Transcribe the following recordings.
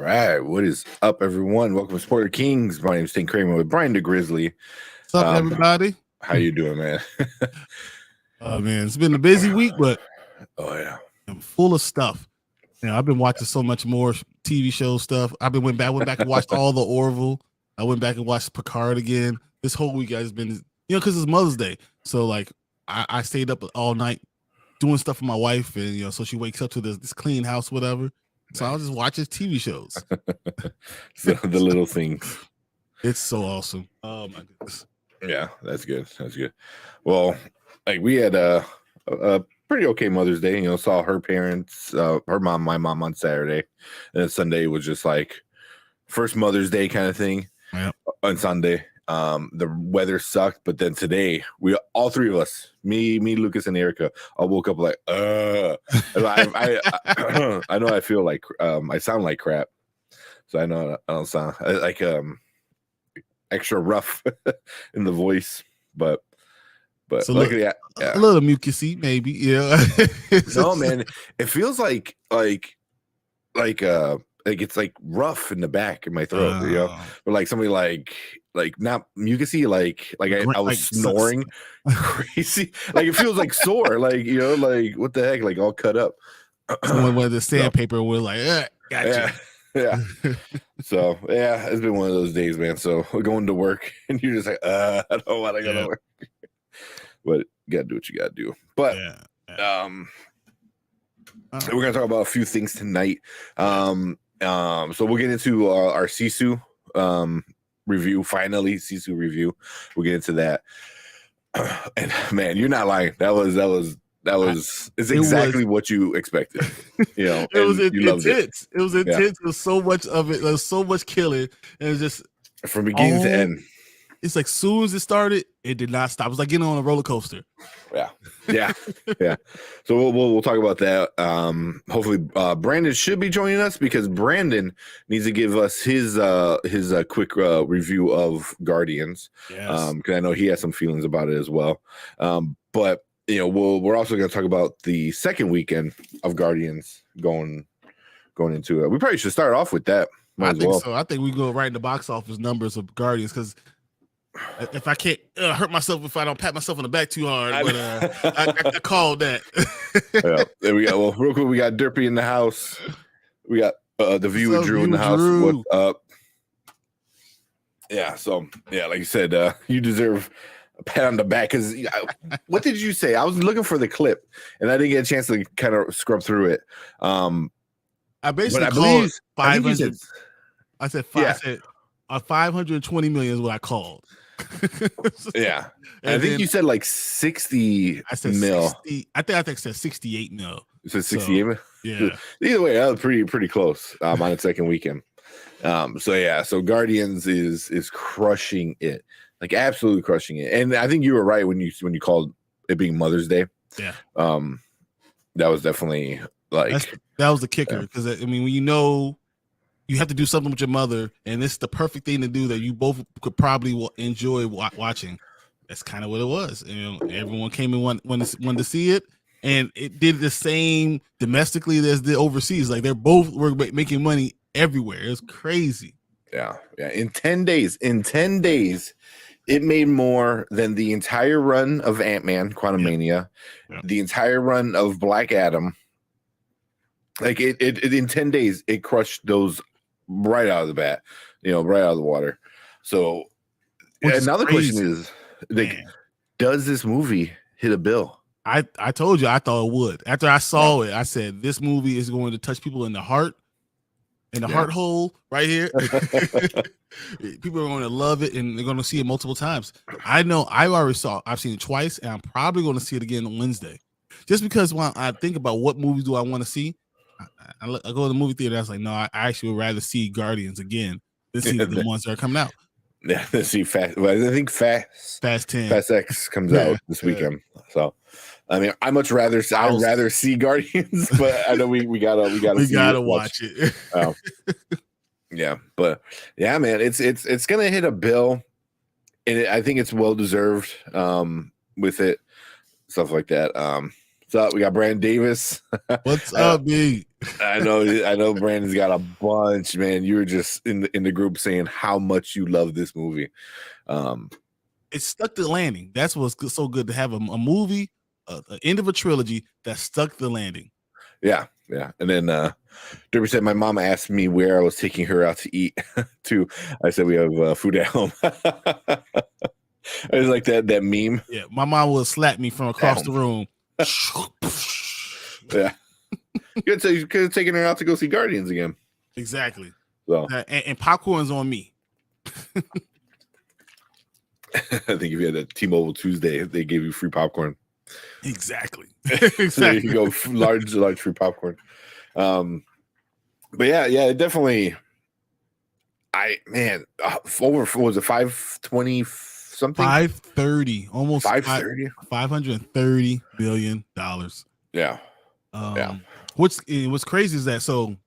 right, what is up, everyone? Welcome to Spoiler Kings. My name is Tim Kramer with Brian the Grizzly. What's up, everybody? How you doing, man? Man, it's been a busy week, but I'm full of stuff. I've been watching so much more TV show stuff. went back and watched all the Orville. I went back and watched Picard again. This whole week has been, because it's Mother's Day, so like I stayed up all night doing stuff for my wife, and so she wakes up to this clean house, whatever. So I'll just watch TV shows. So the little things. It's so awesome. Oh my goodness. Yeah, that's good. That's good. Well, like we had a pretty okay Mother's Day. Saw her parents, her mom, my mom on Saturday, and then Sunday was just like first Mother's Day kind of thing. Yeah. On Sunday, the weather sucked, but then today all three of us, me, Lucas, and Erica, all woke up like, I know I feel like I sound like crap, so I know I don't sound like extra rough in the voice, but so luckily, a little mucusy, maybe. Yeah. No, man, it feels like it's like rough in the back of my throat, but like somebody like not mucusy, like I was snoring crazy, like it feels like sore, like like what the heck, like all cut up. Someone with the sandpaper was like, gotcha. Yeah. So yeah, it's been one of those days, man. So we're going to work, and you're just like, I don't want to go to work, but you gotta do what you gotta do. But we're gonna talk about a few things tonight. So we'll get into our Sisu review. Finally, Sisu review. We'll get into that. And man, you're not lying. That was exactly what you expected. It was intense. It was intense. Yeah. There was so much of it. There was so much killing, and it was just from beginning to end. It's like soon as it started, it did not stop. It was like getting on a roller coaster. Yeah. So we'll talk about that. Hopefully, Brandon should be joining us because Brandon needs to give us his quick review of Guardians. Yes. Because I know he has some feelings about it as well. But we're also going to talk about the second weekend of Guardians going into it. We probably should start off with that. I think so. I think we go right in the box office numbers of Guardians because. If I can't hurt myself if I don't pat myself on the back too hard, but I called that. Yeah, there we go. Well, real quick, we got Derpy in the house. We got the View with Drew in the house. What's up? Yeah, so yeah, like you said, you deserve a pat on the back because what did you say? I was looking for the clip and I didn't get a chance to kind of scrub through it. I basically called 500. I said 520 million is what I called. Yeah, and I think you said like 60. I said mil. 60. I think I said 68 mil. You said 68 mil? Yeah. Either way, that was pretty close on the second weekend. So Guardians is crushing it, like absolutely crushing it. And I think you were right when you called it being Mother's Day. Yeah. That was definitely like that was the kicker because I mean when you have to do something with your mother, and it's the perfect thing to do that you both could probably enjoy watching. That's kind of what it was. Everyone came and wanted to see it, and it did the same domestically as the overseas. Like they're both were making money everywhere. It's crazy. Yeah. In 10 days, it made more than the entire run of Ant-Man, Quantumania, the entire run of Black Adam. Like it in 10 days, it crushed those. Right out of the bat, right out of the water. So now the question is, like, does this movie hit a bill? I told you I thought it would. After I saw it, I said this movie is going to touch people in the heart, heart hole right here. People are going to love it, and they're going to see it multiple times. I know I've seen it twice, and I'm probably going to see it again on Wednesday. Just because when I think about what movies do I want to see, I go to the movie theater. I was like, no, I actually would rather see Guardians again than see the ones that are coming out. Yeah, let's see Fast. Well, I think Fast 10, Fast X comes out this weekend. So, I mean, I'd rather see Guardians, but I know we gotta watch it. Yeah, but yeah, man, it's gonna hit a bill, and I think it's well deserved. With it, stuff like that. What's up? We got Brandon Davis. What's up, B? I know Brandon's got a bunch, man. You were just in the group saying how much you love this movie. It stuck the landing. That's what's so good to have a movie, an end of a trilogy that stuck the landing. Yeah. And then Derby said my mom asked me where I was taking her out to eat too. I said we have food at home. It was like that meme. Yeah, my mom would slap me from across the room. Yeah. You could have taken her out to go see Guardians again. Exactly. So and popcorn's on me. I think if you had a T-Mobile Tuesday, they gave you free popcorn. Exactly. So you go large free popcorn. But yeah, it definitely. Over was it 520 something? 530, almost 530, $530 billion. Yeah. What's crazy is that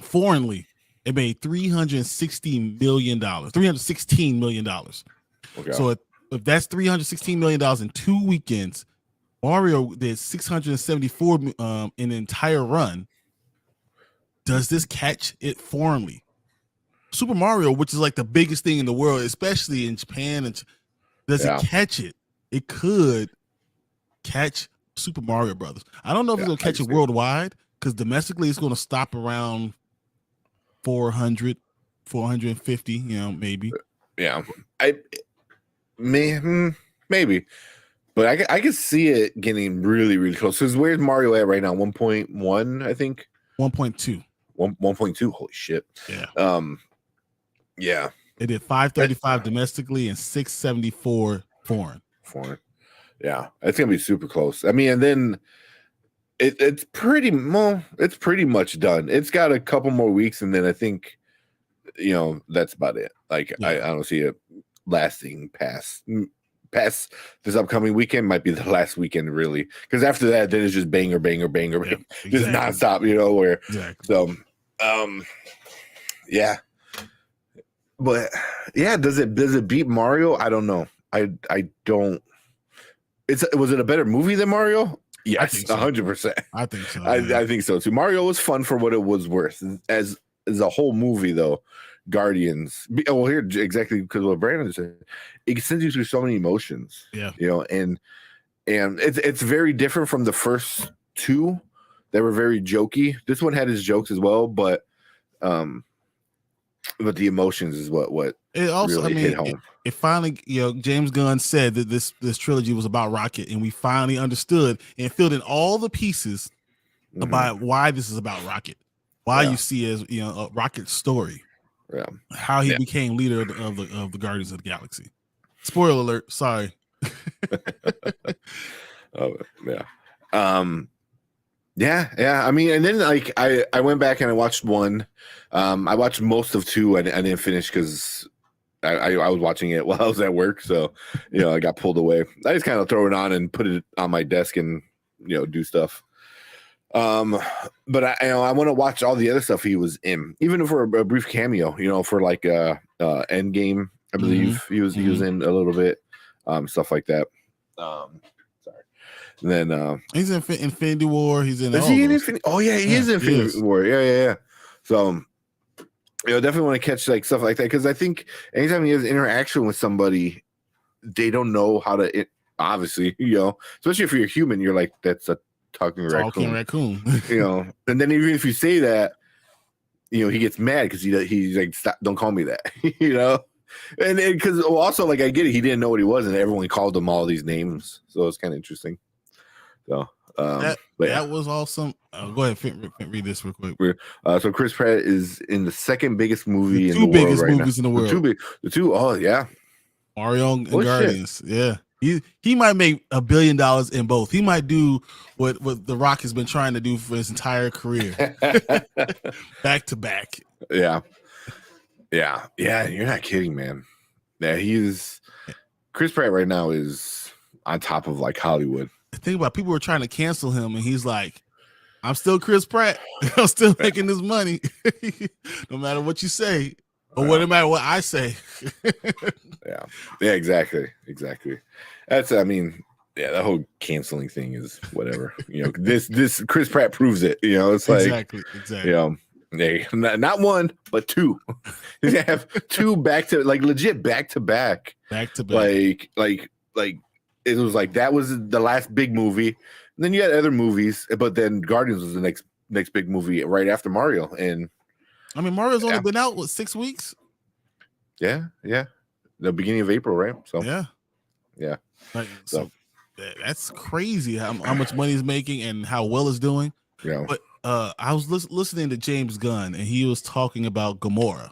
foreignly it made $316 million. Okay. So if that's $316 million in 2 weekends, Mario did 674 in the entire run. Does this catch it foreignly? Super Mario, which is like the biggest thing in the world, especially in Japan, does it catch it? It could catch Super Mario Brothers. I don't know if it's gonna catch it worldwide, because domestically it's gonna stop around 400, 450, maybe. Yeah. Maybe. But I could see it getting really, really close. Because where's Mario at right now? 1.1, I think. 1.2. 1.2. Holy shit. Yeah. Yeah. It did 535 domestically and 674 foreign. Yeah. It's gonna be super close. I mean, and then it's pretty much done. It's got a couple more weeks, and then I think that's about it. Like I don't see it lasting past this upcoming weekend. Might be the last weekend, really, because after that then it's just banger, Exactly. just nonstop, where exactly. So yeah. But yeah, does it beat Mario? I don't know. I don't. Was it a better movie than Mario? Yes, 100%. I think so. I think so too. Mario was fun for what it was worth. As a whole movie, though, Guardians. Well, here exactly because what Brandon said, it sends you through so many emotions. Yeah. And it's very different from the first two that were very jokey. This one had his jokes as well, but the emotions is what it also really hit home. It finally, James Gunn said that this trilogy was about Rocket, and we finally understood and filled in all the pieces about why this is about Rocket. Why you see as a Rocket's story. Yeah. How he became leader of the Guardians of the Galaxy. Spoiler alert, sorry. Yeah. I mean, and then like I went back and I watched one. I watched most of two. I didn't finish because I was watching it while I was at work, so I got pulled away. I just kind of throw it on and put it on my desk and do stuff. But I want to watch all the other stuff he was in, even for a brief cameo. For like Endgame, I believe he was in a little bit, stuff like that. Sorry. And then he's in Infinity War. He's in. Is he in Infinity? Oh yeah, he is in Infinity War. Yeah. So definitely want to catch like stuff like that, because I think anytime he has interaction with somebody, they don't know how to. Obviously, especially if you're a human, you're like, that's a talking raccoon. And then even if you say that, he gets mad because he's like, stop, don't call me that. And because also, like, I get it, he didn't know what he was, and everyone called him all these names, so it's kind of interesting. So that was awesome. Go ahead, read this real quick. So Chris Pratt is in the second biggest movie in the world. Two biggest movies in the world. The two. Oh yeah, Mario and Guardians. Shit. Yeah, he might make $1 billion in both. He might do what The Rock has been trying to do for his entire career, back to back. Yeah. You're not kidding, man. Yeah, Chris Pratt right now is on top of like Hollywood. Think about people were trying to cancel him, and he's like, I'm still Chris Pratt. I'm still making this money, no matter what you say, or no matter what I say. Yeah, exactly. That's, I mean, Yeah, that whole canceling thing is whatever. This Chris Pratt proves it. It's like exactly. they not one but two. They have two back to legit back to back. Like it was like that was the last big movie. And then you had other movies, but then Guardians was the next big movie right after Mario. And I mean, Mario's only been out 6 weeks. Yeah, the beginning of April, right? So yeah. So that's crazy how much money he's making and how well it's doing. Yeah. But I was listening to James Gunn, and he was talking about Gamora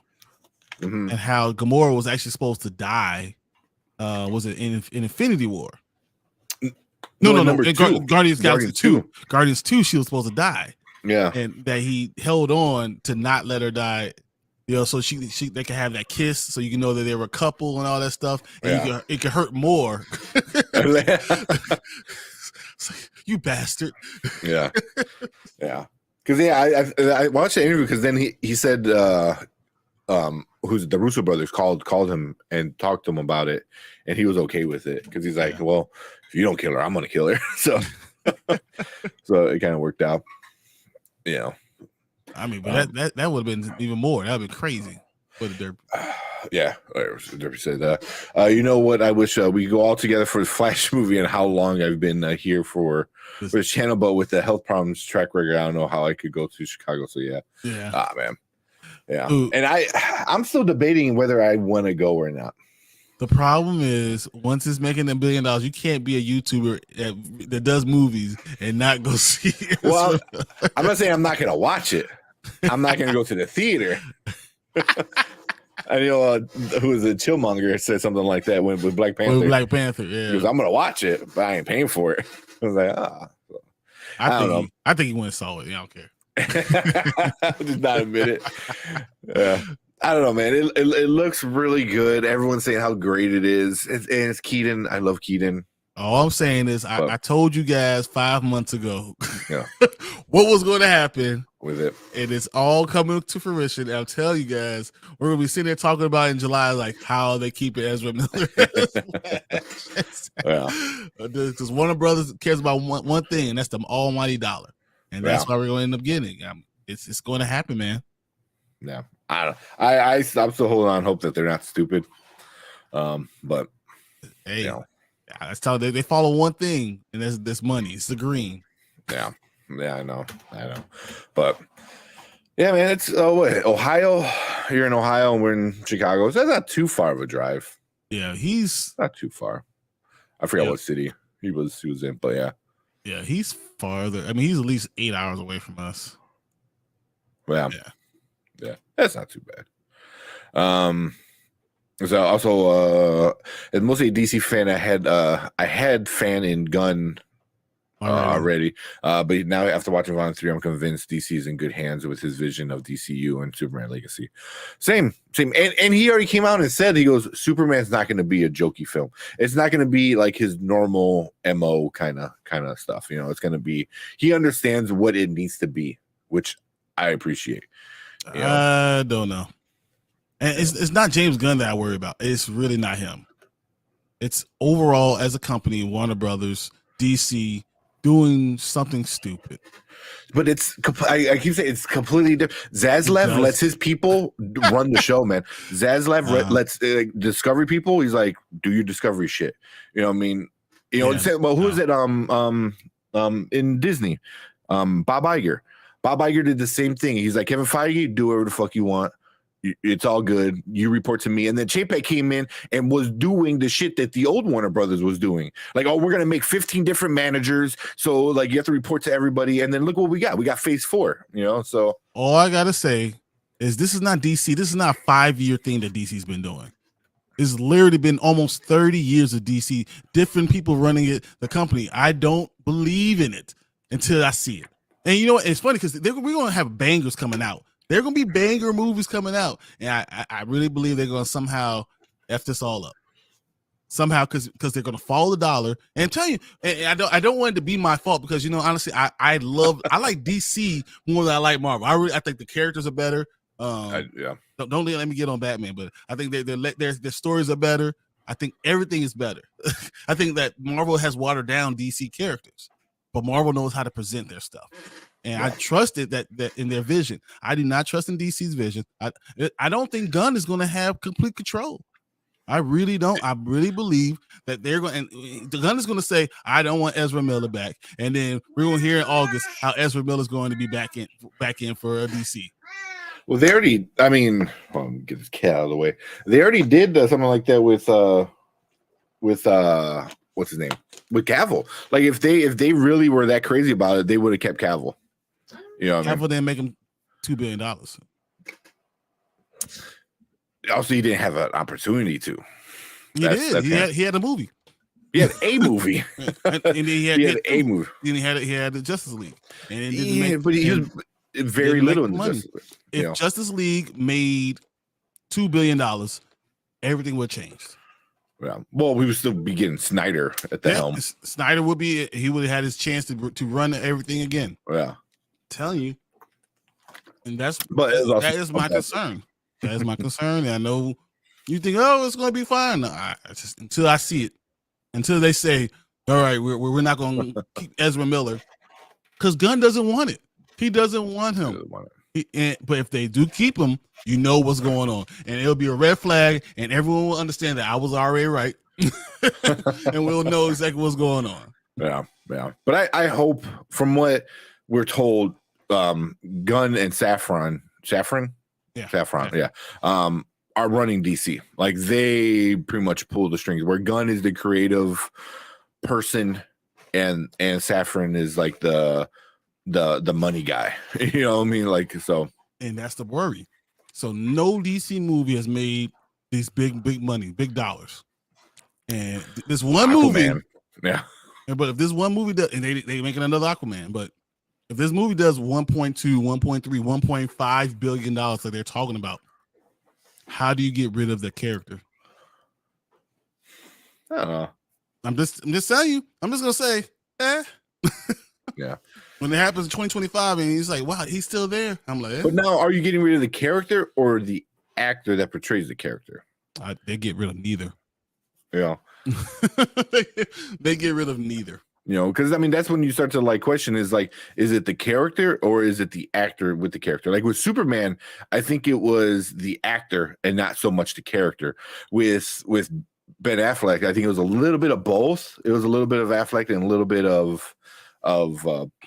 and how Gamora was actually supposed to die. Was it in Infinity War? No. Guardians Galaxy 2. Guardians 2, she was supposed to die. Yeah. And that he held on to not let her die. So they can have that kiss, so you can know that they were a couple and all that stuff, and it could hurt more. You bastard! Yeah. Because I watched the interview because then he said who's the Russo brothers called him and talked to him about it, and he was okay with it because he's like, well, if you don't kill her, I'm gonna kill her. So it kind of worked out. I mean, but that would have been even more. That would have been crazy for the Derby. Yeah, Derby said that. You know what? I wish we go all together for the Flash movie and how long I've been here for this channel, but with the health problems track record, I don't know how I could go to Chicago. So yeah. Man. Yeah. Ooh. And I'm still debating whether I want to go or not. The problem is, once it's making $1 billion, you can't be a YouTuber that does movies and not go see it. Well, I'm not saying I'm not going to watch it. I'm not going to go to the theater. I know who was a Chillmonger said something like that with Black Panther. With Black Panther, yeah. He goes, I'm going to watch it, but I ain't paying for it. I was like, I don't know. I think he went and saw it. I don't care. I'll just not admit it. I don't know, man. It looks really good. Everyone's saying how great it is. It's Keaton. I love Keaton. All I'm saying is I told you guys 5 months ago what was going to happen with it. And it's all coming to fruition. And I'll tell you guys, we're going to be sitting there talking about in July, like how they keep it Ezra Miller. Because Warner Brothers cares about one thing, and that's the almighty dollar. And that's why we're going to end up getting it. It's going to happen, man. Yeah. I'm still holding on hope that they're not stupid. But hey, that's how they follow one thing, and that's money. It's the green. Yeah, I know. But yeah, man, it's Ohio. You're in Ohio, and we're in Chicago. So that's not too far of a drive. Yeah, he's not too far. I forgot what city he was in, but yeah, he's farther. I mean, he's at least 8 hours away from us. Yeah, that's not too bad. So also, as mostly a DC fan, I had fan in Gunn already. But now after watching Volume 3, I'm convinced DC is in good hands with his vision of DCU and Superman Legacy. Same. And he already came out and said, he goes, Superman's not going to be a jokey film. It's not going to be like his normal MO kind of stuff. It's going to be, he understands what it needs to be, which I appreciate. I don't know. And it's not James Gunn that I worry about. It's really not him. It's overall as a company, Warner Brothers, DC, doing something stupid. But I keep saying it's completely different. Zaslav lets his people run the show, man. Zaslav lets Discovery people. He's like, do your Discovery shit. You know what I mean? Well, who is it? In Disney, Bob Iger. Bob Iger did the same thing. He's like, Kevin Feige, do whatever the fuck you want. It's all good. You report to me. And then Chapek came in and was doing the shit that the old Warner Brothers was doing. Like, we're going to make 15 different managers. So, like, you have to report to everybody. And then look what we got. We got Phase 4, so. All I got to say is this is not DC. This is not a 5-year thing that DC's been doing. It's literally been almost 30 years of DC. Different people running it, the company. I don't believe in it until I see it. And you know what? It's funny because we're going to have bangers coming out. There are going to be banger movies coming out. And I really believe they're going to somehow F this all up. Somehow, because they're going to follow the dollar. And I'm telling you, and I don't want it to be my fault because, honestly, I like DC more than I like Marvel. I think the characters are better. Don't let me get on Batman, but I think their stories are better. I think everything is better. I think that Marvel has watered down DC characters, but Marvel knows how to present their stuff. And I trusted that in their vision. I do not trust in DC's vision. I don't think Gunn is going to have complete control. I really don't. I really believe that they're going, and the Gunn is going to say, "I don't want Ezra Miller back," and then we're going to hear in August how Ezra Miller is going to be back in for DC. Well, they already. I mean, get this cat out of the way. They already did something like that with what's his name, with Cavill. Like if they really were that crazy about it, they would have kept Cavill. You know, Cavill didn't make him $2 billion. Also, he didn't have an opportunity to. He had a movie. He had a movie. and then he had a movie. Then he had the Justice League. And but he was very little in the Justice League. If Justice League made $2 billion, everything would change. Yeah. Well, we would still be getting Snyder at the helm. Snyder would be. He would have had his chance to run everything again. Yeah. I'm telling you. And that is my concern. That is my concern. And I know you think, oh, it's going to be fine. No, until I see it, until they say, all right, we're not going to keep Ezra Miller, because Gunn doesn't want it. He doesn't want him. But if they do keep him, you know what's going on, and it'll be a red flag, and everyone will understand that I was already right, and we'll know exactly what's going on. Yeah. But I hope, from what we're told, Gunn and Saffron, are running DC. Like they pretty much pull the strings. Where Gunn is the creative person, and Saffron is like the money guy. You know what I mean? Like so. And that's the worry. So no DC movie has made these big money, big dollars. And this one movie, yeah. But if this one movie does, and they making another Aquaman, but if this movie does 1.2, 1.3, 1.5 billion dollars that they're talking about, how do you get rid of the character? I don't know. I'm just telling you. I'm just gonna say, yeah. When it happens in 2025, and he's like, "Wow, he's still there." I'm like, But now, are you getting rid of the character or the actor that portrays the character? They get rid of neither. Yeah. They get rid of neither. You know, because I mean, that's when you start to like question is it the character or is it the actor with the character? Like with Superman, I think it was the actor and not so much the character. With Ben Affleck, I think it was a little bit of both. It was a little bit of Affleck and a little bit of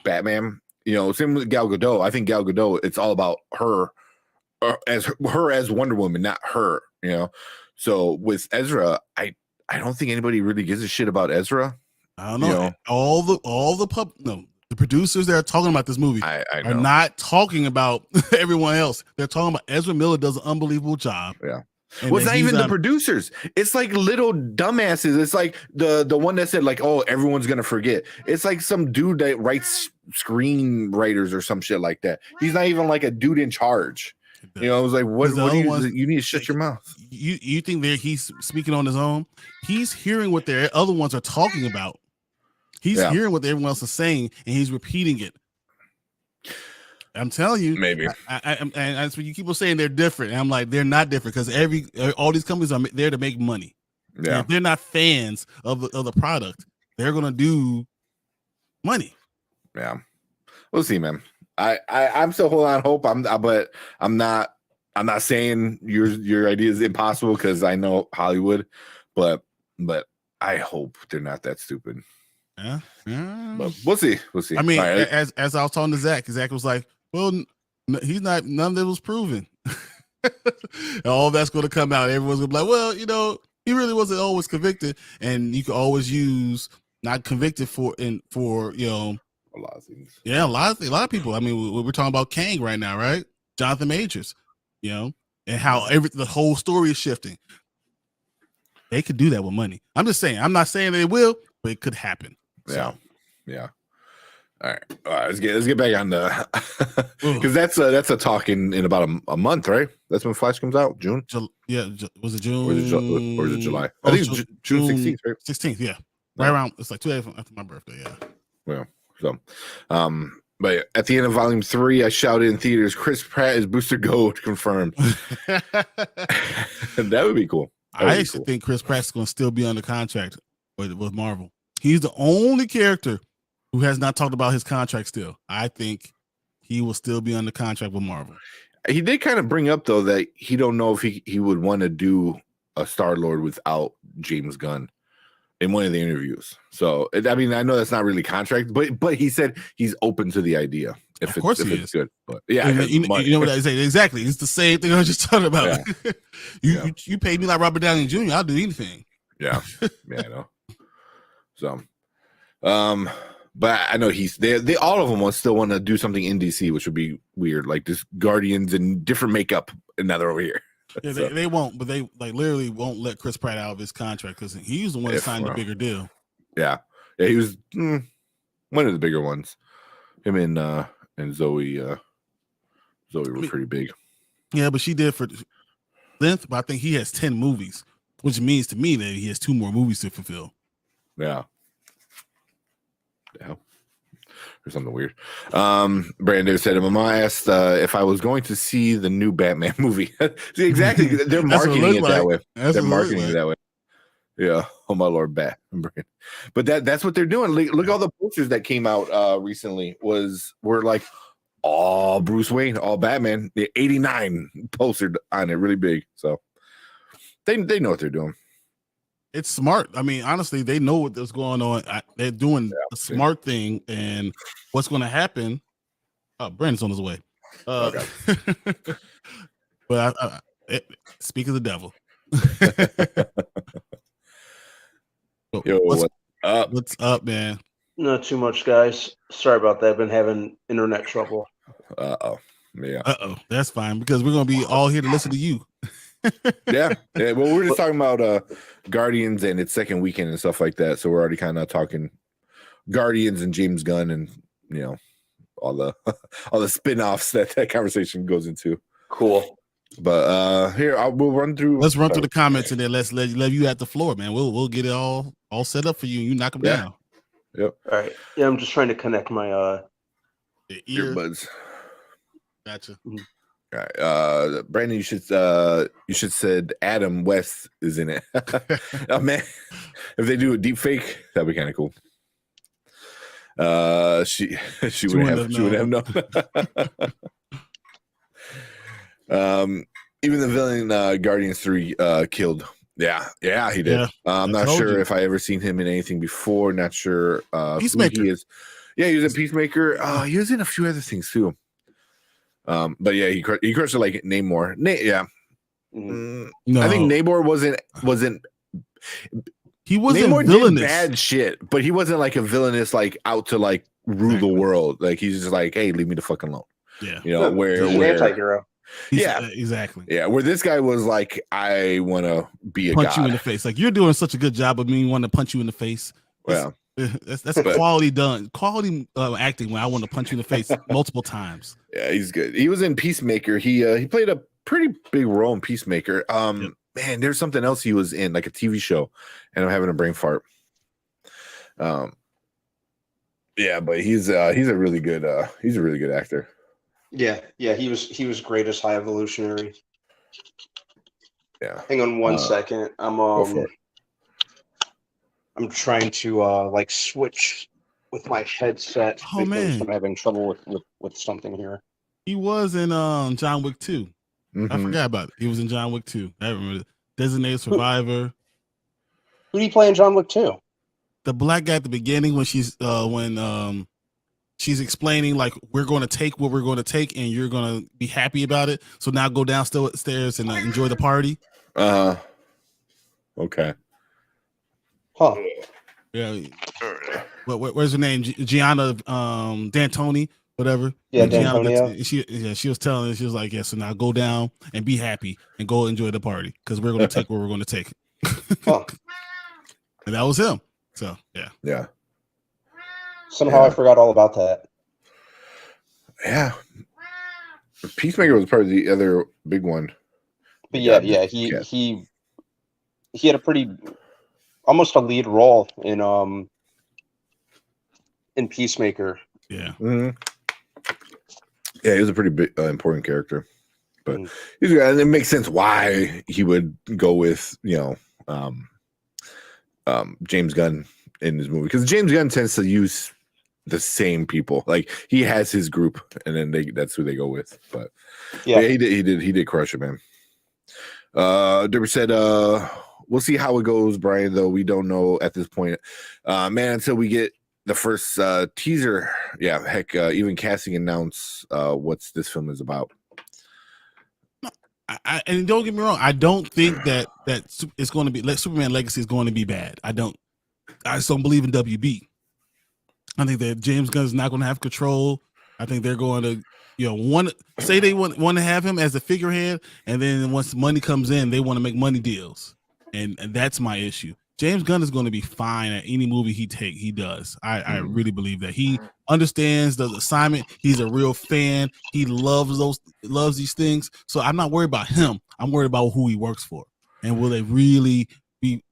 Batman. You know, same with Gal Gadot. I think Gal Gadot, it's all about her as Wonder Woman, not her. You know, so with Ezra, I don't think anybody really gives a shit about Ezra. I don't know. You know? The producers that are talking about this movie are not talking about everyone else. They're talking about Ezra Miller does an unbelievable job. Yeah. Well, it's not even the producers. It's like little dumbasses. It's like the one that said like, oh, everyone's gonna forget. It's like some dude that writes screenwriters or some shit like that. He's not even like a dude in charge. You know, I was like, what do you need to shut your mouth. You think he's speaking on his own? He's hearing what their other ones are talking about. He's hearing what everyone else is saying, and he's repeating it. I'm telling you, maybe. And that's what you keep on saying they're different. And I'm like, they're not different because all these companies are there to make money. Yeah, and if they're not fans of the product, they're gonna do money. Yeah, we'll see, man. I'm still holding on hope. But I'm not saying your idea is impossible because I know Hollywood, but I hope they're not that stupid. Yeah. But we'll see. I mean, as I was talking to Zach was like, well, he's not. None of it was proven. And all that's going to come out. Everyone's going to be like, well, you know, he really wasn't always convicted, and you can always use not convicted for you know. A lot of things. Yeah, a lot of people. I mean, we're talking about Kang right now, right? Jonathan Majors, you know, and how the whole story is shifting. They could do that with money. I'm just saying. I'm not saying they will, but it could happen. So. Yeah. All right. Let's get back on the because that's a talk in about a month, right? That's when Flash comes out, June. Was it June or is it July? I think it's June 16th, right? 16th, yeah. Right around. It's like 2 days after my birthday. Yeah. Yeah. So, but at the end of Volume 3, I shouted in theaters, "Chris Pratt is Booster Gold confirmed." That would be cool. I actually think Chris Pratt's going to still be under contract with Marvel. He's the only character who has not talked about his contract still. I think he will still be under contract with Marvel. He did kind of bring up, though, that he don't know if he would want to do a Star-Lord without James Gunn in one of the interviews. So, I mean, I know that's not really contract, but he said he's open to the idea. If it's good. But yeah, you know what I say? Exactly. It's the same thing I was just talking about. Yeah. you paid me like Robert Downey Jr. I'll do anything. Yeah. Yeah, I know. So, but I know they all of them will still want to do something in DC, which would be weird, like this Guardians and different makeup, and now they're over here. Yeah, so. they won't, but they like literally won't let Chris Pratt out of his contract because he's the one that signed the bigger deal. Yeah, he was one of the bigger ones. Him and Zoe were pretty big. Yeah, but she did for length, but I think he has 10 movies, which means to me that he has 2 more movies to fulfill. Yeah. Or something weird. Brandon said, Mama asked if I was going to see the new Batman movie. See, exactly. They're marketing it that way. They're marketing it that way. Yeah. Oh my Lord, Batman. But that's what they're doing. Look all the posters that came out recently were like all Bruce Wayne, all Batman. The 89 posted on it really big. So they know what they're doing. It's smart. I mean, honestly, they know what's going on. They're doing a smart thing, and what's going to happen. Oh, Brandon's on his way. Okay. But speak of the devil. Yo, what's up? What's up, man? Not too much, guys. Sorry about that. I've been having internet trouble. Yeah. That's fine because we're going to be all here to listen to you. yeah. Well, we're just talking about Guardians and its second weekend and stuff like that. So we're already kind of talking Guardians and James Gunn and all the spin-offs that conversation goes into. Cool. But here we'll run through. Let's run through the comments and then let's let you at the floor, man. We'll get it all set up for you. You knock them down. Yep. All right. Yeah, I'm just trying to connect my earbuds. Gotcha. Mm-hmm. All right. Brandon, you should said Adam West is in it. Oh man, if they do a deep fake, that'd be kind of cool. She would have known. Even the villain Guardians 3 killed. Yeah, he did. Yeah, I'm not sure if I ever seen him in anything before. Not sure who he is. Yeah, he was in Peacemaker. He was in a few other things too. But yeah, he crushed it like Namor. No. I think Namor wasn't. He wasn't Namor villainous. Did bad shit, but he wasn't like a villainous, like out to like rule the world. Like he's just like, hey, leave me the fuck alone. Yeah, where he's an anti-hero. Exactly. Yeah, where this guy was like, I want to be a punch god. You in the face. Like you're doing such a good job of me wanting to punch you in the face. Well. That's quality done. Quality acting when I want to punch you in the face multiple times. Yeah, he's good. He was in Peacemaker. He played a pretty big role in Peacemaker. Man, there's something else he was in, like a TV show, and I'm having a brain fart. Yeah, but he's a really good actor. Yeah, he was great as High Evolutionary. Yeah. Hang on one second. I'm trying to like switch with my headset because I'm having trouble with something here. He was in John Wick 2. Mm-hmm. I forgot about it. He was in John Wick 2. I remember it. Designated Survivor. Who did he play in John Wick 2? The black guy at the beginning when she's explaining like we're going to take what we're going to take and you're going to be happy about it. So now go downstairs and enjoy the party. Okay. Huh. Yeah. Where's her name? Gianna D'Antoni, whatever. Yeah, D'Antonio. She was telling her, she was like, yeah, so now go down and be happy and go enjoy the party because we're going to take what we're going to take. Huh. And that was him. So, yeah. Yeah. Somehow I forgot all about that. Yeah. Peacemaker was part of the other big one. But he had a pretty almost a lead role in Peacemaker. Yeah. Mm-hmm. Yeah, he was a pretty big important character. But and it makes sense why he would go with James Gunn in his movie, because James Gunn tends to use the same people. Like he has his group, and then that's who they go with. But yeah, he did crush it, man. Derby said, we'll see how it goes, Brian, though we don't know at this point, man, until we get the first teaser. Yeah, heck, even casting announce what this film is about. And don't get me wrong, I don't think that it's going to be like Superman Legacy is going to be bad. I just don't believe in WB. I think that James Gunn is not going to have control. I think they're going to, they want to have him as a figurehead, and then once money comes in, they want to make money deals, and that's my issue. James Gunn is going to be fine at any movie he does. I really believe that he understands the assignment. He's a real fan. He loves these things. So I'm not worried about him. I'm worried about who he works for, and will they really be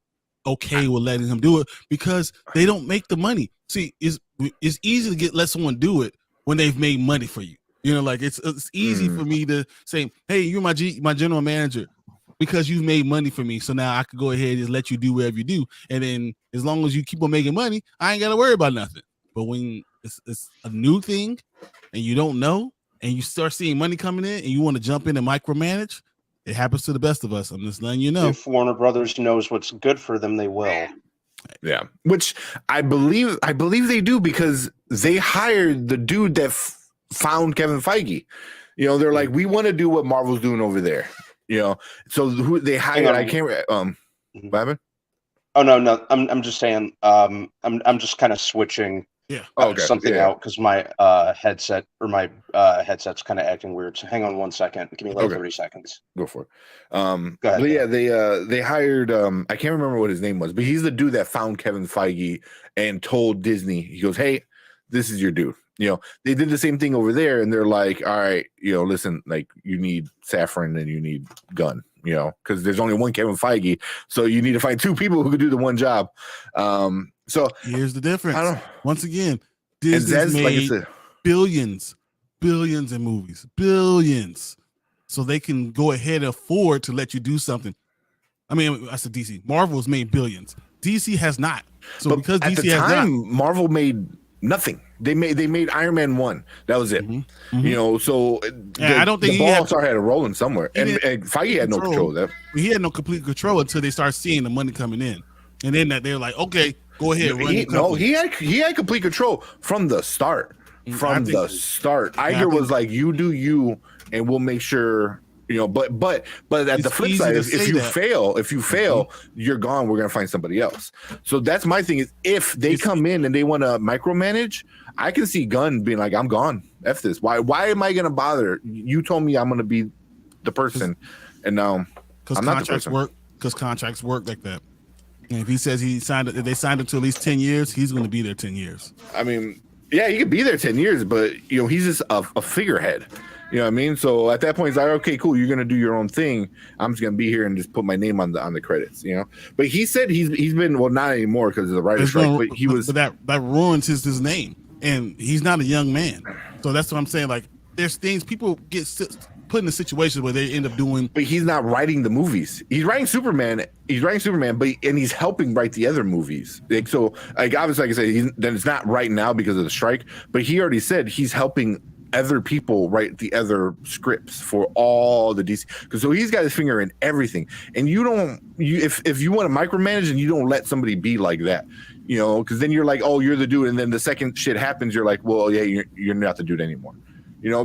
okay with letting him do it, because they don't make the money. See, it's easy to let someone do it when they've made money for you. Like it's easy for me to say, hey, you're my general manager because you've made money for me. So now I could go ahead and just let you do whatever you do. And then as long as you keep on making money, I ain't got to worry about nothing. But when it's a new thing and you don't know, and you start seeing money coming in and you want to jump in and micromanage, it happens to the best of us. I'm just letting you know. If Warner Brothers knows what's good for them, they will. Yeah, which I believe they do, because they hired the dude that found Kevin Feige. They're like, we want to do what Marvel's doing over there. So who they hired? I can't. What happened? Oh no, I'm just saying. I'm just kind of switching. Yeah. Something out because my headset headset's kind of acting weird. So hang on 1 second. Give me 30 seconds. Go for it. Go ahead. But yeah, they hired I can't remember what his name was, but he's the dude that found Kevin Feige and told Disney. He goes, "Hey, this is your dude." They did the same thing over there, and they're like, "All right, listen, like you need Safran and you need Gunn, because there's only one Kevin Feige, so you need to find two people who could do the one job." So here's the difference. Once again, Disney's made billions in movies, billions, so they can go ahead and afford to let you do something. I mean, I said DC. Marvel's made billions. DC has not. So but because DC has not, Marvel made nothing. They made Iron Man 1. That was it. So I don't think the ball started rolling somewhere, and Feige had no control of that. He had no complete control until they start seeing the money coming in, and then they're like, okay, go ahead. He had complete control from the start. Iger was like, you do you, and we'll make sure. But at the flip side, if you fail, you're gone. We're gonna find somebody else. So that's my thing, is if they come in and they want to micromanage, I can see Gunn being like, I'm gone. F this. Why am I gonna bother? You told me I'm gonna be the person, and now I'm not the person. Because contracts work like that. And if he says they signed him to at least 10 years, he's going to be there 10 years. I mean, yeah, he could be there 10 years, but he's just a figurehead. You know what I mean? So at that point, he's like, okay, cool, you're gonna do your own thing. I'm just gonna be here and just put my name on the credits. But he said he's been, well, not anymore because of the writer's strike. But he was, but that ruins his name, and he's not a young man. So that's what I'm saying. Like, there's things people get put in a situation where they end up doing. But he's not writing the movies. He's writing Superman. But he's helping write the other movies. Like, so, like, obviously, like I said, then it's not right now because of the strike. But he already said he's helping other people write the other scripts for all the DC, because so he's got his finger in everything. And if you want to micromanage and you don't let somebody be like that, because then you're like, oh, you're the dude, and then the second shit happens, you're like, well, yeah, you're not the dude anymore.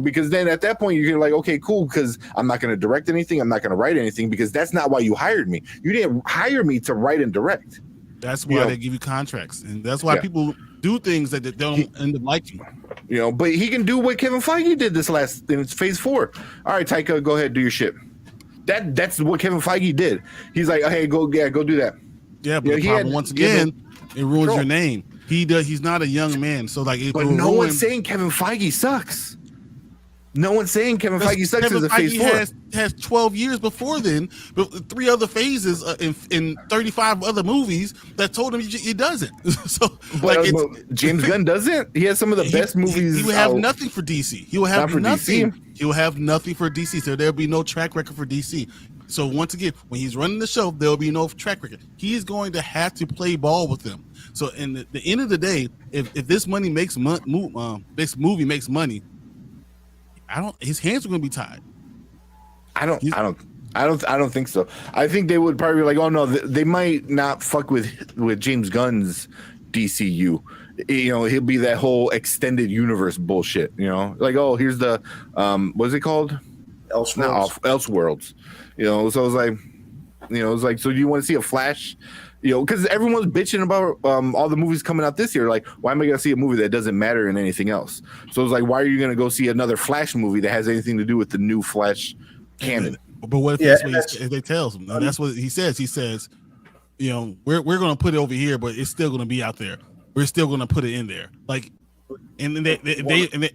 Because then at that point you're like, okay, cool, because I'm not going to direct anything, I'm not going to write anything, because that's not why you hired me. You didn't hire me to write and direct. That's why they give you contracts, and that's why people do things that they don't end up liking. But he can do what Kevin Feige did in Phase 4. All right, Taika, go ahead, do your shit. That's what Kevin Feige did. He's like, hey, go do that. Yeah, but the problem, once again, it ruins your name. He's not a young man, so like. But no one's saying Kevin Feige sucks. No one's saying Kevin Feige sucks as a phase 4. Has 12 years before then, but 3 other phases in 35 other movies that told him he doesn't. So, but James Gunn doesn't. He has some of the best movies. He will have nothing for DC. He will have nothing. DC. He will have nothing for DC. So there'll be no track record for DC. So once again, when he's running the show, there'll be no track record. He's going to have to play ball with them. So in the end of the day, if this money makes this movie makes money, his hands are going to be tied. I don't think so. I think they would probably be like, oh no, they might not fuck with James Gunn's DCU. You know, he'll be that whole extended universe bullshit. You know, like, oh, here's the what's it called? Elseworlds. You know, so it's like, so do you want to see a Flash? You know, because everyone's bitching about all the movies coming out this year. Like, why am I going to see a movie that doesn't matter in anything else? So it's like, why are you going to go see another Flash movie that has anything to do with the new Flash canon? But what if that's what they tells him? That's what he says. He says, you know, we're going to put it over here, but it's still going to be out there. We're still going to put it in there. Like, and then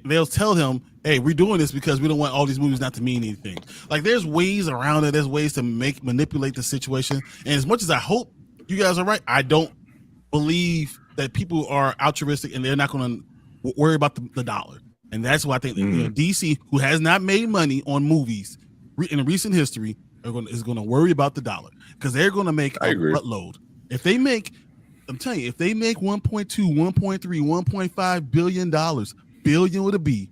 they'll tell him, hey, we're doing this because we don't want all these movies not to mean anything. Like, there's ways around it. There's ways to manipulate the situation. And as much as I hope you guys are right, I don't believe that people are altruistic and they're not going to worry about the dollar. And that's why I think that, you know, DC, who has not made money on movies in recent history, is going to worry about the dollar because they're going to make a buttload. If they make, I'm telling you, if they make 1.2, 1.3, 1.5 billion with a B,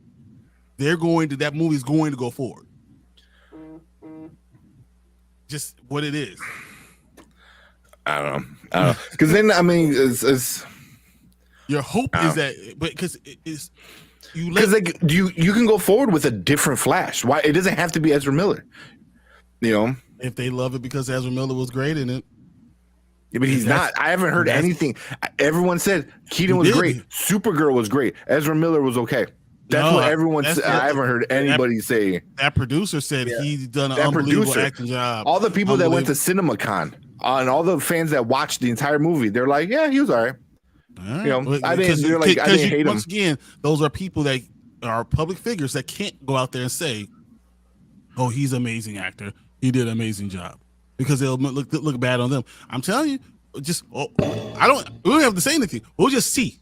that movie's going to go forward. Just what it is. I don't know. Because then, I mean, it's your hope is that, but because it's because like you can go forward with a different Flash. Why it doesn't have to be Ezra Miller? You know, if they love it because Ezra Miller was great in it. Yeah, but he's not. I haven't heard anything. Everyone said Keaton was great. Supergirl was great. Ezra Miller was okay. That's what everyone said. I haven't heard anybody say. That producer said he's done an unbelievable acting job. All the people that went to CinemaCon and all the fans that watched the entire movie, they're like, yeah, he was all right. You know, I didn't hate him. Once again, those are people that are public figures that can't go out there and say, oh, he's an amazing actor. He did an amazing job. Because they'll look bad on them. I'm telling you, we don't have to say anything. We'll just see.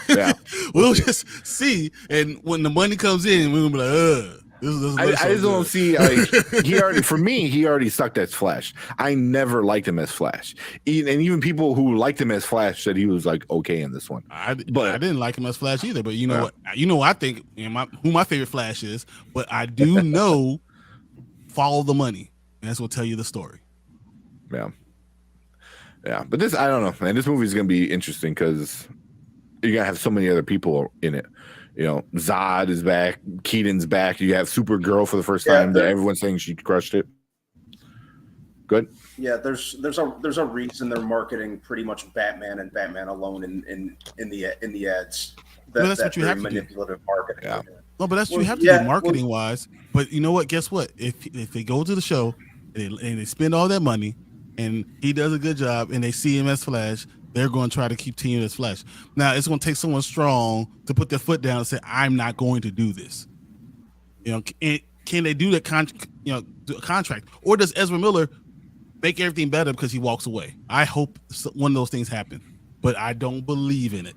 Yeah. We'll just see. And when the money comes in, we'll be like, I just don't see. Like, he already sucked as Flash. I never liked him as Flash. And even people who liked him as Flash said he was like okay in this one. But I didn't like him as Flash either. But you know what? You know, I think who my favorite Flash is. But I do know follow the money. And that's what tell you the story. Yeah, but this, I don't know, man. This movie is gonna be interesting because you're gonna have so many other people in it. You know, Zod is back, Keaton's back. You have Supergirl for the first time that everyone's saying she crushed it. Good. Yeah, there's a reason they're marketing pretty much Batman and Batman alone in the ads. That's what you have to manipulative marketing. Yeah. No, but that's what you have to do marketing wise. But you know what? Guess what? If they go to the show and they spend all that money, and he does a good job, and they see him as Flash, they're going to try to keep team as Flash. Now, it's going to take someone strong to put their foot down and say, I'm not going to do this. You know, can they do that do a contract? Or does Ezra Miller make everything better because he walks away? I hope one of those things happen, but I don't believe in it.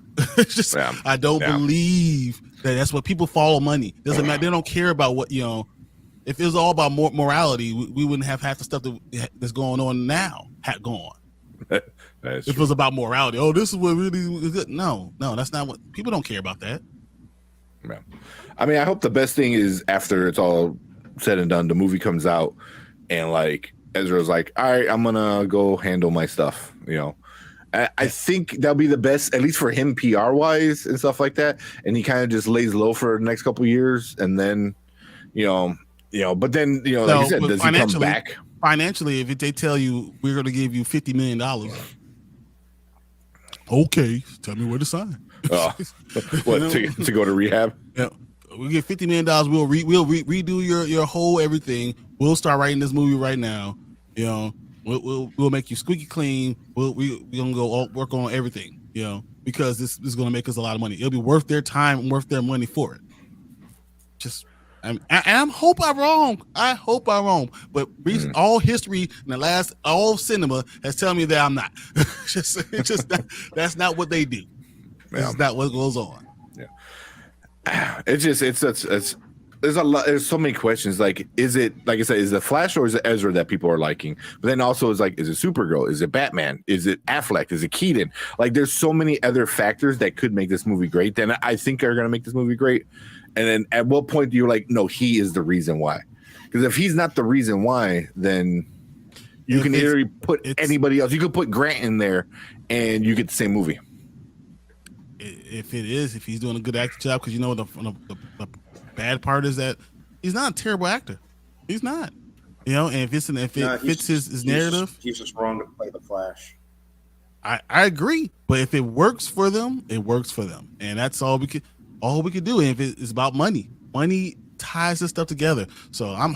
I don't believe that's what people follow money. Doesn't matter. They don't care about what, you know. If it was all about morality, we wouldn't have half the stuff that's going on now gone. If it was about morality, this is what really is good. No, that's not what people don't care about that. Yeah. I mean, I hope the best thing is after it's all said and done, the movie comes out and like Ezra's like, all right, I'm gonna go handle my stuff. You know, I think that'll be the best, at least for him, PR wise and stuff like that. And he kind of just lays low for the next couple of years, and then, but then, like you said, does he come back? Financially, if they tell you we're going to give you $50 million, okay, tell me where to sign. What, to go to rehab? Yeah, we get $50 million. We'll redo your whole everything. We'll start writing this movie right now. You know, we'll make you squeaky clean. We're gonna go work on everything. You know, because this is gonna make us a lot of money. It'll be worth their time and worth their money for it. Just I hope I'm wrong. I hope I'm wrong. But all history in the last all of cinema has told me that I'm not. That's not what they do. That's not what goes on. Yeah. It's there's a lot. There's so many questions. Like, is it, like I said, is it Flash or is it Ezra that people are liking? But then also is like, is it Supergirl? Is it Batman? Is it Affleck? Is it Keaton? Like, there's so many other factors that could make this movie great. Then I think are going to make this movie great. And then at what point do you like, no, he is the reason why? Because if he's not the reason why, then you can either put anybody else. You could put Grant in there, and you get the same movie. If he's doing a good acting job, because the bad part is that he's not a terrible actor. He's not, and if it fits his narrative, he's just wrong to play the Flash. I agree, but if it works for them, it works for them, and that's all we could do. And if it's about money ties this stuff together. So I'm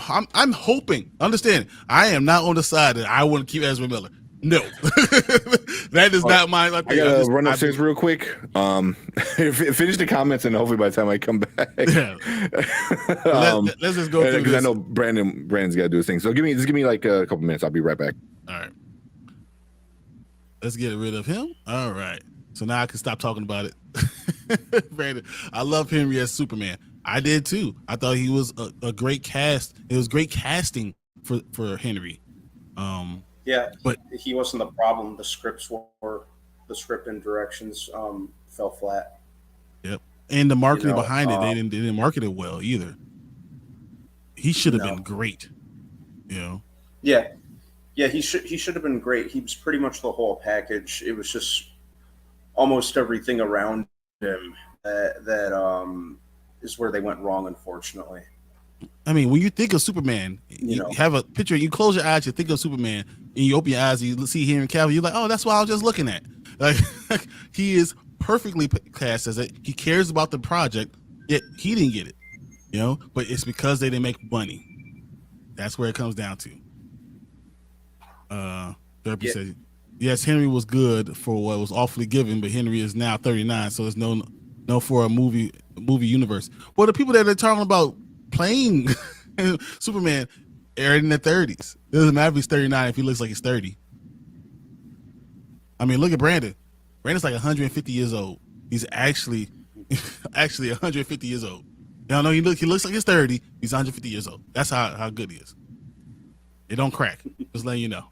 hoping. Understand, I am not on the side that I want to keep Ezra Miller. No, that is not my. I gotta run upstairs real quick. Finish the comments, and hopefully by the time I come back, let's just go through because I know Brandon's got to do his thing. So give me like a couple minutes. I'll be right back. All right, let's get rid of him. All right, so now I can stop talking about it. Brandon, I love Henry as Superman. I did too. I thought he was a great cast. It was great casting for Henry. Yeah, but he wasn't the problem. The script and directions fell flat. Yep, and the marketing behind it, they didn't market it well either. He should have been great. Yeah, he should have been great. He was pretty much the whole package. It was just almost everything around him that is where they went wrong, unfortunately. I mean, when you think of Superman, you have a picture, you close your eyes, you think of Superman, and you open your eyes, and you see Henry Cavill, you're like, oh, that's what I was just looking at. Like, he is perfectly cast as it. He cares about the project, yet he didn't get it, but it's because they didn't make money. That's where it comes down to. Therapy says, yes, Henry was good for what was awfully given, but Henry is now 39, so there's no for a movie universe. Well, the people that are talking about playing Superman are in their 30s. It doesn't matter if he's 39 if he looks like he's 30. I mean, look at Brandon. Brandon's like 150 years old. He's actually 150 years old. No, he looks like he's 30. He's 150 years old. That's how good he is. It don't crack. Just letting you know.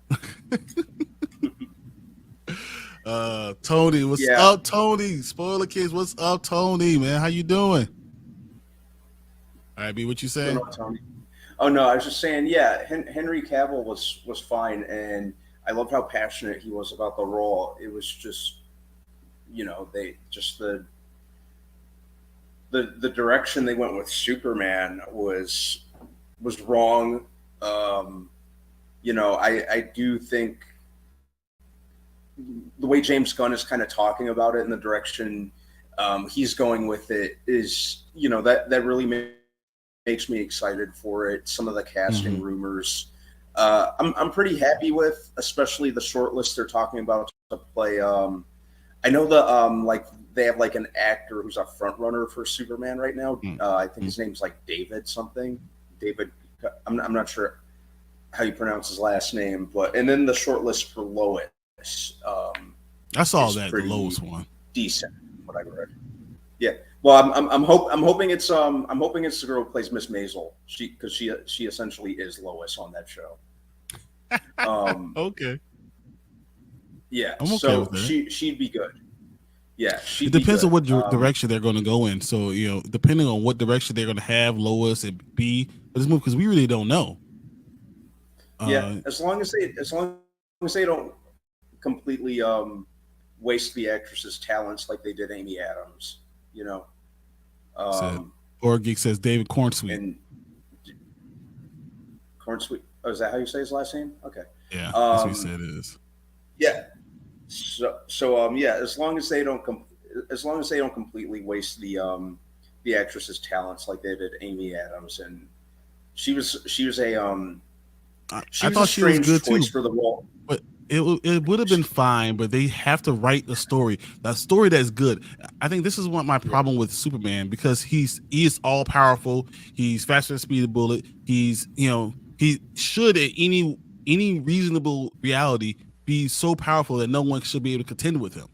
Tony, what's up, Tony? Spoiler kids, what's up, Tony? Man, how you doing? All right, B, what you saying? Tony. Oh no, I was just saying, Henry Cavill was fine, and I loved how passionate he was about the role. It was just, the direction they went with Superman was wrong. I do think the way James Gunn is kind of talking about it and the direction he's going with it is, that really makes me excited for it. Some of the casting rumors, I'm pretty happy with, especially the short list they're talking about to play. I know they have like an actor who's a front runner for Superman right now. I think his name's like David something. David, I'm not sure how you pronounce his last name, and then the short list for Lois. I saw that the Lois one. Decent, what I read. Yeah. Well, I'm hoping it's the girl who plays Miss Maisel. Because she essentially is Lois on that show. Okay. Yeah. I'm okay so with that. She'd be good. Yeah. It depends on what direction they're going to go in. So depending on what direction they're going to have Lois and B for this movie, because we really don't know. As long as they don't completely waste the actress's talents like they did Amy Adams. Or Geek says David Cornsweet. And Cornsweet. Oh, is that how you say his last name? Okay. Yeah, that's what he said it is. Yeah. So as long as they don't completely waste the actress's talents like they did Amy Adams, and she was a I thought she was good too for the role. But it would have been fine, but they have to write a story that's good. I think this is what my problem with Superman, because he is all powerful. He's faster than speed of bullet. He's, he should at any reasonable reality be so powerful that no one should be able to contend with him.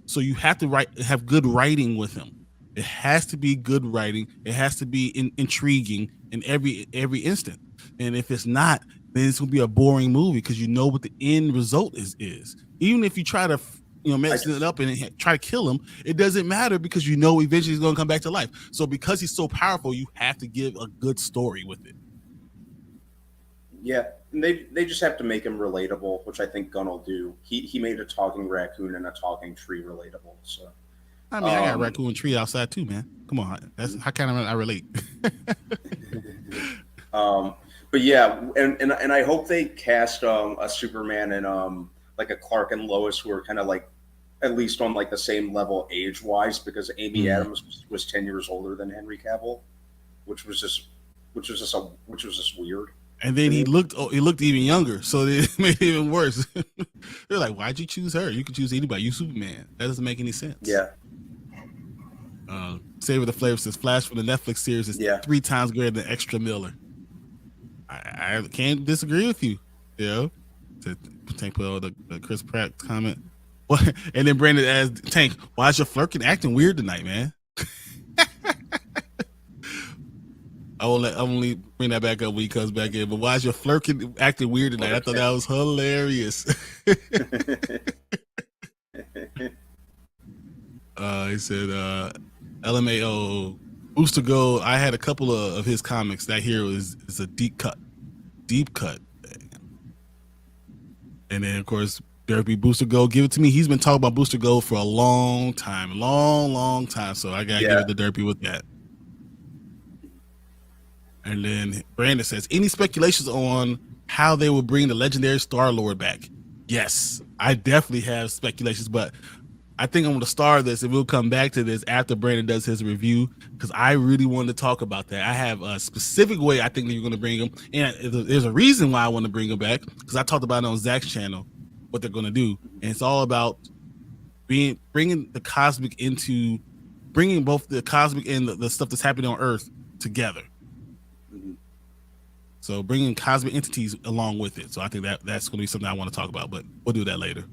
So you have to have good writing with him. It has to be good writing. It has to be intriguing in every instant. And if it's not, then it's gonna be a boring movie, because you know what the end result is. Even if you try to mess it up and try to kill him, it doesn't matter, because you know eventually he's gonna come back to life. So because he's so powerful, you have to give a good story with it. Yeah, and they just have to make him relatable, which I think Gunn will do. He made a talking raccoon and a talking tree relatable. So I mean, I got a raccoon tree outside too, man. Come on, that's how can I relate? But yeah, and I hope they cast a Superman and like a Clark and Lois who are kind of like at least on like the same level age wise, because Amy Adams was 10 years older than Henry Cavill, which was just weird. And then he looked even younger, so it made it even worse. They're like, why'd you choose her? You could choose anybody. You Superman. That doesn't make any sense. Yeah. Savor the Flavor says Flash from the Netflix series is 3 times greater than Extra Miller. I can't disagree with you. Tank put all the Chris Pratt comment. And then Brandon asked Tank, why is your flirting acting weird tonight, man? I will only bring that back up when he comes back in. But why is your flirting acting weird tonight? I thought that was hilarious. He said, LMAO, Booster Gold. I had a couple of his comics. That hero is a deep cut. And then, of course, there'll be Booster Gold. Give it to me. He's been talking about Booster Gold for a long time. So I got to give it to Derpy with that. And then Brandon says, any speculations on how they will bring the legendary Star-Lord back? Yes, I definitely have speculations, but I think I'm going to star this, and we'll come back to this after Brandon does his review, because I really wanted to talk about that. I have a specific way I think that you're going to bring him, and there's a reason why I want to bring him back, because I talked about it on Zach's channel, what they're going to do, and it's all about bringing the cosmic into, bringing both the cosmic and the stuff that's happening on Earth together. So bringing cosmic entities along with it. So I think that's going to be something I want to talk about, but we'll do that later.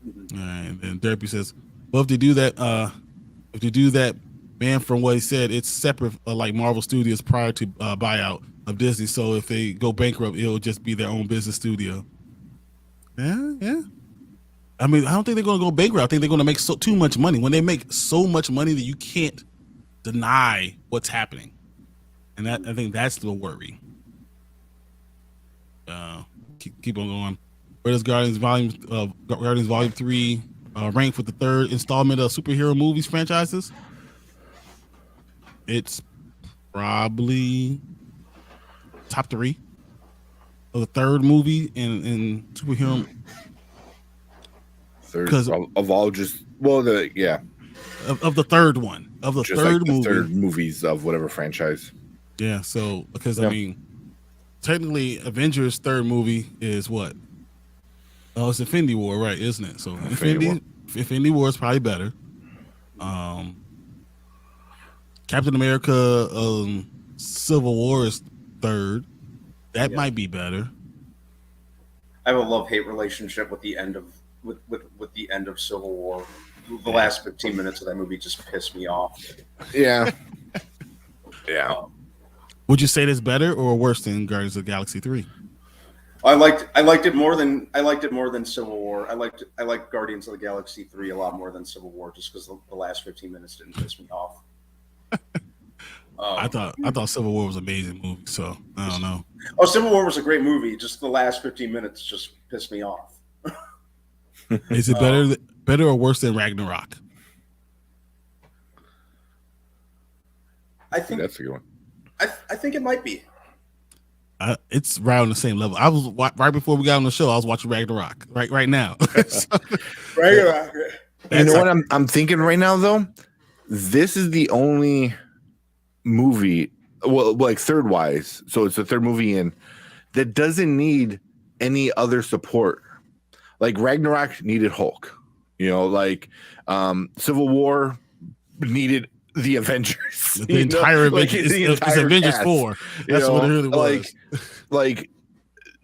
All right, and then Derpy says, well, if they do that, man, from what he said, it's separate, like Marvel Studios prior to buyout of Disney. So if they go bankrupt, it'll just be their own business studio. Yeah. I mean, I don't think they're going to go bankrupt. I think they're going to make too much money. When they make so much money that you can't deny what's happening. And I think that's the worry. Keep on going. Where does Guardians Volume 3 rank for the third installment of superhero movies franchises? It's probably top 3 of the third movie in superhero. Third of all, just of the third one of the just third like the movie. Third movies of whatever franchise. Yeah, so because I mean, technically, Avengers' third movie is what? Oh, it's Infinity War, right? Isn't it? So Infinity War is probably better. Captain America, Civil War is third. That might be better. I have a love-hate relationship with the end of the end of Civil War. The last 15 minutes of that movie just pissed me off. Yeah. Would you say that's better or worse than Guardians of the Galaxy 3? I liked it more than Civil War. I liked Guardians of the Galaxy 3 a lot more than Civil War, just because the last 15 minutes didn't piss me off. I thought Civil War was an amazing movie, so I don't know. Oh, Civil War was a great movie. Just the last 15 minutes just pissed me off. Is it better or worse than Ragnarok? I think that's a good one. I think it might be. It's right on the same level. I was right before we got on the show. I was watching Ragnarok right now. Ragnarok. You know what I'm thinking right now though? This is the only movie, well, like third wise. So it's the third movie in that doesn't need any other support. Like Ragnarok needed Hulk, you know, like Civil War needed the Avengers. The entire Avengers. It's Avengers cast, 4. That's what it really was. Like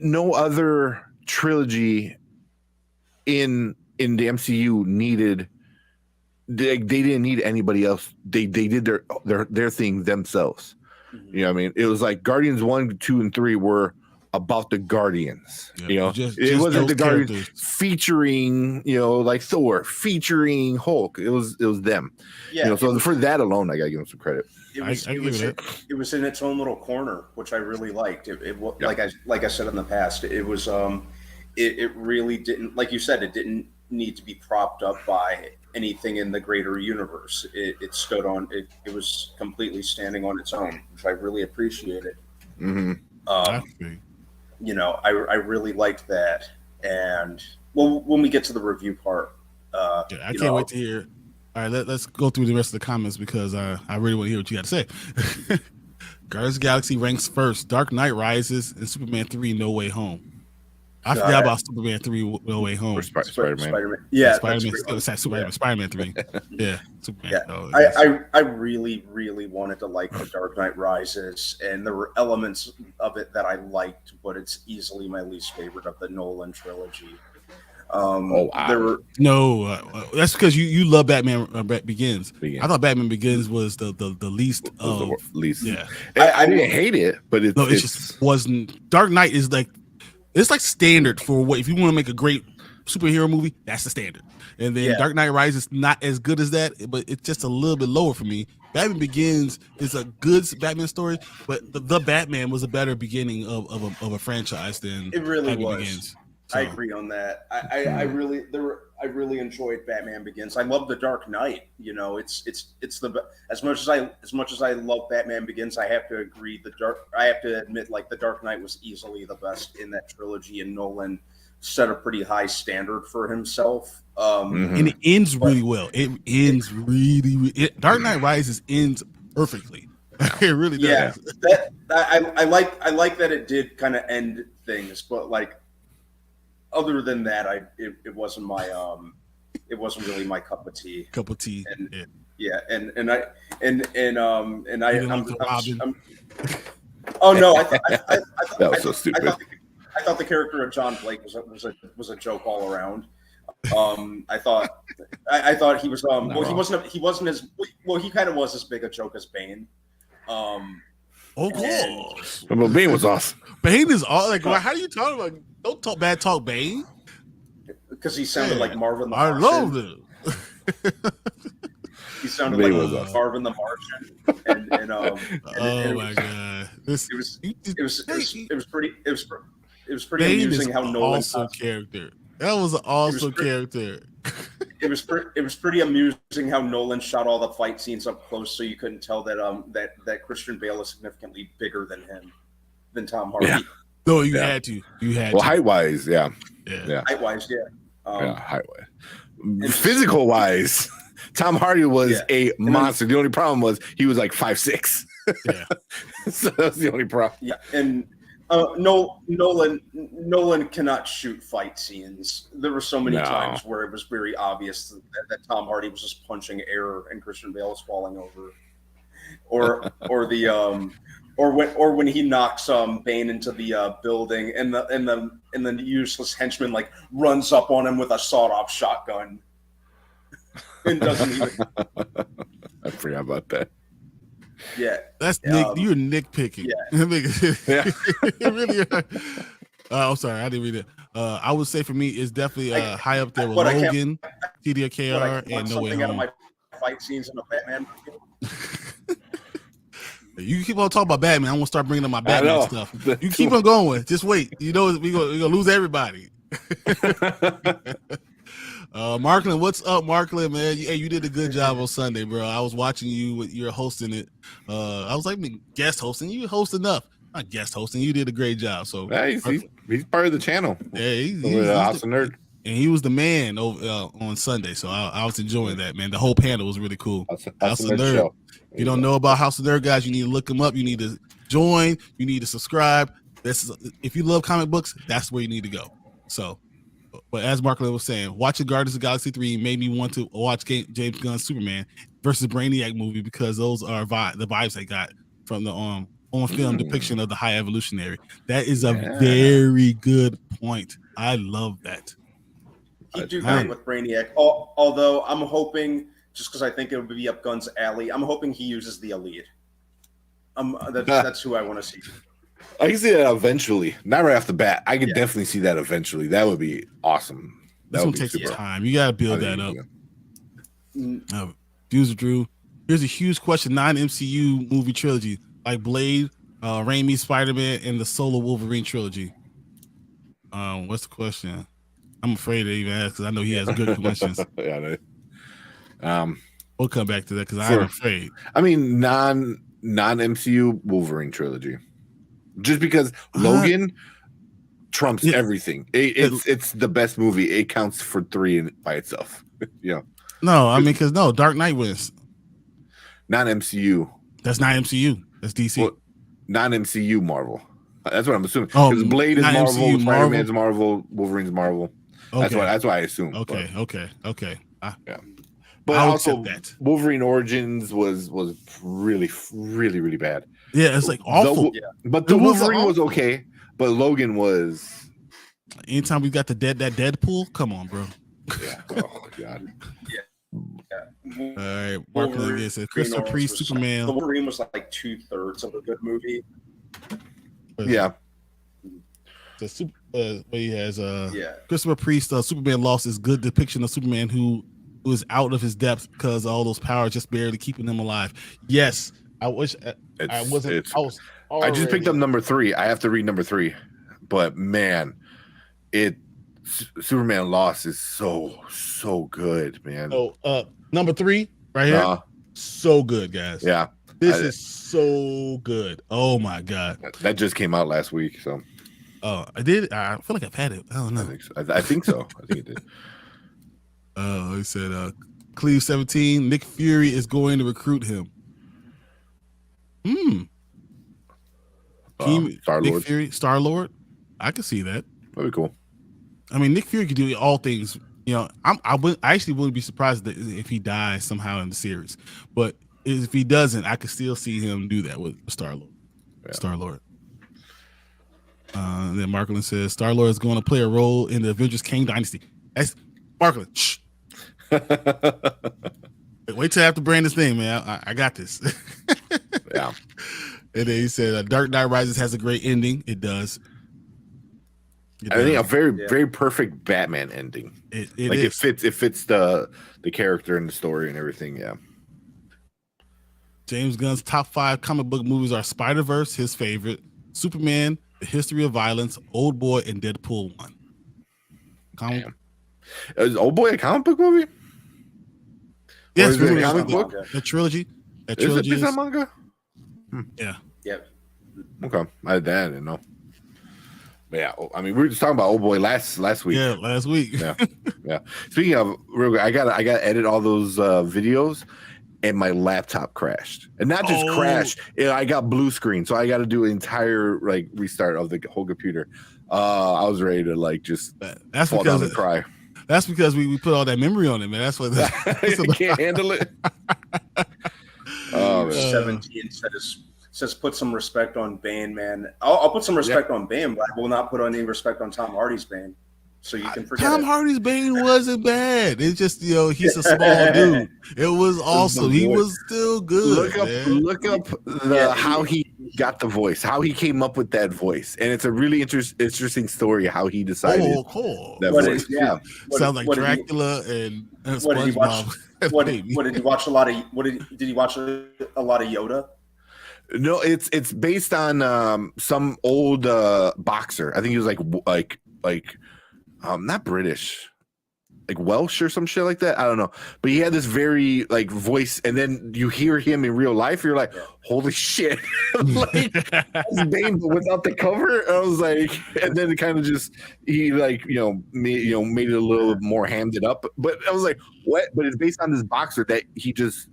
no other trilogy in the MCU needed. They didn't need anybody else. They did their thing themselves. You know what I mean? It was like Guardians 1, 2, and 3 were about the Guardians. Yeah, you know, it wasn't the Guardians featuring, you know, like Thor, featuring Hulk. It was them. Yeah. You know, so for that alone, I gotta give them some credit. It was in its own little corner, which I really liked. Like I said in the past, it was it really didn't, like you said, it didn't need to be propped up by anything in the greater universe. It stood on it was completely standing on its own, which I really appreciated. You know, I really liked that. And well, when we get to the review part, I can't wait to hear. All right, let's go through the rest of the comments because I really want to hear what you got to say. Guardians of the Galaxy ranks first. Dark Knight Rises and Superman 3 No Way Home. I forgot about Superman 3 No Way Home. Spider-Man. Yeah, Spider-Man 3. Yeah, Superman. Yeah. Oh, I really, really wanted to like The Dark Knight Rises, and there were elements of it that I liked, but it's easily my least favorite of the Nolan trilogy. That's because you love Batman Begins. I thought Batman Begins was the least of least. Yeah, I didn't hate it, but it just wasn't. Dark Knight is like, it's like standard for what, if you want to make a great superhero movie, that's the standard. And then Dark Knight Rises is not as good as that, but it's just a little bit lower for me. Batman Begins is a good Batman story, but the Batman was a better beginning of a franchise than it really Batman was. Begins. So. I agree on that. I really enjoyed Batman Begins. I love The Dark Knight. You know, it's the as much as I love Batman Begins, I have to admit, like, The Dark Knight was easily the best in that trilogy, and Nolan set a pretty high standard for himself. And it ends really well. It ends Dark Knight Rises ends perfectly. It really does. Yeah, I like that it did kind of end things, but like, other than that, it wasn't really my cup of tea. And I oh no, I that was so stupid. I thought the character of John Blake was a joke all around. I thought he was he kind of was as big a joke as Bane. Of course. But Bane was awesome. Bane is all like, how do you talk about? Don't talk Bane. Because he sounded like Marvin the Martian. I loved it. He sounded like Marvin the Martian. And my god, it was pretty amusing how Nolan character. That was an awesome character. It was pretty amusing how Nolan shot all the fight scenes up close, so you couldn't tell that Christian Bale is significantly bigger than Tom Hardy. Yeah. No, you had to. Height wise, yeah. Height wise, height wise. Physical wise, Tom Hardy was a monster. The only problem was he was like 5'6". Yeah. So that's the only problem. Yeah, and Nolan cannot shoot fight scenes. There were so many times where it was very obvious that Tom Hardy was just punching air and Christian Bale was falling over, or when he knocks Bane into the building and the useless henchman like runs up on him with a sawed-off shotgun and doesn't even. I forgot about that. Yeah, that's Nick. You're nitpicking. Yeah, really. I'm sorry, I didn't read it. I would say for me, it's definitely high up there with Logan, TDKR, and No Way Home. Out of my fight scenes in a Batman movie. You keep on talking about Batman, I'm gonna start bringing up my Batman stuff. You keep on going. Just wait. You know we're gonna lose everybody. Marklin, what's up, Marklin, man? Hey, you did a good job on Sunday, bro. I was watching you. You're hosting it. I was like guest hosting. You host enough. Not guest hosting. You did a great job. So he's part of the channel. Yeah, he's awesome nerd. And he was the man on Sunday. So I was enjoying that, man. The whole panel was really cool. House of Nerd. Show. If you don't know about House of Nerd, guys, you need to look him up. You need to join. You need to subscribe. if you love comic books, that's where you need to go. So, but as Marklin was saying, watching Guardians of the Galaxy 3 made me want to watch James Gunn's Superman versus Brainiac movie because those are the vibes I got from the on film depiction of the High Evolutionary. That is a very good point. I love that. He do great with Brainiac. Although I'm hoping, just because I think it would be up Gunn's alley, I'm hoping he uses the Elite. That's who I want to see. I can see that eventually. Not right off the bat. I can definitely see that eventually. That would be awesome. This one takes some time. You got to build that up. Views of Drew. Here's a huge question: non-MCU movie trilogy like Blade, Raimi's Spider-Man, and the Solo Wolverine trilogy. What's the question? I'm afraid to even ask because I know he has good questions. We'll come back to that because I'm afraid. I mean, non-MCU Wolverine trilogy. Just because Logan trumps everything. It's the best movie. It counts for 3 by itself. No, I mean, because Dark Knight wins. Non-MCU. That's not MCU. That's DC. Well, non-MCU Marvel. That's what I'm assuming. Because Blade is Marvel, Spider-Man's Marvel, Wolverine's Marvel. Okay. That's why I assume. Okay. But also, Wolverine Origins was really, really, really bad. Yeah, it's like awful. But the Wolverine was okay. But Logan was. Anytime we got that Deadpool, come on, bro. Yeah. Oh God. All right. Mark says Christopher Priest, Superman. The Wolverine was like 2/3 of a good movie. Yeah. He has Christopher Priest, Superman Lost is good depiction of Superman who is out of his depth because all those powers just barely keeping him alive. Yes, I wish I wasn't. I just picked up number 3. I have to read number 3, but man, Superman Lost is so good, man. So number 3 right here, so good, guys. Yeah, this is so good. Oh my god, that just came out last week. So, I did. I feel like I've had it. I don't know. I think so. I think it did. He said, Cleve 17, Nick Fury is going to recruit him. Nick Fury, Star-Lord. I can see that. That'd be cool. I mean, Nick Fury can do all things. I actually wouldn't be surprised if he dies somehow in the series. But if he doesn't, I could still see him do that with Star-Lord. Yeah. Star-Lord. Then Marklin says, Star-Lord is going to play a role in the Avengers Kang Dynasty. That's Marklin. Shh. Wait till after Brandon's thing, man. I got this. Yeah. And then he said, Dark Knight Rises has a great ending. It does. I think a very perfect Batman ending. It fits the character and the story and everything. Yeah. James Gunn's top 5 comic book movies are Spider-Verse, his favorite, Superman, The History of Violence, Old Boy, and Deadpool 1. Is Old Boy a comic book movie? Yes, really, comic book. The trilogy. Is it a manga? Yeah. Yep. Okay, I didn't know. But yeah, I mean, we were just talking about Old Boy last week. Yeah, last week. Yeah. Speaking of, real quick, I got to edit all those videos, and my laptop crashed, and not just crashed. I got blue screen, so I got to do an entire restart of the whole computer. I was ready to just fall down and cry. That's because we put all that memory on it, man. That's what you can't handle it. 17 says put some respect on Bane, man. I'll put some respect on Bane, but I will not put any respect on Tom Hardy's Bane. So you can forget Tom Hardy's Bane wasn't bad. It's just he's a small dude. It was awesome. He was still good. Look up how he got the voice, how he came up with that voice, and it's a really interesting story how he decided that voice. Sounds like Dracula and what did he watch? What did he watch a lot of? Did he watch a lot of Yoda? No, it's based on some old boxer. I think he was like not British, like Welsh or some shit like that. I don't know, but he had this very voice, and then you hear him in real life, you're like, holy shit, that's Bane, but without the cover. I was like, and then it kind of just he made it a little more hammed it up. But I was like, what? But it's based on this boxer that he just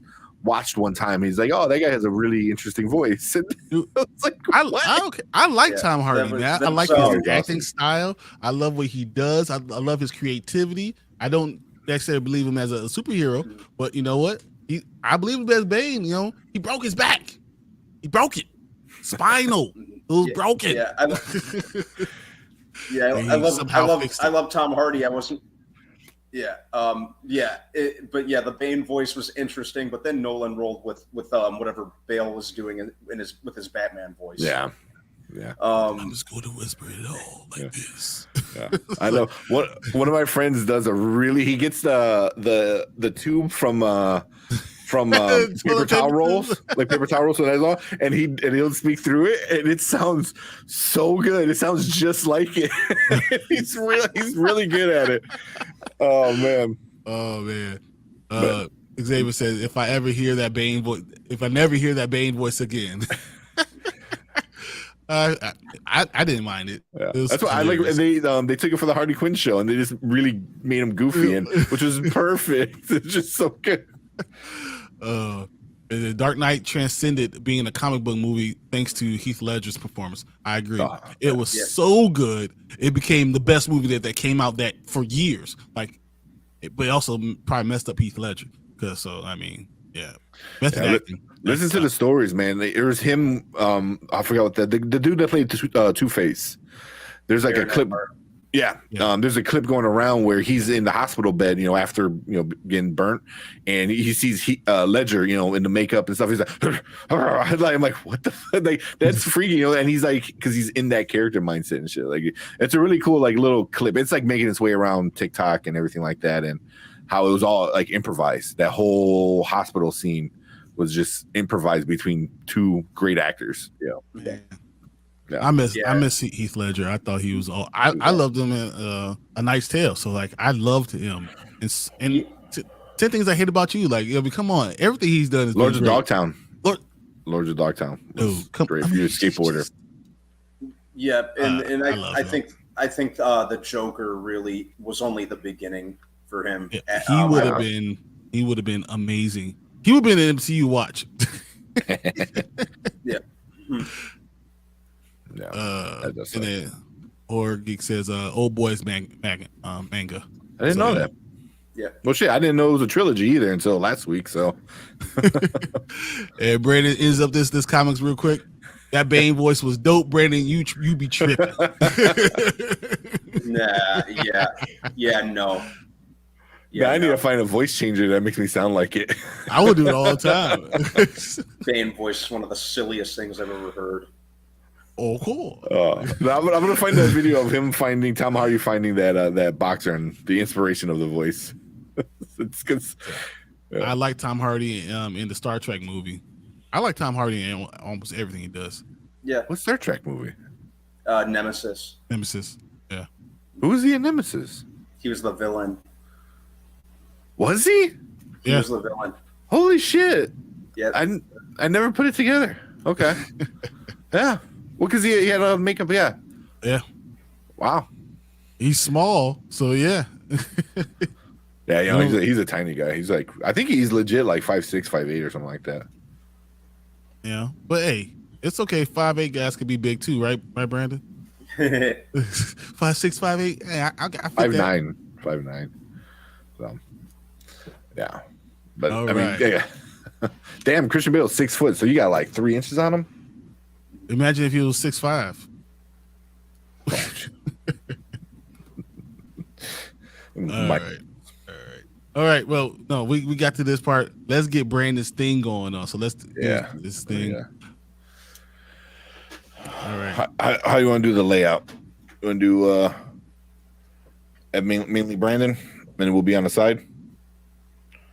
watched one time. He's like, "Oh, that guy has a really interesting voice." And it's like, I like Tom Hardy, man. I like his acting awesome. style. I love what he does. I love his creativity. I don't necessarily believe him as a superhero, but you know what? I believe him as Bane. You know, he broke his back. He broke it. Spinal. It was broken. Yeah, I love Tom Hardy. I wasn't. Yeah, but yeah, the Bane voice was interesting. But then Nolan rolled with whatever Bale was doing with his Batman voice. Yeah. I'm just going to whisper it all like this. Yeah. I know. One of my friends does he gets the tube from paper towel rolls, like paper towel rolls, and he'll speak through it, and it sounds so good. It sounds just like it. he's really good at it. Oh man. Xavier says, if I never hear that Bane voice again. I didn't mind it. Yeah. That's what I like. They took it for the Harley Quinn show, and they just really made him goofy, which was perfect. It's just so good. The Dark Knight transcended being a comic book movie thanks to Heath Ledger's performance. I agree. It was so good. It became the best movie that came out that for years. But it also probably messed up Heath Ledger Listen to the stories, man. It was him. I forgot what the dude that played Two-Face. There's like a clip. Yeah. There's a clip going around where he's in the hospital bed, after getting burnt, and he sees Ledger, in the makeup and stuff. He's like, I'm like, what the fuck? Like, that's freaky, and he's like, because he's in that character mindset and shit. Like, it's a really cool little clip. It's like making its way around TikTok and everything like that, and how it was all like improvised. That whole hospital scene was just improvised between two great actors. Yeah. I miss Heath Ledger. I thought he was all. I loved him in A Knight's Tale. So I loved him. And 10 Things I Hate About You. Come on, everything he's done is Lords of Dogtown. Lords of Dogtown. Great for your skateboarder. Yeah, and I think the Joker really was only the beginning for him. Yeah, he would have been amazing. He would have been an MCU watch. Yeah. And then Horror Geek says Old Boys manga. I didn't know that. Yeah. Well, shit, I didn't know it was a trilogy either until last week. So, and Brandon ends up this comics real quick. That Bane voice was dope, Brandon. You be tripping. No. Yeah, I need to find a voice changer that makes me sound like it. I would do it all the time. Bane voice is one of the silliest things I've ever heard. Oh, cool. I'm gonna find that video of him Tom Hardy finding that boxer and the inspiration of the voice. It's because I like Tom Hardy in the Star Trek movie. I like Tom Hardy in almost everything he does. Yeah. What Star Trek movie? Nemesis. Yeah. Who was he in Nemesis? He was the villain. Was he? He was the villain. Holy shit! Yeah. I never put it together. Okay. Yeah. Well, because he had a makeup. Yeah. Yeah. Wow. He's small, so yeah. Yeah, he's a tiny guy. He's like, I think he's legit like 5'6", 5'8", or something like that. Yeah, but hey, it's okay. 5'8" guys could be big too, right, Brandon? 5'6", 5'8". Hey, I 5'9", 5'9". So, yeah, but all mean, yeah. Damn, Christian Bale's 6 foot, so you got like 3 inches on him. Imagine if he was 6'5". All right. Well, no, we got to this part. Let's get Brandon's thing going on. So let's do this thing. Yeah. All right. How you want to do the layout? You want to do mainly Brandon, and we'll be on the side.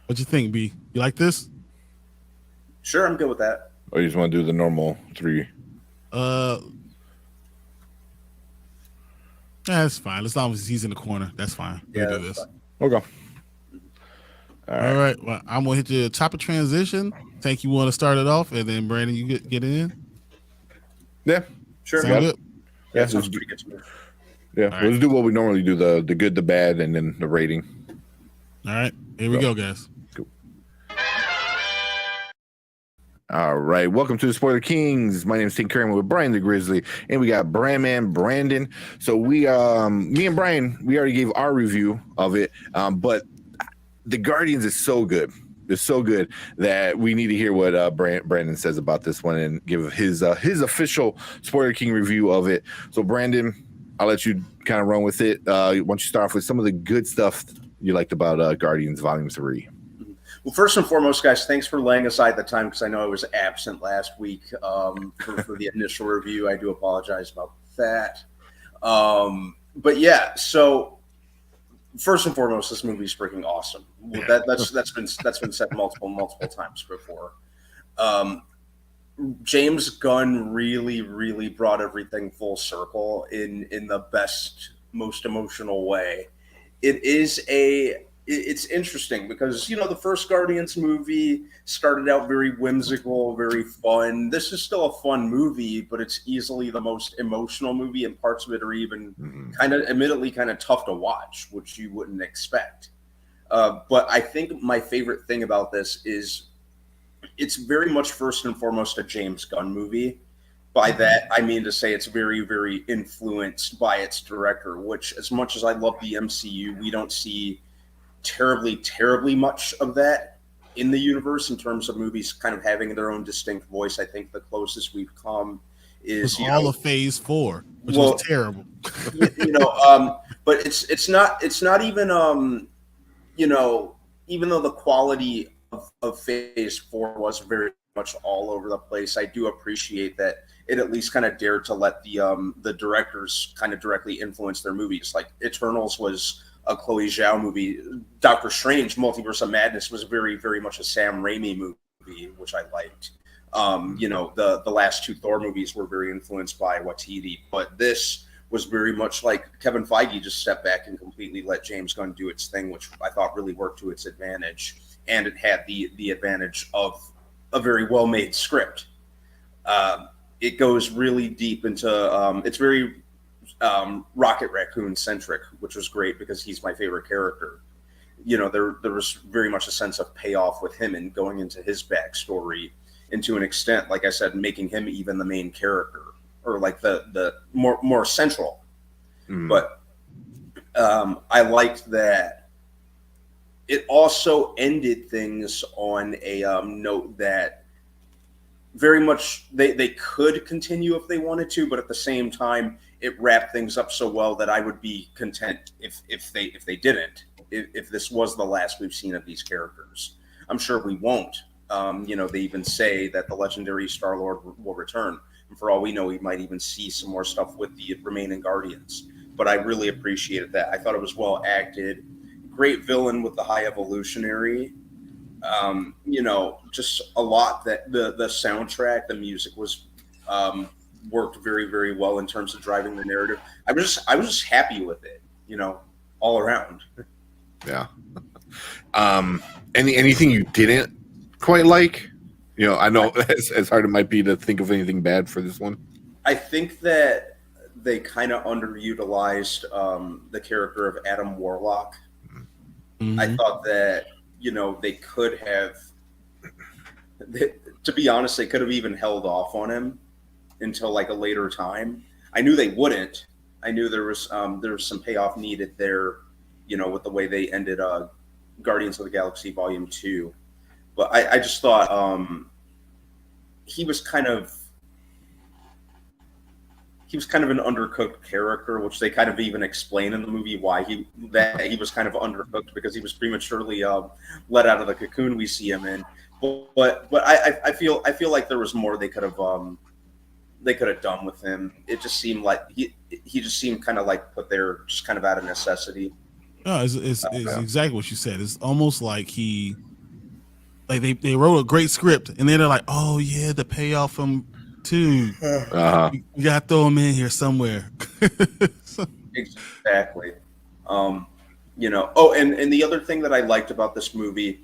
What you think, B? You like this? Sure, I'm good with that. Or you just want to do the normal 3? That's fine. As long as he's in the corner, that's fine. Yeah, we'll do this. Okay. All right. Well, I'm gonna hit the top of transition. Tank, you want to start it off, and then Brandon, you get in. Yeah, sure. Sound good? Yeah, sounds pretty good to me. Yeah, let's do what we normally do: the good, the bad, and then the rating. All right, here we go, guys. Cool. All right, welcome to the Spoiler Kings. My name is Tim Curran with Brian the Grizzly, and we got Bran-Man Brandon. So me and Brian, we already gave our review of it, but the Guardians is so good. It's so good that we need to hear what Brandon says about this one and give his official Spoiler King review of it. So Brandon, I'll let you kind of run with it. Why don't you start off with some of the good stuff you liked about Guardians Volume 3? Well, first and foremost, guys, thanks for laying aside the time because I know I was absent last week for the initial review. I do apologize about that. But yeah, so first and foremost, this movie is freaking awesome. Yeah. That's been said multiple times before. James Gunn really brought everything full circle in the best, most emotional way. It's interesting because, the first Guardians movie started out very whimsical, very fun. This is still a fun movie, but it's easily the most emotional movie, and parts of it are even admittedly kind of tough to watch, which you wouldn't expect. But I think my favorite thing about this is it's very much first and foremost a James Gunn movie. By that, I mean to say it's very influenced by its director, which, as much as I love the MCU, we don't see terribly much of that in the universe in terms of movies kind of having their own distinct voice. I think the closest we've come is all of Phase 4, which was terrible. But it's not even even though the quality of Phase 4 was very much all over the place, I do appreciate that it at least kind of dared to let the directors kind of directly influence their movies. Like Eternals was a Chloe Zhao movie. Doctor Strange, Multiverse of Madness was very much a Sam Raimi movie, which I liked. The last two Thor movies were very influenced by Waititi, but this was very much like Kevin Feige just stepped back and completely let James Gunn do its thing, which I thought really worked to its advantage. And it had the advantage of a very well-made script. It goes really deep into, it's very Rocket Raccoon centric, which was great because he's my favorite character. There was very much a sense of payoff with him and going into his backstory, and to an extent, like I said, making him even the main character, or like the more central. But I liked that it also ended things on a note that very much they could continue if they wanted to, but at the same time, it wrapped things up so well that I would be content if they didn't. If this was the last we've seen of these characters, I'm sure we won't. They even say that the legendary Star-Lord will return, and for all we know, we might even see some more stuff with the remaining Guardians. But I really appreciated that. I thought it was well acted. Great villain with the High Evolutionary. Just a lot that the soundtrack, the music was worked very well in terms of driving the narrative. I was just happy with it, all around. Yeah. Anything you didn't quite like? I know as hard it might be to think of anything bad for this one. I think that they kind of underutilized the character of Adam Warlock. I thought that they could have, to be honest, they could have even held off on him until like a later time. I knew they wouldn't. I knew there was some payoff needed there, with the way they ended Guardians of the Galaxy Volume 2. But I just thought he was kind of an undercooked character, which they kind of even explain in the movie why he was kind of undercooked, because he was prematurely let out of the cocoon we see him in. But I feel like there was more they could have done with him. It just seemed like he just seemed kind of like put there just kind of out of necessity. No, it's exactly what you said. It's almost like they wrote a great script and then they're like, oh yeah, the payoff from 2. We gotta throw him in here somewhere. Exactly. And the other thing that I liked about this movie,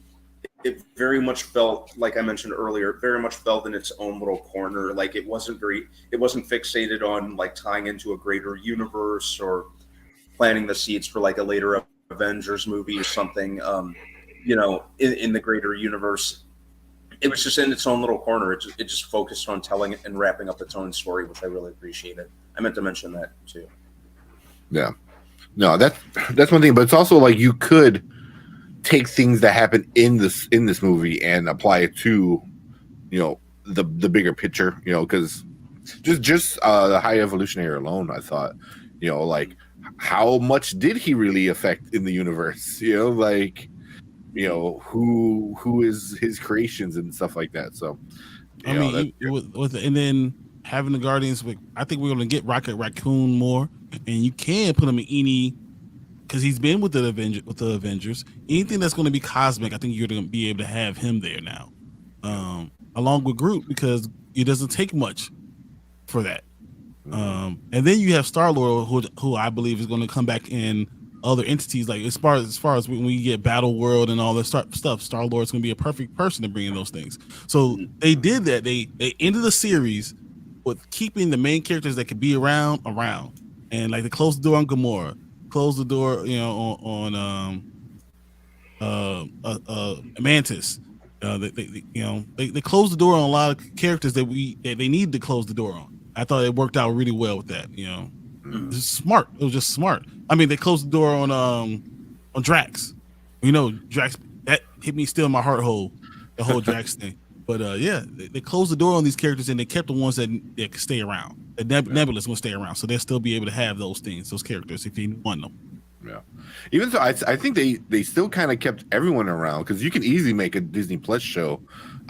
it very much felt, like I mentioned earlier, very much felt in its own little corner. Like it wasn't fixated on like tying into a greater universe or planting the seeds for like a later Avengers movie or something. In the greater universe. it was just in its own little corner. It just focused on telling it and wrapping up its own story, which I really appreciated. I meant to mention that too. Yeah, no, that's one thing, but it's also like you could take things that happen in this movie and apply it to, you know, the bigger picture, you know, because just the High Evolutionary alone, I thought, you know, like how much did he really affect in the universe, you know, like, you know, who is his creations and stuff like that. So I mean, and then having the Guardians, I think we're going to get Rocket Raccoon more, and you can put him in any, because he's been with the Avengers. Anything that's going to be cosmic, I think you're going to be able to have him there now, along with Groot, because it doesn't take much for that. And then you have Star-Lord, who I believe is going to come back in other entities. Like as far as when we get Battle World and all this stuff, Star-Lord's going to be a perfect person to bring in those things. So they did that. They ended the series with keeping the main characters that could be around, and like they closed the door on Gamora, closed the door, you know, on Mantis. They closed the door on a lot of characters that they need to close the door on. I thought it worked out really well with that. You know, it was smart. It was just smart. I mean, they closed the door on Drax. You know, Drax, that hit me still in my heart hole, the whole Drax thing. But yeah, they closed the door on these characters and they kept the ones that could stay around. The Nebulous will stay around, so they'll still be able to have those characters if you want them. Yeah, even so, I think they still kind of kept everyone around, because you can easily make a Disney Plus show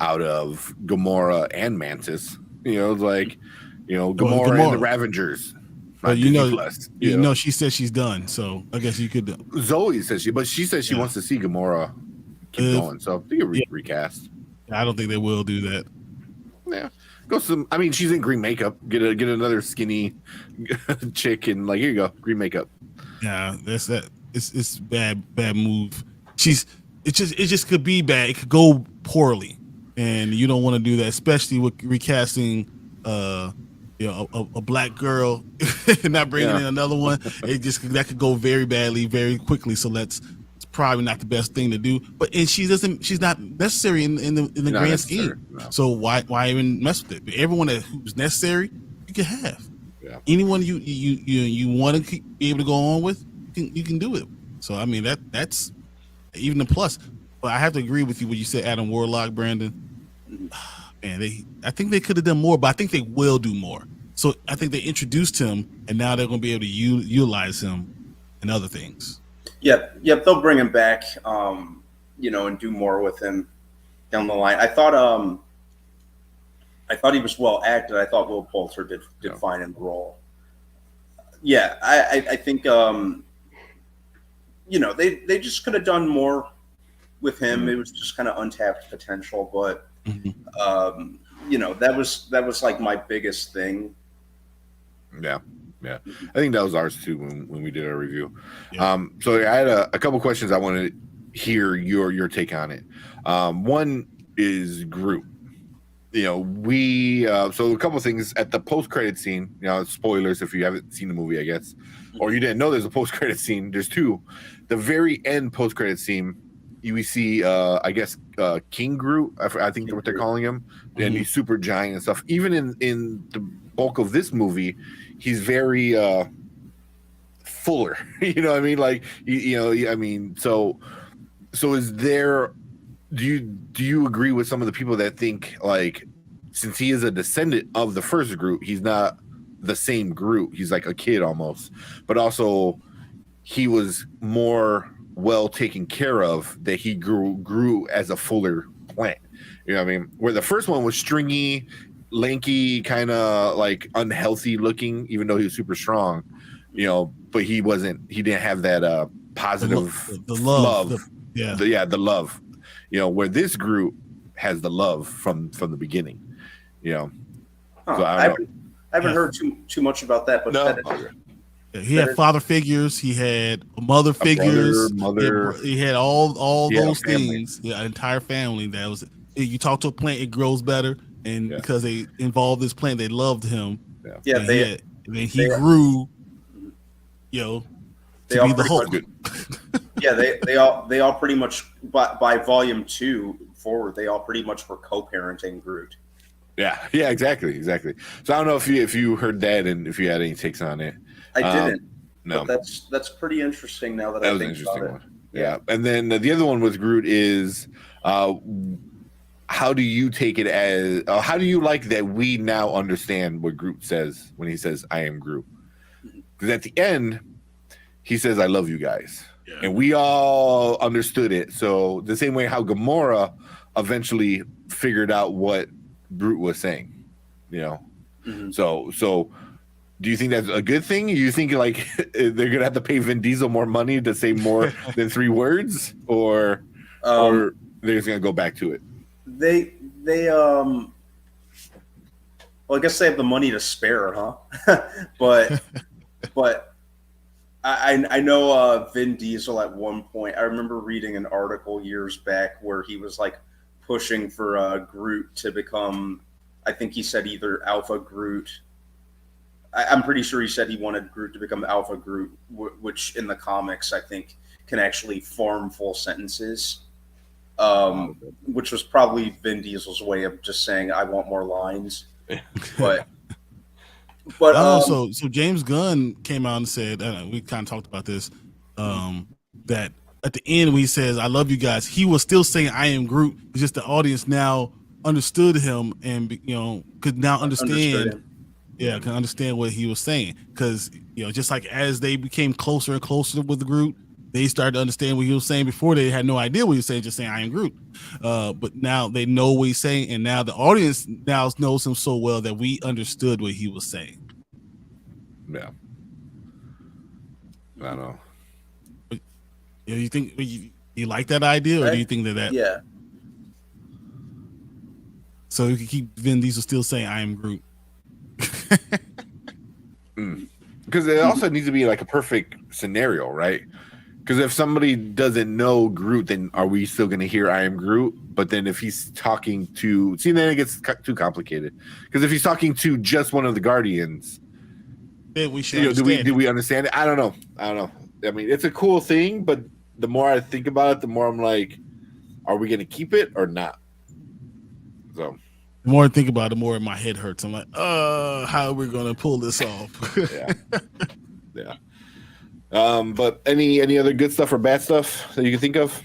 out of Gamora and Mantis. You know, like, you know, Gamora and the Ravengers. But you know, she said she's done, so I guess you could. Zoe says she said she wants to see Gamora keep going, so they could recast. I don't think they will do that. Yeah, I mean, she's in green makeup. Get another skinny chick, and like, here you go, green makeup. Yeah, that's that. It's bad move. It just could be bad. It could go poorly, and you don't want to do that, especially with recasting a black girl and not bringing in another one. That could go very badly very quickly. So it's probably not the best thing to do. But she's not necessary in the grand scheme. No. So why even mess with it? Everyone who's necessary, you can have. Yeah. Anyone you want to be able to go on with, you can do it. So I mean that's even a plus. But I have to agree with you when you said Adam Warlock, Brandon. Man, I think they could have done more, but I think they will do more. So I think they introduced him, and now they're going to be able to utilize him in other things. Yep. They'll bring him back, you know, and do more with him down the line. I thought he was well acted. I thought Will Poulter did fine in the role. Yeah, I think you know, they just could have done more with him. Mm-hmm. It was just kind of untapped potential, but you know, that was like my biggest thing. Yeah. I think that was ours too when we did our review. Yeah. So I had a couple questions I wanted to hear your take on it. One is Groot. You know, so a couple things at the post-credit scene. You know, spoilers if you haven't seen the movie, I guess, or you didn't know there's a post-credit scene. There's two. The very end post-credit scene, we see, I guess, King Groot. I think what they're calling him, and he's super giant and stuff. Even in the bulk of this movie, he's very fuller. You know what I mean? Like, you know, I mean, so is there? Do you agree with some of the people that think, like, since he is a descendant of the first Groot, he's not the same Groot. He's like a kid almost, but also he was more well taken care of, that he grew as a fuller plant. You know what I mean? Where the first one was stringy, lanky, kind of like unhealthy looking, even though he was super strong, you know, but he didn't have that positive the love. The love, you know, where this Groot has the love from the beginning, you know. So I haven't heard too much about that, but he had father figures, he had mother figures, he had all those things. Yeah, entire family. That was, you talk to a plant, it grows better, and because they involved this plant, they loved him. Yeah, he grew, you know, to be the Hulk. Yeah, they all pretty much by volume 2, forward, they all pretty much were co-parenting Groot. Yeah, exactly. So I don't know if you heard that and if you had any takes on it. I didn't. No, but that's pretty interesting now that I was an think interesting about one. it. Yeah, and then the other one with Groot is, how do you take it as? How do you like that we now understand what Groot says when he says, "I am Groot"? Because at the end, he says, "I love you guys," and we all understood it. So the same way how Gamora eventually figured out what Groot was saying, you know. Mm-hmm. So do you think that's a good thing? You think like they're gonna have to pay Vin Diesel more money to say more than 3 words, or they're just gonna go back to it? They well, I guess they have the money to spare, huh? but I know Vin Diesel at one point. I remember reading an article years back where he was like pushing for Groot to become. I think he said either Alpha Groot. I'm pretty sure he said he wanted Groot to become Alpha Groot, which in the comics I think can actually form full sentences. Which was probably Vin Diesel's way of just saying, "I want more lines." But so James Gunn came out and said, we kind of talked about this, that at the end when he says, "I love you guys," he was still saying, "I am Groot." It's just the audience now understood him and could now understand. Yeah, can understand what he was saying, because just like as they became closer and closer with Groot, they started to understand what he was saying. Before, they had no idea what he was saying, just saying, "I am Groot." But now they know what he's saying, and now the audience now knows him so well that we understood what he was saying. Yeah, I don't know. But, you think you like that idea, or do you think that? Yeah. So you can keep Vin Diesel still saying, "I am Groot." Because it also needs to be like a perfect scenario, right? Because if somebody doesn't know Groot, then are we still going to hear "I am Groot"? But then if he's talking to, then it gets too complicated. Because if he's talking to just one of the Guardians, then we should. Do we understand it? I don't know. I mean, it's a cool thing, but the more I think about it, the more I'm like, are we going to keep it or not? So. The more I think about it, the more my head hurts. I'm like, how are we going to pull this off? Yeah. But any other good stuff or bad stuff that you can think of?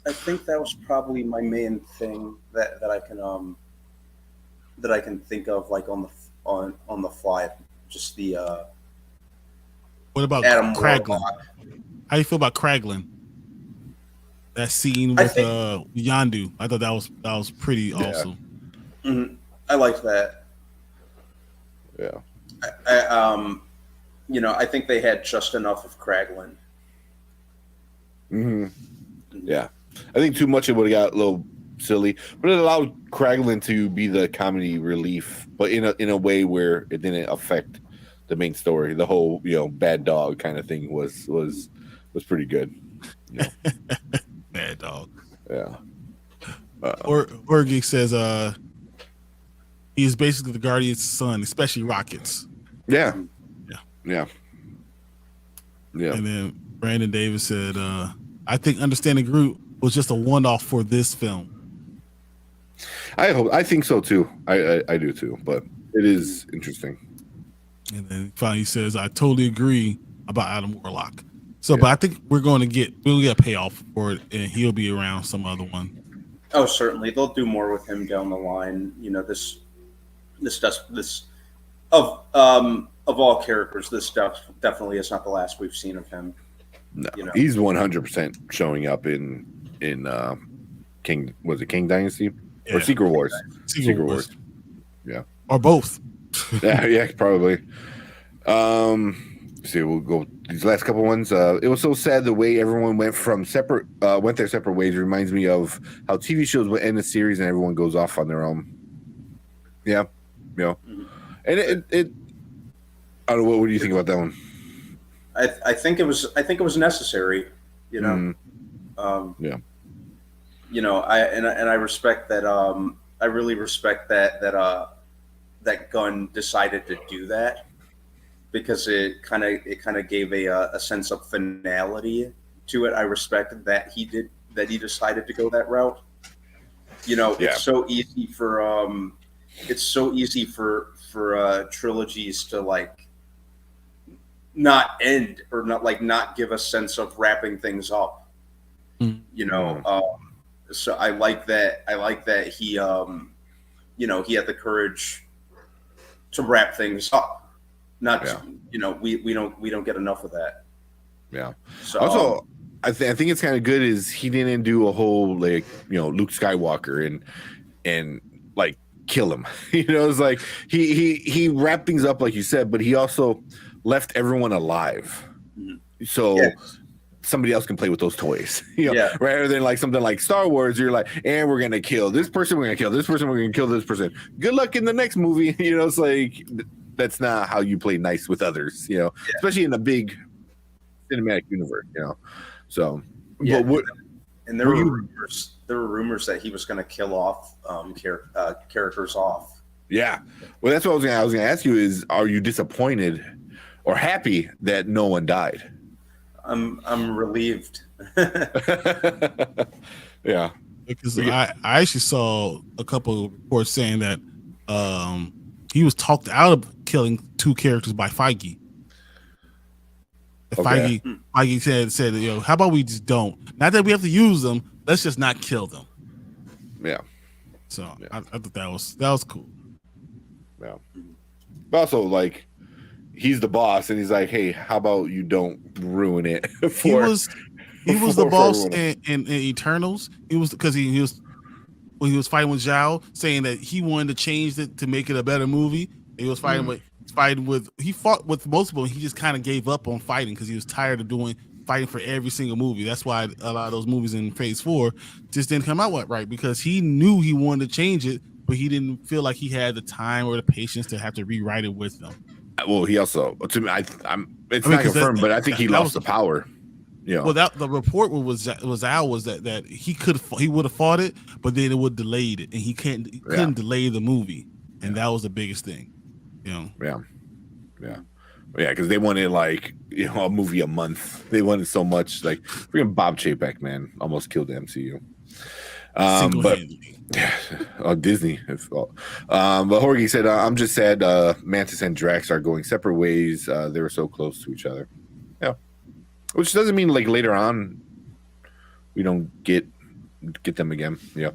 I think that was probably my main thing that I can think of, like on the fly. Just the what about Adam Kraglin? Warlock. How do you feel about Kraglin? That scene with Yondu, I thought that was pretty awesome. Mm-hmm. I liked that. Yeah. I think they had just enough of Kraglin. Mm-hmm. Yeah, I think too much of it got a little silly, but it allowed Kraglin to be the comedy relief, but in a way where it didn't affect the main story. The whole bad dog kind of thing was pretty good. Bad dog. Yeah. Orgy says he is basically the Guardian's son, especially Rockets. Yeah. And then Brandon Davis said, I think understanding Groot was just a one-off for this film. I think so too. I do too, but it is interesting. And then finally he says, I totally agree about Adam Warlock. So, but I think we'll get a payoff for it, and he'll be around some other one. Oh, certainly they'll do more with him down the line. This of all characters, this definitely is not the last we've seen of him. No, he's 100% showing up in King. Was it King Dynasty or Secret Wars? Secret Wars. Yeah, or both. yeah, probably. See, we'll go these last couple ones. It was so sad the way everyone went their separate ways. It reminds me of how TV shows would end a series and everyone goes off on their own. Yeah, and it. I don't know. What do you think about that one? I think it was necessary. Yeah. I respect that. I really respect that Gunn decided to do that, because it kind of gave a sense of finality to it. I respected that he decided to go that route. You know, Yeah. it's so easy for trilogies to like not end or not give a sense of wrapping things up. Mm. You know, so I like that he you know, he had the courage to wrap things up. Not you know, we don't get enough of that. Yeah. So Also, I think it's kind of good is he didn't do a whole like, you know, Luke Skywalker and like kill him. You know, it's like he wrapped things up like you said, but he also left everyone alive. So somebody else can play with those toys. You know, rather than like something like Star Wars, you're like, and we're gonna kill this person, we're gonna kill this person, we're gonna kill this person. Good luck in the next movie. You know, it's like that's not how you play nice with others, you know, especially in a big cinematic universe, you know. So but what, and there were rumors that he was going to kill off characters off. Yeah. Well, that's what I was gonna ask you is, are you disappointed or happy that no one died? I'm relieved. Yeah. Because I actually saw a couple of reports saying that he was talked out of killing 2 characters by Feige. Okay. Feige said, you know, how about we just don't? Not that we have to use them, let's just not kill them. Yeah. So I thought that was cool. Yeah. But also, like, he's the boss, and he's like, "Hey, how about you don't ruin it?" He was the boss in Eternals. He was because he was when he was fighting with Zhao, saying that he wanted to change it to make it a better movie. He was fighting he fought with multiple. He just kind of gave up on fighting because he was tired of fighting for every single movie. That's why a lot of those movies in Phase 4 just didn't come out right, because he knew he wanted to change it, but he didn't feel like he had the time or the patience to have to rewrite it with them. Well, he also, to me, it's not confirmed, but I think he lost the power. Yeah. Well, that the report was out was that he would have fought it, but then it would delayed it, and he couldn't delay the movie, and that was the biggest thing. You know. Yeah, because they wanted like, you know, a movie a month. They wanted so much. Like freaking Bob Chapek, man, almost killed the MCU. But Disney. But Jorge said, "I'm just sad Mantis and Drax are going separate ways. They were so close to each other." Yeah, which doesn't mean like later on we don't get them again. You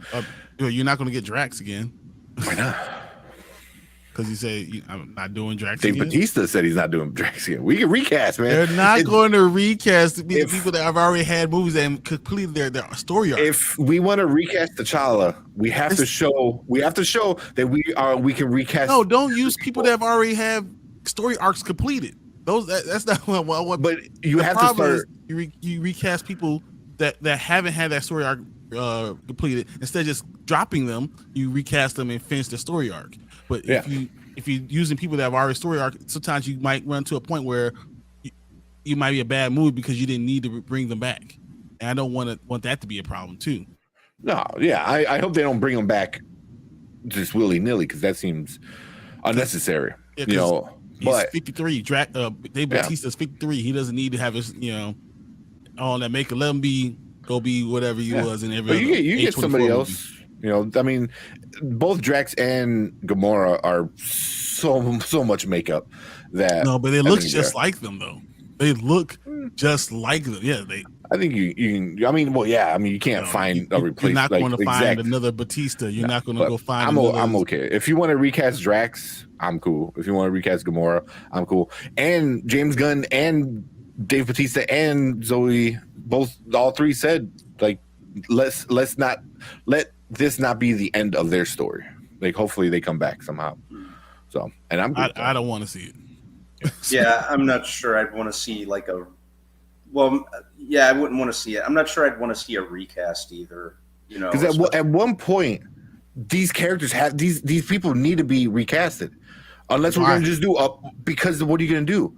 know, you're not going to get Drax again. Why not? Because he said, "I'm not doing Drax." Dave Bautista said he's not doing Drax again. We can recast, man. They're not going to recast the people that have already had movies and completed their story arc. If we want to recast T'Challa, we have to show that we can recast. No, don't use people that have already had story arcs completed. That's not what. But you have to start. You recast people that haven't had that story arc completed. Instead of just dropping them, you recast them and finish the story arc. But if you're using people that have already story arc, sometimes you might run to a point where you might be a bad movie because you didn't need to bring them back. And I don't want that to be a problem too. No, yeah, I hope they don't bring them back just willy nilly, because that seems unnecessary. Yeah, you know, he's 53. Dave Bautista's 53. He doesn't need to have his, you know, all that makeup. Let him go be whatever he was in every. But you get somebody else. Movie. You know, I mean, both Drax and Gamora are so much makeup that no, but they look just like them though. They look just like them. Yeah, I think you can. I mean, well, yeah. I mean, you can't find a replacement. You're not going to find another Batista. You're not going to go find. I'm okay. If you want to recast Drax, I'm cool. If you want to recast Gamora, I'm cool. And James Gunn and Dave Bautista and Zoe, all three said, like, let's not let this not be the end of their story. Like, hopefully they come back somehow. So, and I don't want to see it. Yeah, I'm not sure I'd want to see like a. Well, yeah, I wouldn't want to see it. I'm not sure I'd want to see a recast either. You know, because at one point, these characters have these people need to be recasted, unless we're going to just do because what are you going to do?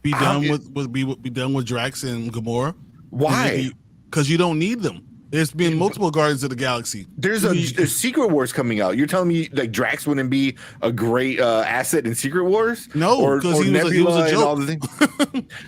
Be done with Drax and Gamora? Why? Because you don't need them. There's been multiple Guardians of the Galaxy. There's a Secret Wars coming out. You're telling me like Drax wouldn't be a great asset in Secret Wars? No, because he was a joke.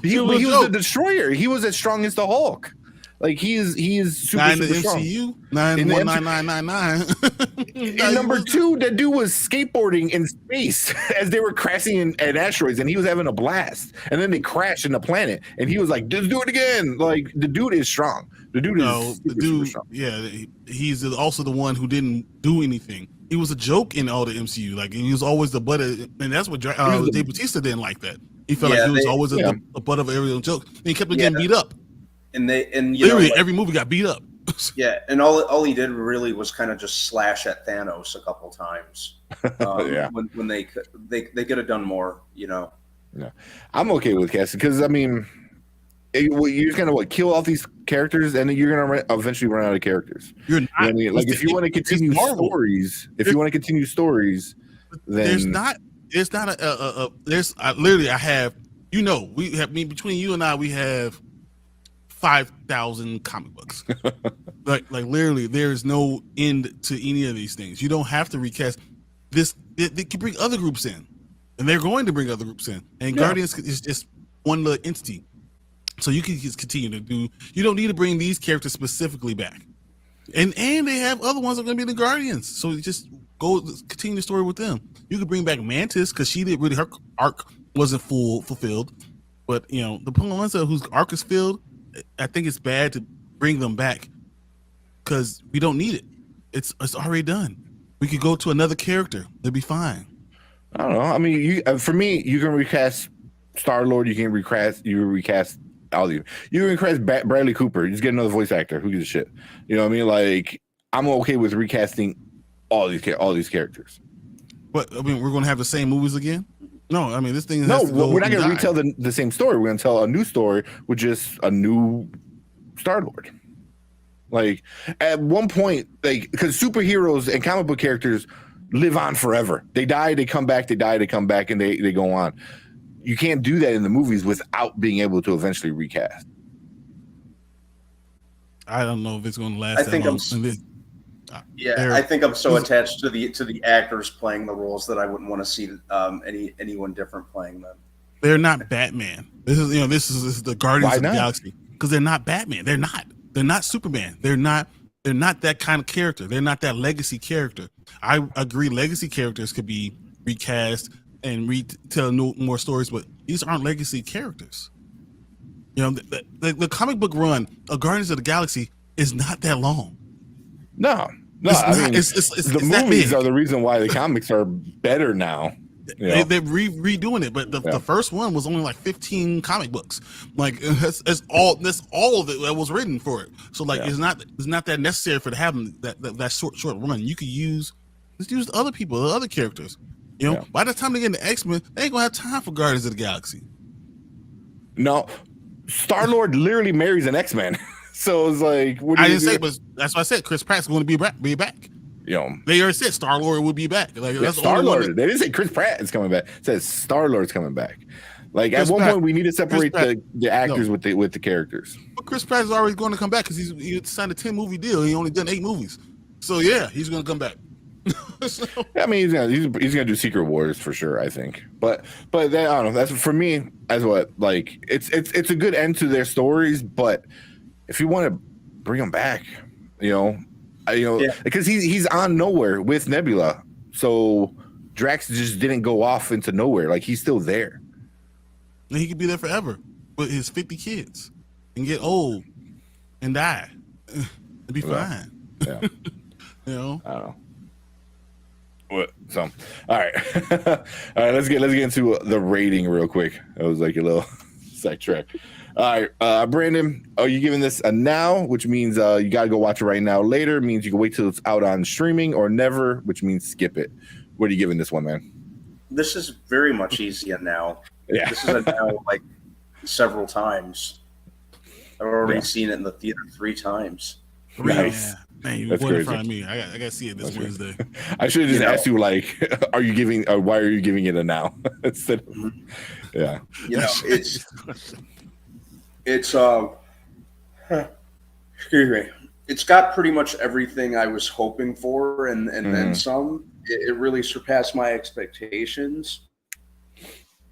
He was a destroyer. He was as strong as the Hulk. Like he is super, in the super strong. MCU 91999. In number 2, that dude was skateboarding in space as they were crashing at asteroids, and he was having a blast. And then they crashed in the planet, and he was like, "Just do it again!" Like the dude is strong. The dude is super strong. Yeah, he's also the one who didn't do anything. He was a joke in all the MCU. Like he was always the butt of, and that's what Dave Bautista didn't like. That he felt like he was always a butt of every joke. And he kept getting beat up. And every movie got beat up. Yeah, and all he did really was kind of just slash at Thanos a couple times. When they could have done more, you know. Yeah, I'm okay with casting because I mean, you're just gonna kill all these characters, and then you're gonna eventually run out of characters. You're not. You know what I mean? Like if you want to continue stories, then there's not I have, you know, between you and I we have 5,000 comic books. like literally there's no end to any of these things. You don't have to recast this. They can bring other groups in, and they're going to bring other groups in, and Guardians is just one little entity, so you can just continue to do. You don't need to bring these characters specifically back, and they have other ones that are going to be the Guardians, so you just continue the story with them. You could bring back Mantis because her arc wasn't fulfilled, but you know the ones whose arc is filled, I think it's bad to bring them back because we don't need it. It's already done. We could go to another character. They'll be fine. I don't know. I mean, for me, you can recast Star-Lord. You can recast all these. You can recast Bradley Cooper. You just get another voice actor. Who gives a shit? You know what I mean? Like, I'm okay with recasting all these characters. But I mean, we're going to have the same movies again? No, I mean this thing. No, we're not going to retell the same story. We're going to tell a new story with just a new Star-Lord. Like at one point, like because superheroes and comic book characters live on forever. They die, they come back. They die, they come back, and they go on. You can't do that in the movies without being able to eventually recast. I don't know if it's going to last. I think I'm so attached to the actors playing the roles that I wouldn't want to see anyone different playing them. They're not Batman. This is the Guardians of the Galaxy because they're not Batman. They're not Superman. They're not that kind of character. They're not that legacy character. I agree. Legacy characters could be recast and retell more stories, but these aren't legacy characters. You know, the comic book run of Guardians of the Galaxy is not that long. No, the movies are the reason why the comics are better now. You know? They're redoing it, but the first one was only like 15 comic books. Like that's all of it that was written for it. So like it's not that necessary for to have that short run. You could use other people, the other characters. You know, by the time they get into X-Men, they ain't gonna have time for Guardians of the Galaxy. No, Star-Lord literally marries an X-Men. So it's like, I didn't say, but that's what I said. Chris Pratt's going to be back. You know, they already said Star-Lord would be back. Like that's Star-Lord. They didn't say Chris Pratt is coming back. It says Star-Lord's coming back. Like at one point, we need to separate the actors with the characters. But Chris Pratt is already going to come back because he signed a 10-movie deal. He only done 8 movies. So yeah, he's going to come back. I mean, he's gonna do Secret Wars for sure. I think, but I don't know. That's for me as what like it's a good end to their stories. But if you want to bring them back, because he's on nowhere with Nebula, so Drax just didn't go off into nowhere. Like he's still there. And he could be there forever with his 50 kids and get old and die. It'd be fine. Yeah. I don't know. So, all right, let's get into the rating real quick. That was like a little sidetrack. All right, Brandon, are you giving this a now, which means you gotta go watch it right now? Later means you can wait till it's out on streaming, or never, which means skip it. What are you giving this one, man? This is very much easy a now. Yeah, this is a now like several times. I've already seen it in the theater 3 times. Nice. Man, you mortifying me. I got to see it this Wednesday. I should have just asked you, like, why are you giving it a now? Instead of, yeah. It's excuse me. it's got pretty much everything I was hoping for, and then some. It really surpassed my expectations.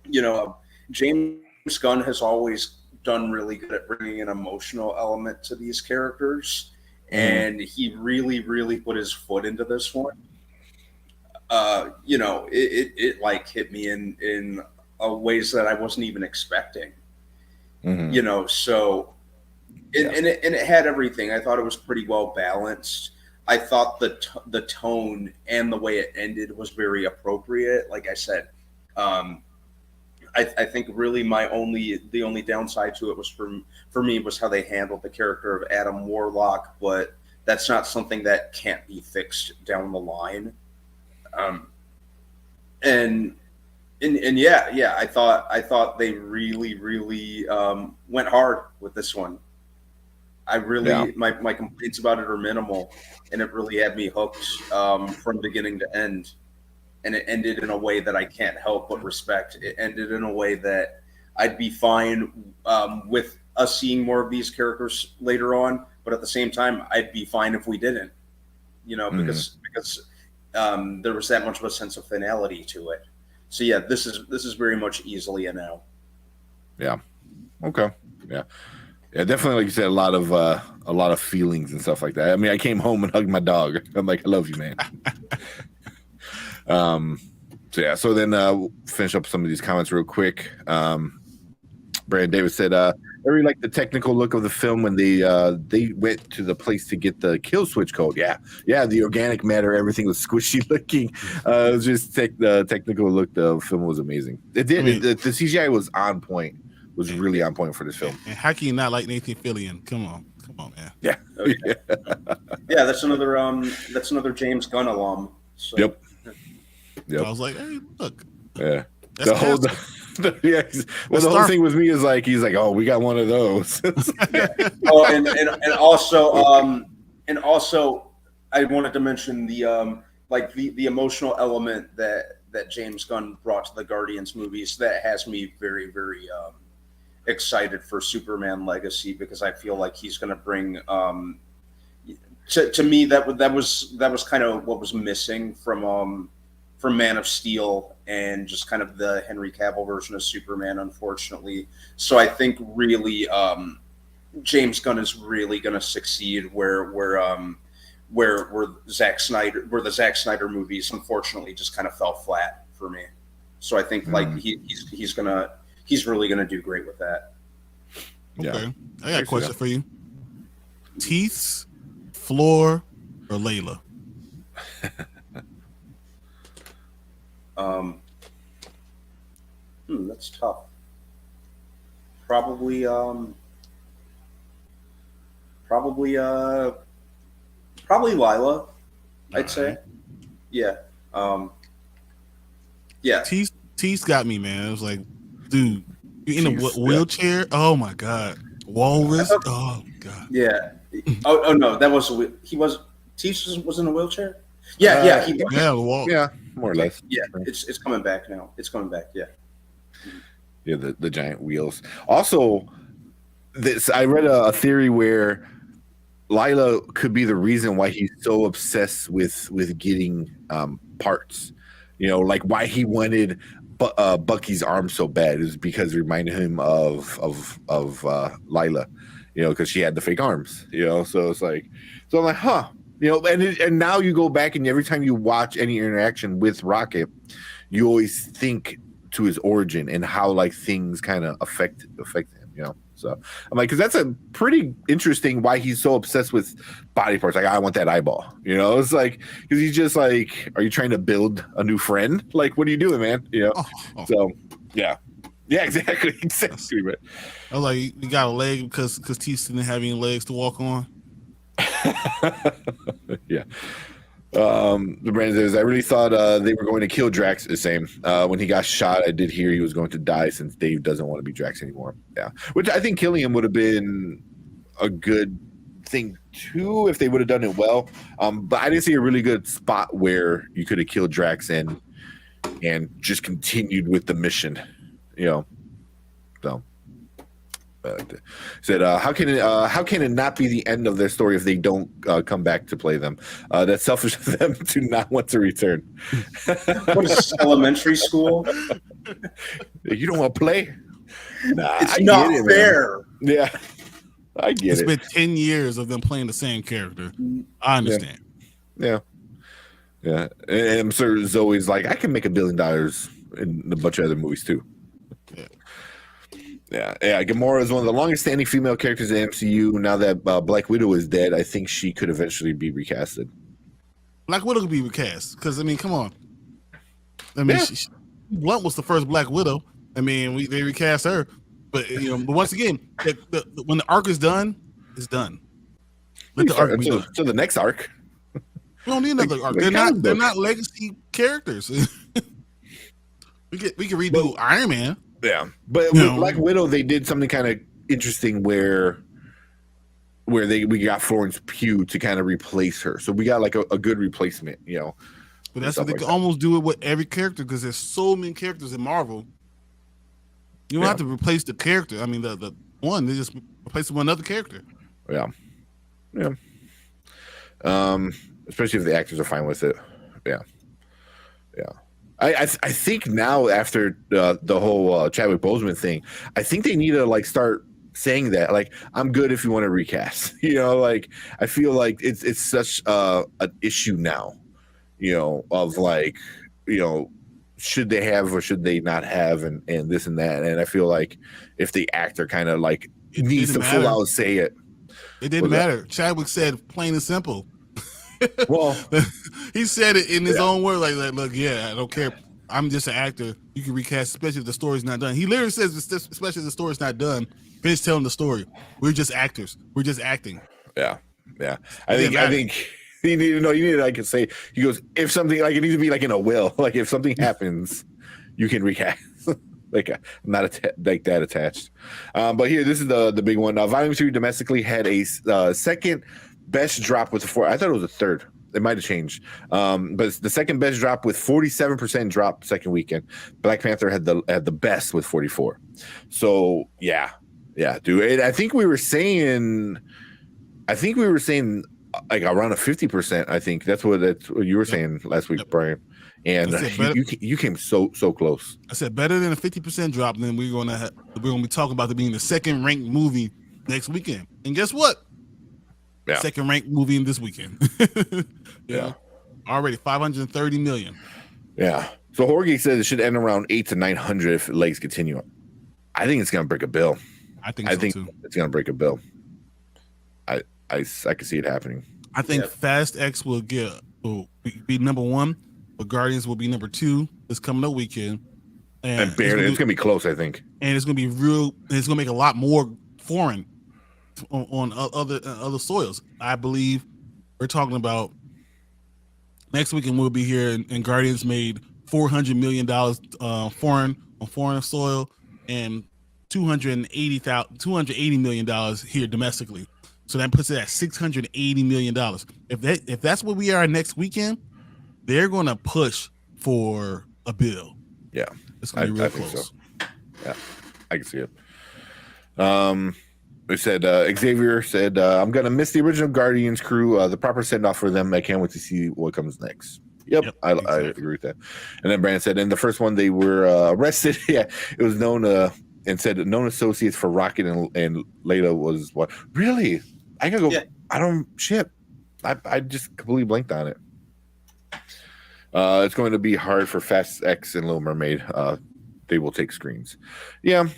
You know, James Gunn has always done really good at bringing an emotional element to these characters, and he really, really put his foot into this one. You know, it like hit me in ways that I wasn't even expecting. You know, so and it had everything. I thought it was pretty well balanced. I thought the tone and the way it ended was very appropriate. Like I said, I think really the only downside to it was for me was how they handled the character of Adam Warlock, but that's not something that can't be fixed down the line. And yeah, I thought they really went hard with this one. I really my complaints about it are minimal, and it really had me hooked from beginning to end. And it ended in a way that I can't help but respect. It ended in a way that I'd be fine with us seeing more of these characters later on, but at the same time, I'd be fine if we didn't. You know, because there was that much of a sense of finality to it. So yeah, this is very much easily a no. Yeah. Okay. Yeah. Yeah, definitely. Like you said, a lot of feelings and stuff like that. I mean, I came home and hugged my dog. I'm like, I love you, man. So yeah. So then we'll finish up some of these comments real quick. Brandon Davis said, I really like the technical look of the film when they went to the place to get the kill switch code. Yeah, the organic matter, everything was squishy looking. It was just the technical look. The film was amazing. It did. I mean, the CGI was on point. Was really on point for this film. And how can you not like Nathan Fillion? Come on, man. Yeah. Okay. Yeah, that's another James Gunn alum. So. Yep. I was like, hey, look. Yeah. That's the whole thing with me is like he's like, oh, we got one of those. Oh, and also, I wanted to mention the emotional element that James Gunn brought to the Guardians movies that has me very, very excited for Superman Legacy, because I feel like he's going to bring to me that was kind of what was missing from Man of Steel and just kind of the Henry Cavill version of Superman, unfortunately. So I think really James Gunn is really going to succeed where the Zack Snyder movies unfortunately just kind of fell flat for me. So I think like he's really gonna do great with that. Okay. Yeah. I got a question for you. Teeths, Floor, or Layla? That's tough. Probably Lila, I'd say. Yeah. Yeah. Teeths got me, man. It was like, dude, you in a wheelchair? Oh my god. Walrus? Oh god. Yeah. Oh no, that was Teeths was in a wheelchair? Yeah, more or less. Yeah, it's coming back now. It's coming back, yeah. Yeah, the giant wheels. Also, I read a theory where Lila could be the reason why he's so obsessed with getting parts. You know, like why he wanted Bucky's arm so bad is because it reminded him of Lila. You know, because she had the fake arms. You know, so it's like, so I'm like, huh. You know, and now you go back and every time you watch any interaction with Rocket, you always think to his origin and how like things kind of affect him. You know. So I'm like, because that's a pretty interesting why he's so obsessed with body parts. Like, I want that eyeball, you know? It's like, because he's just like, are you trying to build a new friend? Like, what are you doing, man? You know? So, yeah. Yeah, exactly. Exactly, right. I was like, you got a leg because Teeths didn't have any legs to walk on? Yeah. The brand says, I really thought they were going to kill Drax the same. When he got shot, I did hear he was going to die since Dave doesn't want to be Drax anymore. Yeah. Which I think killing him would have been a good thing too if they would have done it well. But I didn't see a really good spot where you could have killed Drax and just continued with the mission, you know. So Said, how can it not be the end of their story if they don't come back to play them? That's selfish of them to not want to return. What is this, elementary school? You don't want to play? Nah, It's I not get it, fair. Man. Yeah, I get It's it. been 10 years of them playing the same character. I understand. Yeah. And I'm sure Zoe's like, I can make $1 billion in a bunch of other movies too. Yeah. Gamora is one of the longest standing female characters in the MCU. Now that Black Widow is dead, I think she could eventually be recasted. Black Widow could be recast because I mean, come on. I mean, Blunt was the first Black Widow. I mean, they recast her, but but once again, when the arc is done, it's done. Let the arc be done. So the next arc. We don't need another arc. They're not legacy characters. we can redo Iron Man. Yeah, but with Black Widow, they did something kind of interesting where we got Florence Pugh to kind of replace her. So we got like a good replacement, But that's what they can almost do it with every character because there's so many characters in Marvel. You don't have to replace the character. I mean, the one they just replace it with another character. Yeah. Especially if the actors are fine with it. Yeah. I think now after the whole Chadwick Boseman thing, I think they need to like start saying that like I'm good if you want to recast. Like I feel like it's such an issue now. Of like should they have or should they not have and this and that. And I feel like if the actor kind of like needs to full out say it. It didn't matter. Chadwick said plain and simple. Well, he said it in his own word, like, look, I don't care. I'm just an actor. You can recast, especially if the story's not done. He literally says, especially if the story's not done, finish telling the story. We're just actors. We're just acting. Yeah. I think you need to know. You need to like say. He goes, if something like it needs to be like in a will. Like if something happens, you can recast. Like I'm not like that attached. But here, this is the big one. Volume 3 domestically had a second best drop with I thought it was a third. It might have changed. But it's the second best drop with 47% drop second weekend. Black Panther had the best with 44. So yeah, dude. I think we were saying like around a 50%. I think that's what you were saying last week, Brian. And you came so close. I said better than a 50% drop. Then we're gonna be talking about it being the second ranked movie next weekend. And guess what? Yeah. Second ranked movie in this weekend. Already 530 million. Yeah. So Jorge says it should end around 800 to 900 if legs continue. I think it's gonna break a bill. I think too. It's gonna break a bill. I can see it happening. I think Fast X will be number 1, but Guardians will be number 2 this coming up weekend. And barely, it's gonna be close, I think. And it's gonna be real. It's gonna make a lot more foreign on other soils. I believe we're talking about next weekend. We'll be here, and Guardians made $400 million foreign soil, and $280 million here domestically. So that puts it at $680 million. If that's what we are next weekend, they're going to push for a bill. Yeah, it's going to be real close. So. Yeah, I can see it. They said Xavier said, "I'm gonna miss the original Guardians crew. The proper send off for them. I can't wait to see what comes next." Yep, I agree with that. And then Brand said, "In the first one, they were arrested. Yeah, it was known and said known associates for Rocket and Layla was what? Really? I gotta go. Yeah. I don't ship. I just completely blanked on it. It's going to be hard for Fast X and Little Mermaid. They will take screens. Yeah."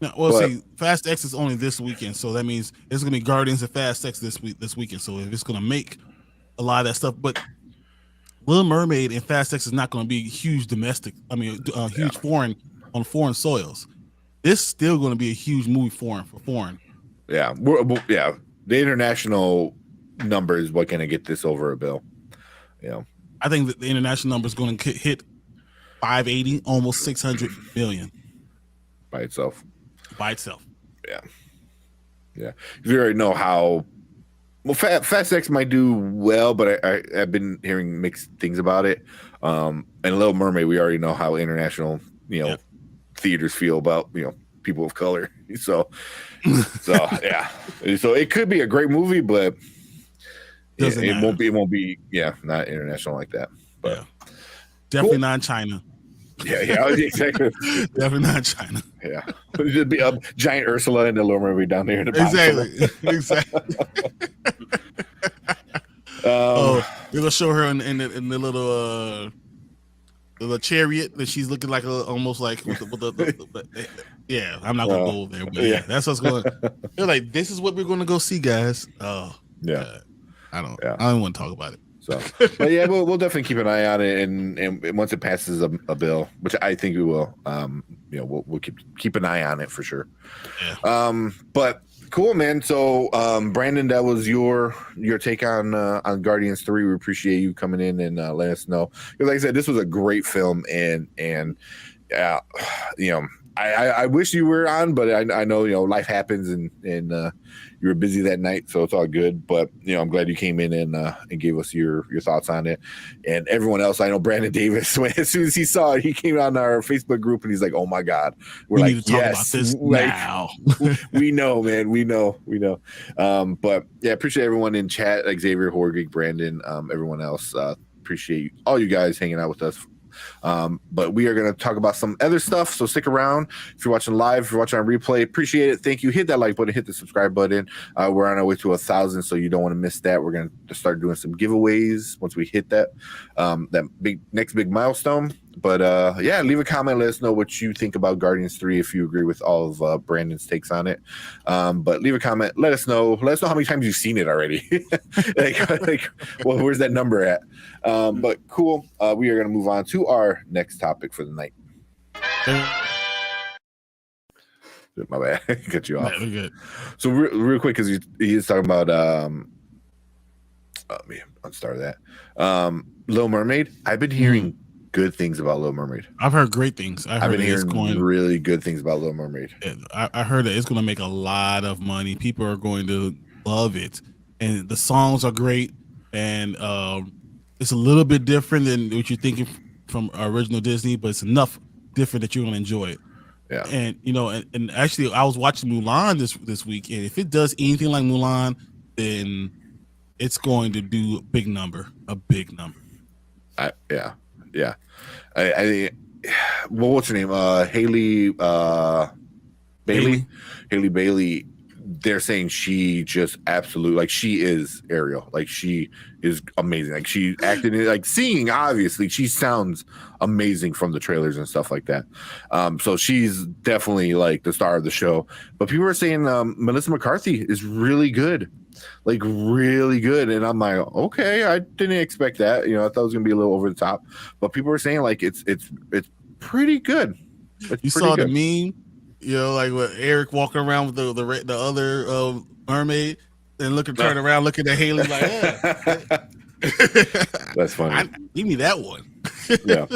No, see, Fast X is only this weekend, so that means it's gonna be Guardians and Fast X this weekend. So if it's gonna make a lot of that stuff, but Little Mermaid and Fast X is not gonna be huge domestic. I mean, huge foreign on foreign soils. This is still gonna be a huge movie for foreign. Yeah, the international number is what gonna get this over a bill. I think that the international number is gonna hit 580, almost 600 million by itself. Yeah. You already know how well Fast X might do well, but I've been hearing mixed things about it. And Little Mermaid, we already know how international theaters feel about people of color. So yeah. So it could be a great movie, but it won't be not international like that. But definitely not China. Yeah, exactly. Definitely not China. Yeah, it'd be a giant Ursula and the Little Mermaid down there in the bottom. Exactly. They're gonna show her in the little chariot that she's looking like almost like with the yeah. I'm not gonna go there, but that's what's going. They're like, this is what we're gonna go see, guys. Oh yeah, I don't want to talk about it. So, but yeah, we'll definitely keep an eye on it, and once it passes a bill, which I think we will, we'll keep an eye on it for sure. Yeah. But cool, man. So, Brandon, that was your take on Guardians 3. We appreciate you coming in and letting us know. Because like I said, this was a great film, and I wish you were on, but I know life happens, and you were busy that night, so it's all good. But I'm glad you came in and gave us your thoughts on it. And everyone else, I know Brandon Davis, as soon as he saw it, he came on our Facebook group and he's like, "Oh my God, we need to talk about this now." We know, man, we know. But yeah, appreciate everyone in chat, like Xavier, Horgig, Brandon, everyone else. Appreciate all you guys hanging out with us. But we are going to talk about some other stuff, so stick around. If you're watching live, if you're watching on replay, appreciate it. Thank you. Hit that like button, hit the subscribe button. We're on our way to 1,000, so you don't want to miss that. We're going to start doing some giveaways once we hit that next big milestone. But yeah, leave a comment, let us know what you think about Guardians 3, if you agree with all of Brandon's takes on it. But leave a comment, let us know how many times you've seen it already. Well, where's that number at? But cool. We are going to move on to our next topic for the night. My bad. Cut you off. Yeah, we're good. So real quick, because he is talking about I'll start that. Little Mermaid. I've been hearing good things about Little Mermaid. I've heard great things. I've been hearing really good things about Little Mermaid. I heard that it's going to make a lot of money. People are going to love it, and the songs are great, and it's a little bit different than what you're thinking from original Disney, but it's enough different that you're going to enjoy it. Yeah, and and actually, I was watching Mulan this week, and if it does anything like Mulan, then it's going to do a big number. Yeah. What's her name? Haley Bailey. Haley Bailey. They're saying she just absolutely, like, she is Ariel. Like, she is amazing. Like, she acted in, like, singing, obviously she sounds amazing from the trailers and stuff like that. So she's definitely like the star of the show. But people are saying Melissa McCarthy is really good. Like, really good. And I'm like, okay, I didn't expect that. I thought it was gonna be a little over the top. But people are saying like it's pretty good. You saw the meme, like with Eric walking around with the other mermaid and turn around looking at Haley like, yeah. That's funny. Give me that one. Yeah.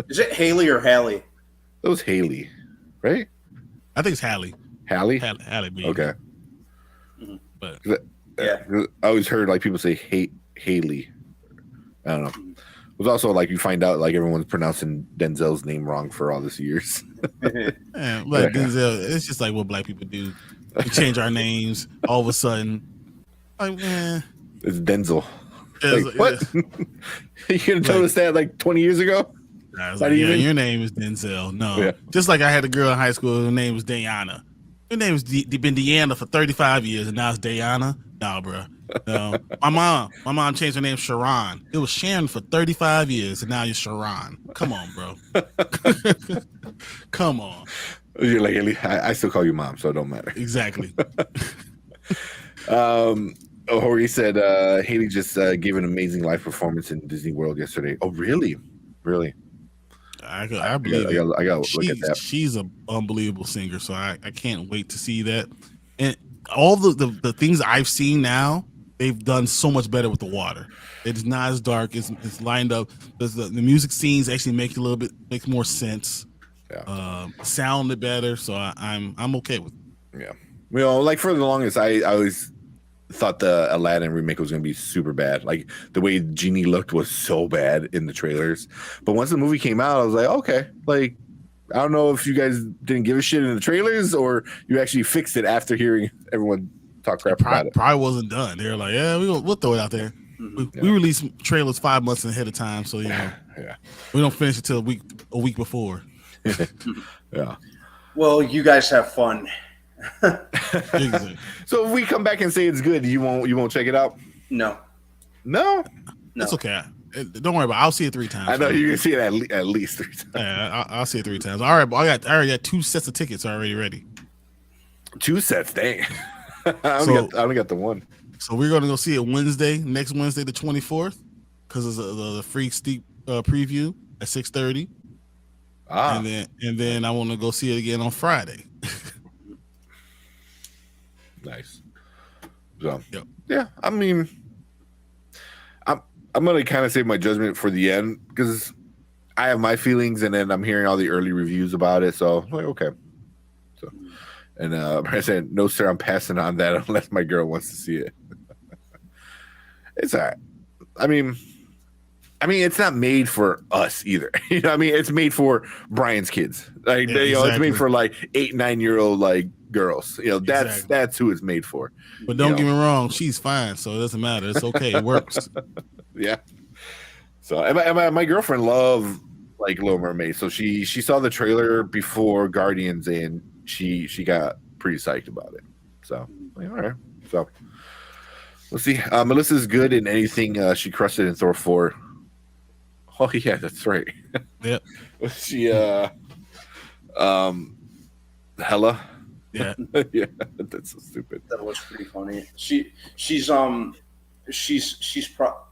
Is it Haley or Hallie? It was Haley, right? I think it's Hallie. Hallie? Hallie. Okay. But yeah, I always heard like people say Haley. I don't know. It was also like you find out like everyone's pronouncing Denzel's name wrong for all these years. Denzel, it's just like what black people do. We change our names all of a sudden. Like, man, it's Denzel. Like, what? You could have told us that like 20 years ago. I was like, your name is Denzel. No, just like I had a girl in high school. Her name was Diana. Her name has been Deanna for 35 years, and now it's Diana. No, bro. No. My mom changed her name Sharon. It was Sharon for 35 years, and now you're Sharon. Come on, bro. Come on. You're like, I still call you mom, so it don't matter. Exactly. He said Haley just gave an amazing live performance in Disney World yesterday. Oh, really? Really? I believe it. I gotta look at that. She's an unbelievable singer, so I can't wait to see that. And all the things I've seen now, they've done so much better with the water. It's not as dark. It's lined up. The music scenes actually make more sense. Yeah. Sounded better, so I'm okay with it. Yeah. Like for the longest, I always thought the Aladdin remake was going to be super bad. Like the way Genie looked was so bad in the trailers. But once the movie came out, I was like, okay, like I don't know if you guys didn't give a shit in the trailers or you actually fixed it after hearing everyone talk crap about it. Probably wasn't done. They were like, yeah, we'll throw it out there. We release trailers 5 months ahead of time, so we don't finish it till a week before. Yeah. Well, you guys have fun. So if we come back and say it's good, you won't check it out? No. It's okay. Don't worry about it. I'll see it 3 times. I know you can see it at least 3 times. Yeah, I'll see it 3 times. All right, but I already got 2 sets of tickets already ready. 2 sets, dang. I only got the one. So we're gonna go see it next Wednesday, the 24th, because it's the free steep preview at 6:30. And then I want to go see it again on Friday. Nice. So yeah, I mean, I'm gonna kind of save my judgment for the end because I have my feelings, and then I'm hearing all the early reviews about it. So I'm like, okay. So, and I said, no, sir, I'm passing on that unless my girl wants to see it. It's all right. I mean, it's not made for us either. You know, I mean, it's made for Brian's kids. Like, it's made for like 8-9-year-old like girls. You know, that's who it's made for. But don't get me wrong, she's fine, so it doesn't matter. It's okay. It works. Yeah. So my girlfriend loved like Little Mermaid, so she saw the trailer before Guardians, and she got pretty psyched about it. So like, all right. So we'll see. Melissa's good in anything. She crushed it in Thor 4. Oh yeah, that's right. Yep. She Hella. Yeah. Yeah, that's so stupid. That was pretty funny.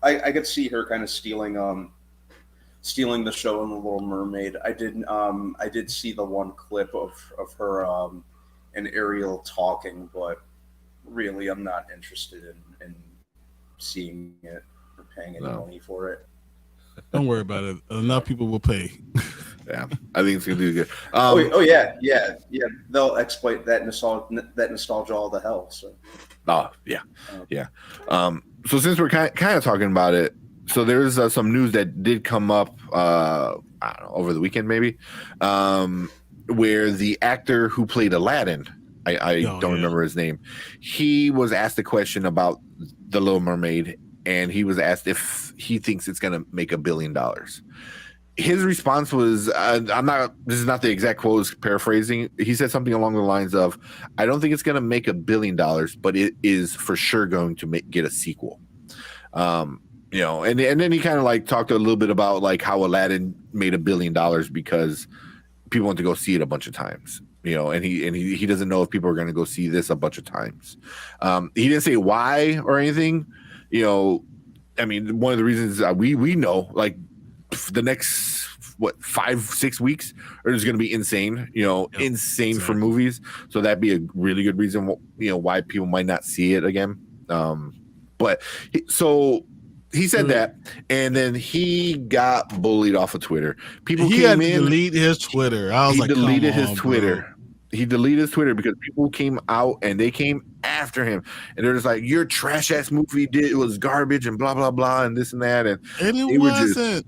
I could see her kind of stealing the show in The Little Mermaid. I did see the one clip of her and Ariel talking, but really I'm not interested in seeing it or paying any money for it. Don't worry about it. Enough people will pay. Yeah, I think it's gonna do good. Yeah. They'll exploit that nostalgia all the hell. So. Oh yeah. So since we're kind of talking about it, so there's some news that did come up. I don't know, over the weekend maybe, where the actor who played Aladdin, I don't remember his name. He was asked a question about The Little Mermaid, and he was asked if he thinks it's going to make $1 billion. His response was, this is not the exact quote, I was paraphrasing. He said something along the lines of, I don't think it's going to make $1 billion, but it is for sure going to get a sequel. And then he kind of like talked a little bit about like how Aladdin made $1 billion because people went to go see it a bunch of times. And he doesn't know if people are going to go see this a bunch of times. He didn't say why or anything. I mean, one of the reasons we know, like the next 5-6 weeks are just going to be insane. Insane for movies. So that'd be a really good reason, why people might not see it again. So he said that, and then he got bullied off of Twitter. People came in, delete his Twitter. He deleted his Twitter. He deleted his Twitter because people came out and they came after him, and they're just like, "Your trash ass movie it was garbage and blah blah blah and this and that." And it wasn't.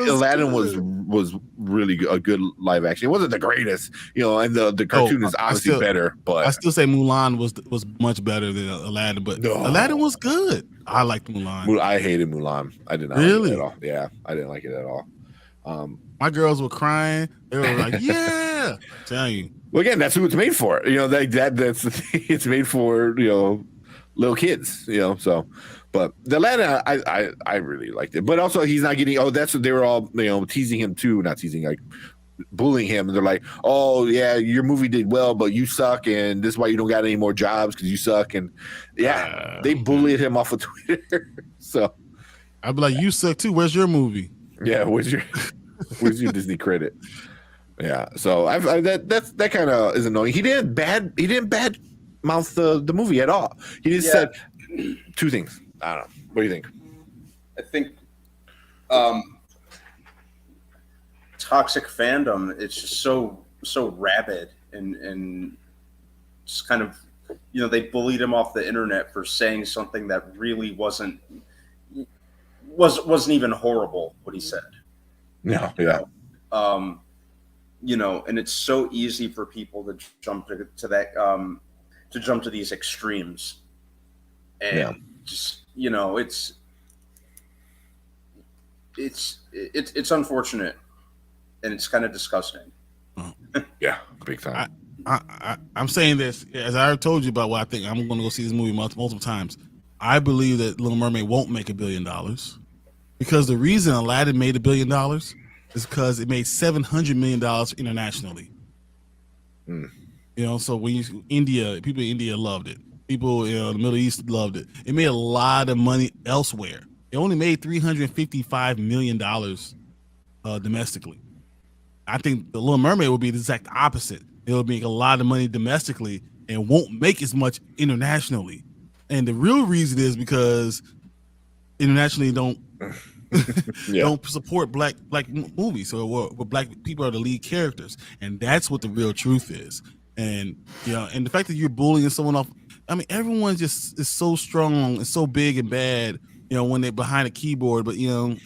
Aladdin was really a good live action. It wasn't the greatest, and the cartoon is obviously better. But I still say Mulan was much better than Aladdin. But Aladdin was good. I liked Mulan. I hated Mulan. I did not like it at all. Yeah, I didn't like it at all. My girls were crying. They were like, "Yeah." Tell you. Well, again, that's who it's made for. That's the thing. It's made for little kids. So. But the Atlanta, I really liked it. But also, he's not getting. Oh, that's what they were all teasing him too. Not teasing, like bullying him. And they're like, "Oh yeah, your movie did well, but you suck, and this is why you don't got any more jobs because you suck." And they bullied him off of Twitter. So I'd be like, "You suck too. Where's your movie?" Yeah, where's your Disney credit? Yeah. So that kind of is annoying. He didn't bad mouth the movie at all. He just said 2 things. I don't know. What do you think? I think toxic fandom, it's just so rabid and just kind of, they bullied him off the internet for saying something that really wasn't even horrible what he said. Yeah. you know, and it's so easy for people to jump to that to jump to these extremes, and just, you know, it's unfortunate, and it's kind of disgusting. Yeah, big time. I'm saying this as I told you about what I think. I'm going to go see this movie multiple times. I believe that Little Mermaid won't make $1 billion because the reason Aladdin made $1 billion is because it made $700 million internationally. You know, so when people in India loved it. People in the Middle East loved it. It made a lot of money elsewhere. It only made $355 million domestically. I think The Little Mermaid will be the exact opposite. It'll make a lot of money domestically and won't make as much internationally. And the real reason is because internationally don't support black movies. So where black people are the lead characters, and that's what the real truth is. And you know, and the fact that you're bullying someone off. I mean, everyone just is so strong and so big and bad. You know, when they're behind a keyboard, but you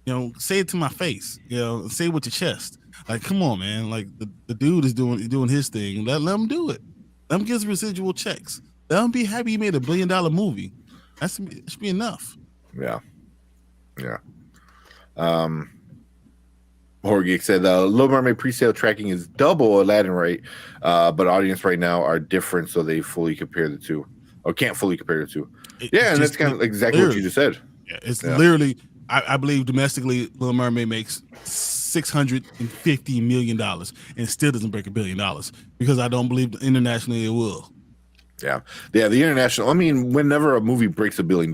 know, say it to my face. You know, say it with your chest. Like, come on, man. Like the dude is doing his thing. Let him do it. Let him get his residual checks. Let him be happy he made $1 billion movie. That should be enough. Yeah. Horgeek said Little Mermaid pre-sale tracking is double Aladdin rate, but audience right now are different, so they fully compare the two, or can't fully compare the two. And that's kind of exactly what you just said. Yeah, it's literally. I believe domestically, Little Mermaid makes $650 million and still doesn't break $1 billion because I don't believe internationally it will. Yeah. The international. I mean, whenever a movie breaks $1 billion,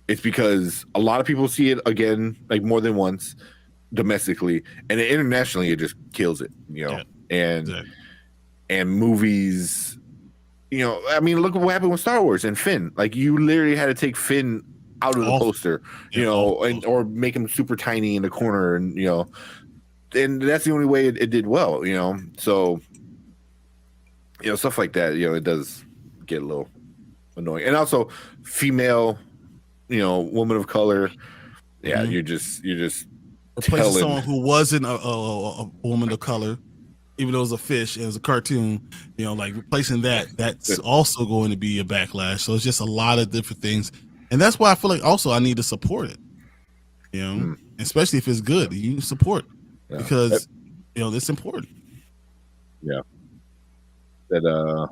it's because a lot of people see it again, like more than once, domestically, and internationally it just kills it. You know, and movies. You know, I mean, look at what happened with Star Wars and Finn. Like, you literally had to take Finn out of the poster, you know, or make him super tiny in the corner, and you know, and that's the only way it did well, you know. So, you know, stuff like that, you know, it does get a little annoying. And also, female, you know, woman of color, you're just replacing someone who wasn't a woman of color, even though it was a fish, it was a cartoon, you know, like replacing that's also going to be a backlash. So it's just a lot of different things. And that's why I feel like also I need to support it, you know, especially if it's good. You support because, you know, it's important. Yeah. That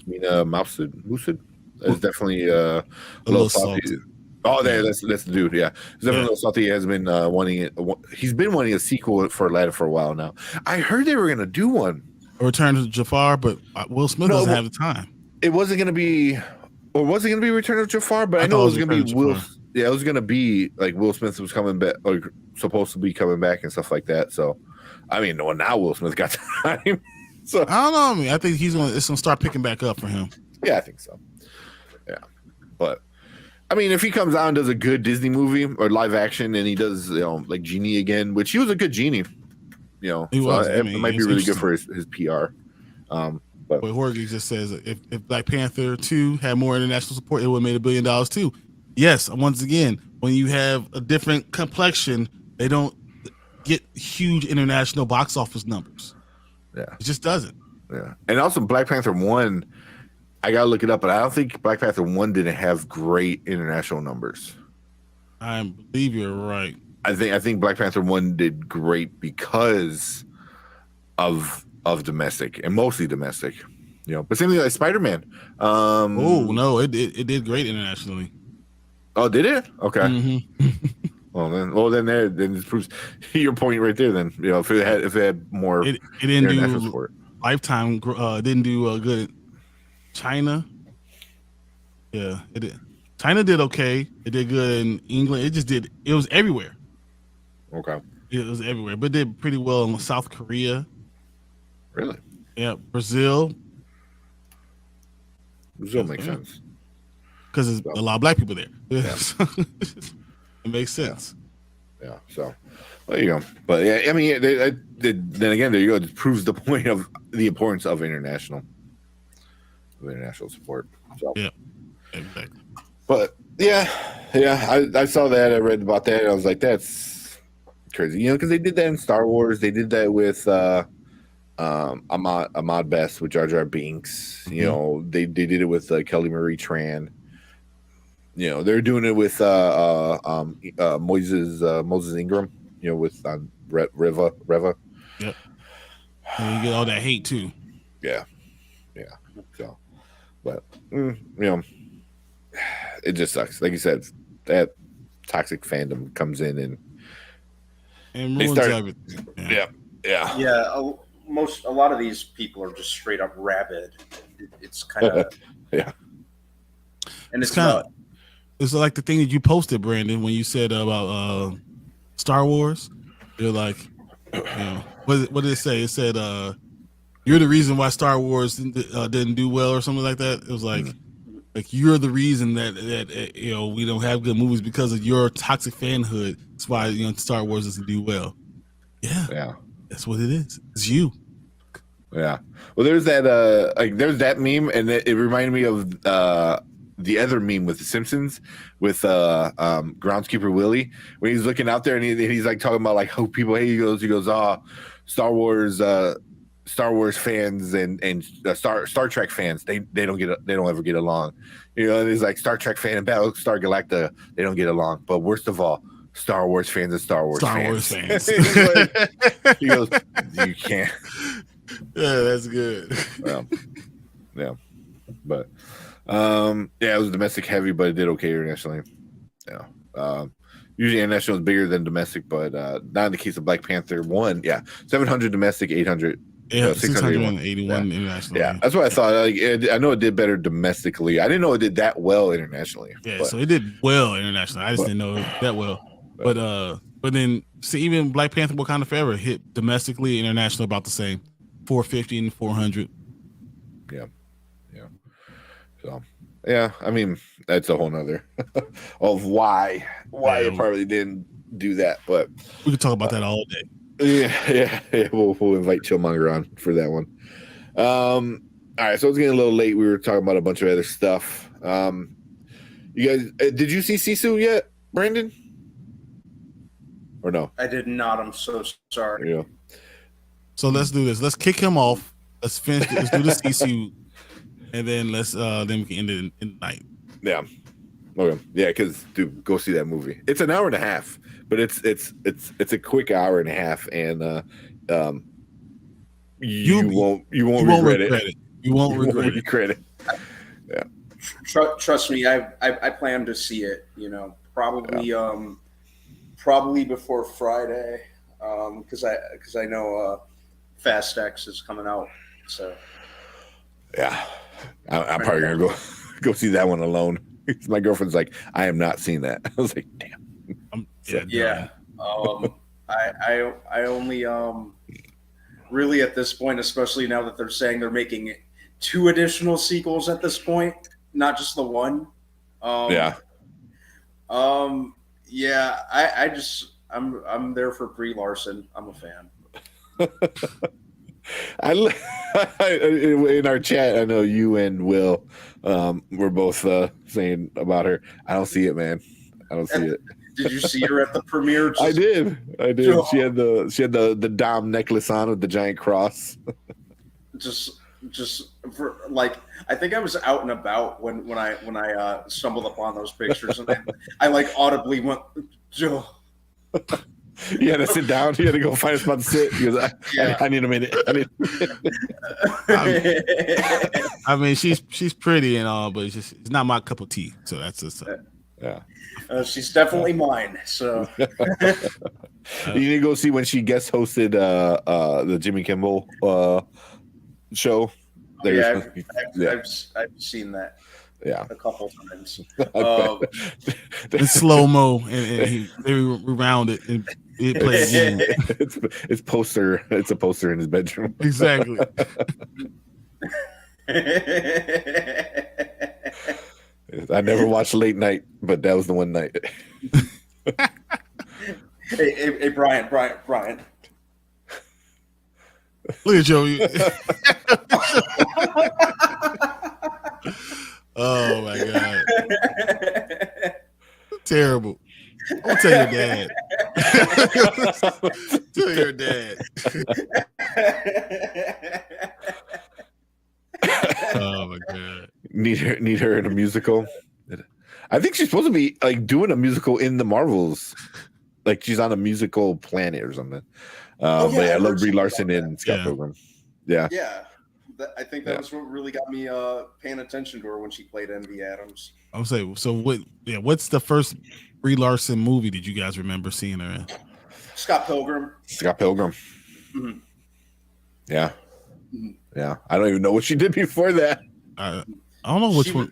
Mina Mousid is definitely a little salty. Oh, that's the dude. Yeah, it's definitely a little salty. He has been wanting it. He's been wanting a sequel for Aladdin for a while now. I heard they were going to do one. A Return to Jafar, but Will Smith doesn't have the time. It wasn't going to be. Or was it going to be Return of Jafar? But I know it was going to be Will. Yeah, it was going to be like Will Smith was coming back, or supposed to be coming back and stuff like that. So, I mean, well, now Will Smith got time. So I don't know. I mean, I think it's going to start picking back up for him. Yeah, I think so. Yeah, but I mean, if he comes out and does a good Disney movie or live action, and he does, you know, like Genie again, which he was a good Genie, you know, it might be really good for his PR. But Jorge just says if Black Panther 2 had more international support, it would have made $1 billion too. Yes, once again, when you have a different complexion, they don't get huge international box office numbers. Yeah, it just doesn't. Yeah, and also Black Panther 1, I gotta look it up, but I don't think Black Panther 1 didn't have great international numbers. I believe you're right. I think Black Panther 1 did great because of domestic, and mostly domestic, you know. But same thing like Spider-Man. No, it did great internationally. Oh, did it? Okay. Mm-hmm. then it proves your point right there. Then, you know, if it had more, it didn't do support. Lifetime. Didn't do good. China. Yeah, it did. China did okay. It did good in England. It was everywhere. Okay. It was everywhere, but it did pretty well in South Korea. Really? Yeah, Brazil. Brazil makes sense because there's a lot of black people there. Yeah. It makes sense. Yeah. So there you go. But yeah, I mean, then again, there you go. It proves the point of the importance of international support. So yeah, exactly. But yeah, I saw that. I read about that. And I was like, that's crazy. Because they did that in Star Wars. They did that with Ahmad Best with Jar Jar Binks. They did it with Kelly Marie Tran. They're doing it with Moses Ingram. With Reva. Yep. And you get all that hate too. Yeah. So, but it just sucks. Like you said, that toxic fandom comes in and ruins everything. Yeah. A lot of these people are just straight up rabid. It's kind of yeah. And it's kind of it's like the thing that you posted, Brandon, when you said about Star Wars. You're like, what did it say? It said, "You're the reason why Star Wars didn't do well," or something like that. It was like you're the reason that we don't have good movies because of your toxic fanhood. That's why Star Wars doesn't do well. Yeah, that's what it is. It's you. Yeah. Well, there's that there's that meme, and it reminded me of the other meme with The Simpsons with groundskeeper Willie when he's looking out there and he's like talking about like how people. He goes, Star Wars fans and Star Trek fans they don't ever get along, and he's like Star Trek fan and Battlestar Galactica they don't get along, but worst of all, Star Wars fans and Star Wars fans. He goes, you can't. Yeah, that's good. Yeah, but it was domestic heavy, but it did okay internationally. Usually international is bigger than domestic, but not in the case of Black Panther. 700 domestic, 800. 681 internationally. Yeah, that's what I thought. I know it did better domestically. I didn't know it did that well internationally. Yeah, so it did well internationally. I just didn't know it that well. But then even Black Panther Wakanda Forever hit domestically, international about the same, 450 and 400. Yeah. So I mean that's a whole nother of why it probably didn't do that. But we could talk about that all day. Yeah. We'll invite Chillmonger on for that one. All right, so it's getting a little late. We were talking about a bunch of other stuff. You guys, did you see Sisu yet, Brandon? Or no? I did not. I'm so sorry. Yeah. So let's do this. Let's kick him off. Let's finish. Let's do the Sisu, and then then we can end it in the night. Yeah. Okay. Yeah, because dude, go see that movie. It's an hour and a half, but it's a quick hour and a half, and you won't regret it. You won't regret it. Yeah. Trust me, I plan to see it. Probably before Friday, because I know Fast X is coming out. So yeah, I'm probably gonna go see that one alone. My girlfriend's like, I am not seeing that. I was like, damn. Yeah. I only really at this point, especially now that they're saying they're making 2 additional sequels at this point, not just the one. I'm there for Brie Larson. I'm a fan. In our chat, I know you and Will were both saying about her. I don't see it, man. I don't see it. Did you see her at the premiere? I did. Oh. She had the Dom necklace on with the giant cross. just for like, I think I was out and about when I stumbled upon those pictures, and I like audibly went, Joe. You had to sit down. You had to go find a spot to sit because I need a minute. I mean, she's pretty and all, but it's not my cup of tea. So that's just she's definitely mine. So you need to go see when she guest hosted the Jimmy Kimmel show. I've seen that. Yeah, a couple times. In slow mo, and they rewound it and it played again. It's poster. It's a poster in his bedroom. Exactly. I never watched Late Night, but that was the one night. Hey, Brian. Look at Joey. Oh my God. Terrible. I'll tell your dad. To your dad. Oh my god. Need her in a musical. I think she's supposed to be like doing a musical in the Marvels. Like she's on a musical planet or something. But yeah, I love Brie Larson in Scott Pilgrim. Yeah. Yeah. I think that was what really got me paying attention to her when she played Envy Adams. I would say, so what? Yeah, what's the first Brie Larson movie did you guys remember seeing her in? Scott Pilgrim. Scott Pilgrim. Mm-hmm. Yeah. Mm-hmm. Yeah. I don't even know what she did before that. I don't know which one.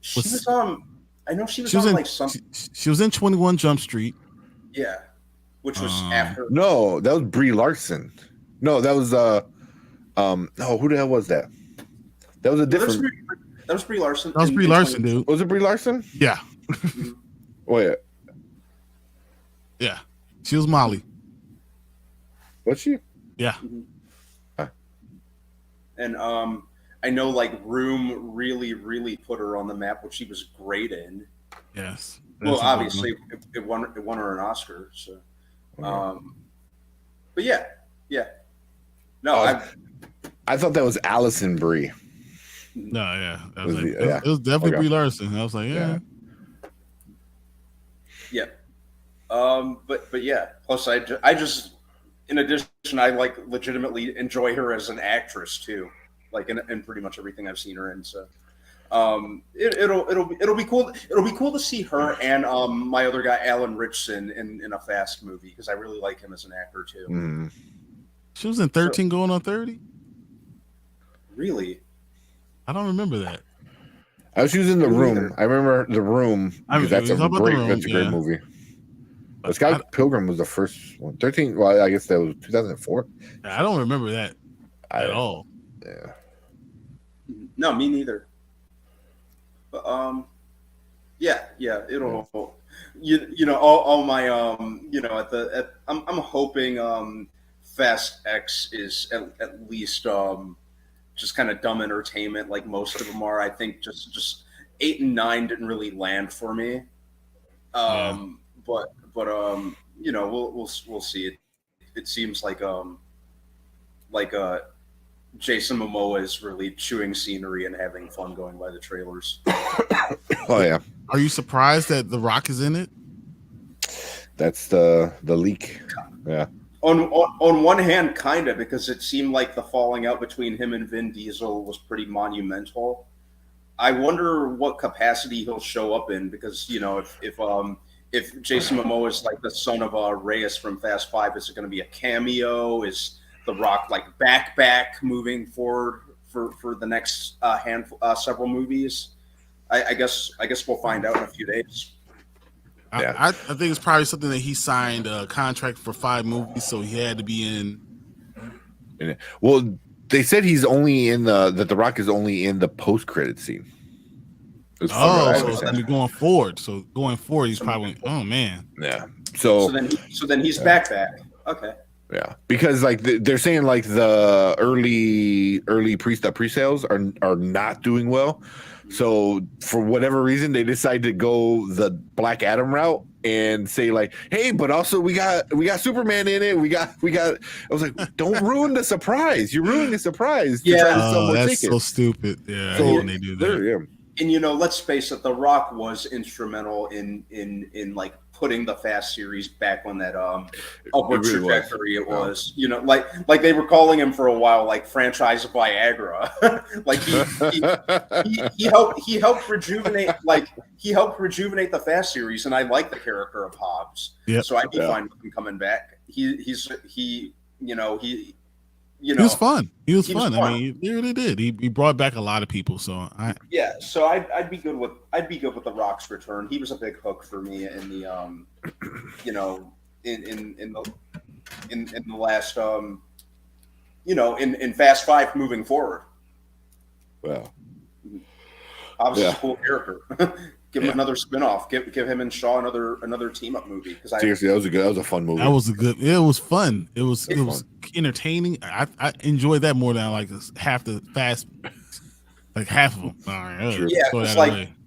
She was on. I know she was on like something. She was in 21 Jump Street. Yeah, which was after. No, that was Brie Larson. No, that was no, who the hell was that? That was a different. That was Brie Larson. That was Brie Larson, dude. Was it Brie Larson? Yeah. Wait. Yeah, she was Molly. Was she? Yeah. Mm-hmm. And I know like Room really put her on the map, which she was great in. Yes. Well, obviously it won her an Oscar. So, but yeah. No, I thought that was Allison Brie. No, yeah, it was definitely Brie Larson. I was like, yeah. But yeah. Plus, I just, in addition, I like legitimately enjoy her as an actress too, like in pretty much everything I've seen her in. So, it'll be cool. It'll be cool to see her and my other guy Alan Ritchson in a Fast movie because I really like him as an actor too. Mm. She was in 13 going on 30. Really? I don't remember that. She was in The Room. I remember The Room because that's a great movie. Scott Pilgrim was the first one. 13. Well, I guess that was 2004. I don't remember that at all. Yeah. No, me neither. But yeah. It'll you know all my you know I'm hoping Fast X is at least just kind of dumb entertainment like most of them are. I think just 8 and 9 didn't really land for me. But you know we'll see it. It seems like Jason Momoa is really chewing scenery and having fun going by the trailers. Oh yeah. Are you surprised that The Rock is in it? That's the leak. Yeah. On one hand, kind of, because it seemed like the falling out between him and Vin Diesel was pretty monumental. I wonder what capacity he'll show up in, because you know, if Jason Momoa is like the son of Reyes from Fast 5, is it going to be a cameo? Is The Rock like back moving forward for the next several movies? I guess we'll find out in a few days. Yeah. I think it's probably something that he signed a contract for 5 movies, so he had to be in. Well, they said he's only in that The Rock is only in the post-credit scene. So it's gonna be going forward. So going forward, he's probably. Oh man. Yeah. So then he's back. Okay. Yeah, because like they're saying like the early pre-sales are not doing well. So for whatever reason, they decided to go the Black Adam route and say like, hey, but also we got Superman in it. We got. I was like, don't ruin the surprise. You're ruining the surprise. Yeah, that's so stupid. Yeah, so when they do that. Yeah. And you know, let's face it, The Rock was instrumental in like putting the Fast series back on that upward trajectory. It was, you know, like they were calling him for a while, like franchise Viagra. Like he helped rejuvenate the Fast series, and I like the character of Hobbs. Yep. So I'd be fine with him coming back. He was fun. He was fun. I mean, he really did. He brought back a lot of people. So So I'd be good with The Rock's return. He was a big hook for me in the you know in the last in Fast 5 moving forward. Well, obviously a cool character. Give him another spinoff. Give him and Shaw another team up movie. Because seriously, that was a fun movie. That was it was fun. It was entertaining. I enjoyed that more than like half the Fast, like half of them. All right, it's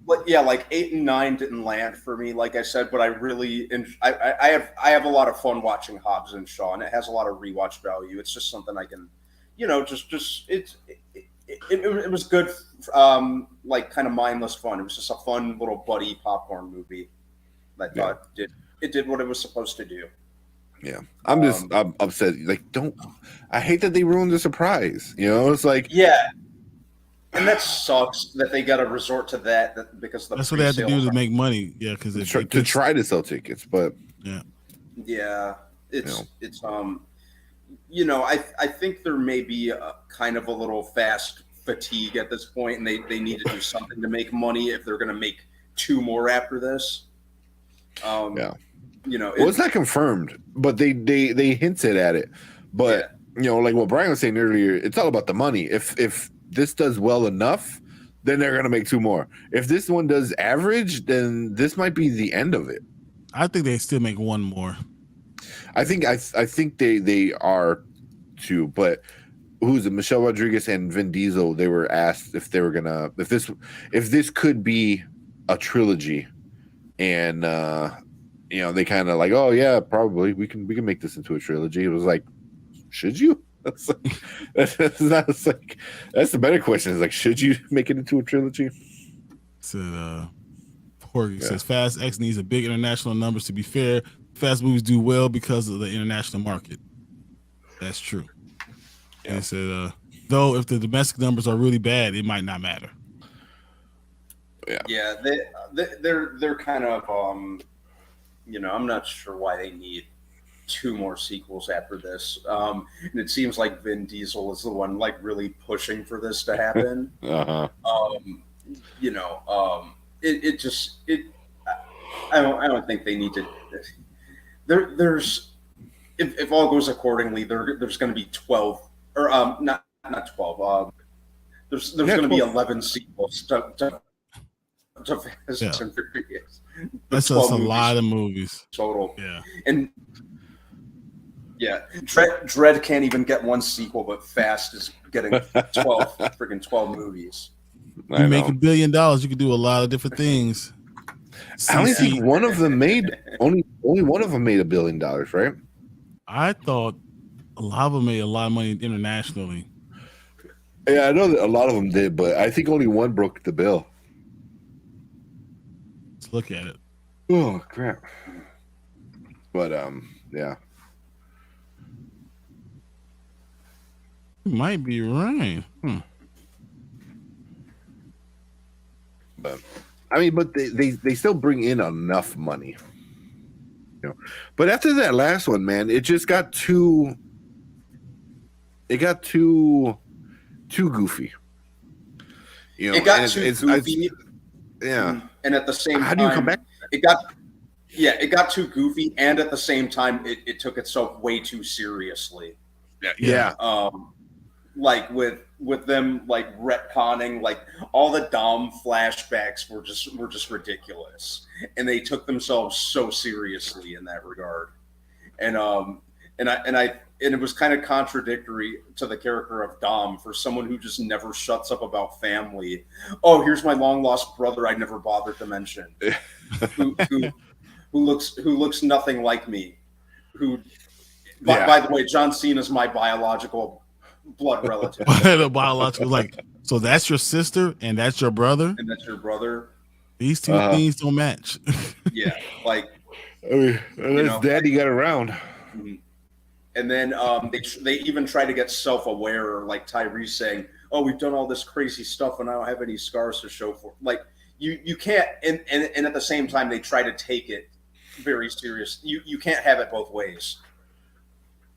like 8 and 9 didn't land for me, like I said, but I really, I have a lot of fun watching Hobbs and Shaw, and it has a lot of rewatch value. It's just something I can, it was good, like kind of mindless fun. It was just a fun little buddy popcorn movie. I thought it did what it was supposed to do. Yeah, I'm upset. Like, I hate that they ruined the surprise. It's like, yeah. And that sucks that they got to resort to that because that's what they have to do to make money. Yeah, because to try to sell tickets, but it's I think there may be a kind of a little fast fatigue at this point, and they need to do something to make money if they're going to make 2 more after this. It's not confirmed, but they hinted at it. But like what Brian was saying earlier, it's all about the money. If this does well enough, then they're gonna make 2 more. If this one does average, then this might be the end of it. I think they still make 1 more. I think they are 2, but who's it? Michelle Rodriguez and Vin Diesel, they were asked if they were gonna if this could be a trilogy, and they kind of like, oh yeah, probably we can make this into a trilogy. It was like, should you? That's the better question. Is like, should you make it into a trilogy? Jorge says Fast X needs a big international numbers. To be fair, fast movies do well because of the international market. That's true. Yeah. And said, though, if the domestic numbers are really bad, it might not matter. Yeah, they're kind of I'm not sure why they need 2 more sequels after this. And it seems like Vin Diesel is the one like really pushing for this to happen. I don't think they need to. There's if all goes accordingly, there's going to be 12 or not 12. There's going to be 11 sequels to Fast and Furious. That's a lot of movies total. Yeah, and Dredd can't even get 1 sequel, but Fast is getting 12 movies. You make $1 billion, you can do a lot of different things. I only think one of them made only one of them made $1 billion, right? I thought a lot of them made a lot of money internationally. Yeah, I know that a lot of them did, but I think only one broke the bill. Let's look at it. Oh crap! But yeah. You might be right. But I mean, but they still bring in enough money. But after that last one, man, it just got too. It got too goofy. It got too goofy. Yeah. And at the same time, how do you come back? It got too goofy, and at the same time, it took itself way too seriously. Yeah. Like with them like retconning, like all the Dom flashbacks were just ridiculous, and they took themselves so seriously in that regard. And it was kind of contradictory to the character of Dom for someone who just never shuts up about family. Oh, here's my long lost brother I never bothered to mention, who looks nothing like me. By the way, John Cena's my biological blood relative. The biological, like, so that's your sister and that's your brother, and that's your brother. These two things don't match. Yeah, like, I mean, that's daddy got around. Mm-hmm. And then they even try to get self-aware, like Tyrese saying, "Oh, we've done all this crazy stuff, and I don't have any scars to show for." Like you can't, and at the same time they try to take it very serious. You can't have it both ways.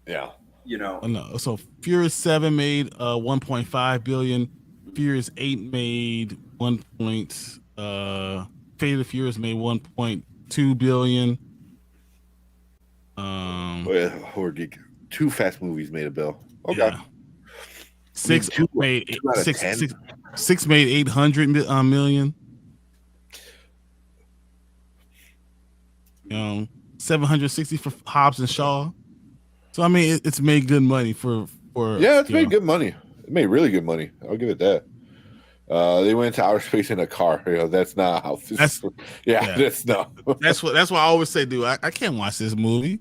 Yeah, No. So Furious 7 made 1.5 billion. Furious 8 made Fate of the Furious made 1.2 billion. Or 2 Fast movies made a bill. Okay. Yeah. Six made 800 million. 760 for Hobbs and Shaw. So I mean, it's made good money for. Yeah, it's made good money. It made really good money. I'll give it that. They went to outer space in a car. That's not how physics work. That's no. That's why I always say, dude, I can't watch this movie.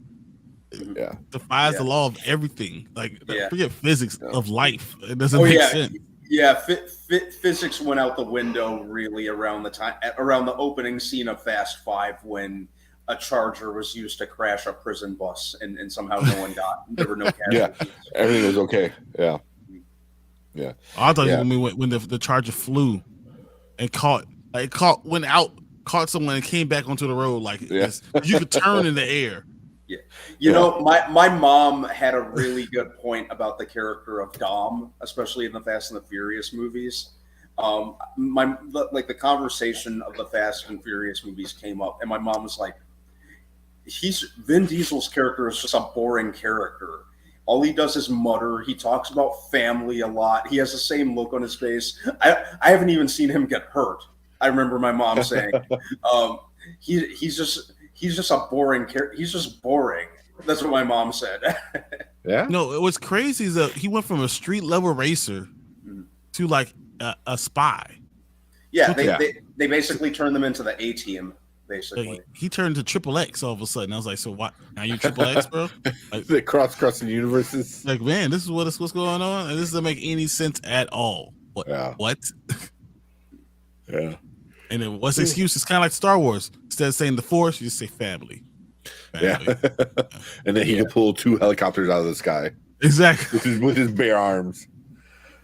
Yeah, defies the law of everything. Like, forget physics of life. It doesn't make sense. Yeah, physics went out the window really around the opening scene of Fast 5 when a charger was used to crash a prison bus and somehow there were no casualties. Everything was okay. Yeah. I thought it was when the charger flew and caught someone and came back onto the road. Like, you could turn in the air. Yeah. You know, my mom had a really good point about the character of Dom, especially in the Fast and the Furious movies. The conversation of the Fast and Furious movies came up, and my mom was like, Vin Diesel's character is just a boring character. All he does is mutter. He talks about family a lot. He has the same look on his face. I haven't even seen him get hurt. I remember my mom saying, he's just a boring character. He's just boring. That's what my mom said. Yeah. No, what's crazy is that he went from a street level racer to like a spy. Yeah, they basically turned them into the A team. Basically, he turned to Triple X all of a sudden. I was like, so what? Now you Triple X, bro? Like, the crossing universes. Like, man, this is what's going on, and this doesn't make any sense at all. What? Yeah. What? Yeah. And then what's the excuse? It's kind of like Star Wars. Instead of saying the Force, you just say family. Yeah. And then he can pull 2 helicopters out of the sky. Exactly. With his bare arms.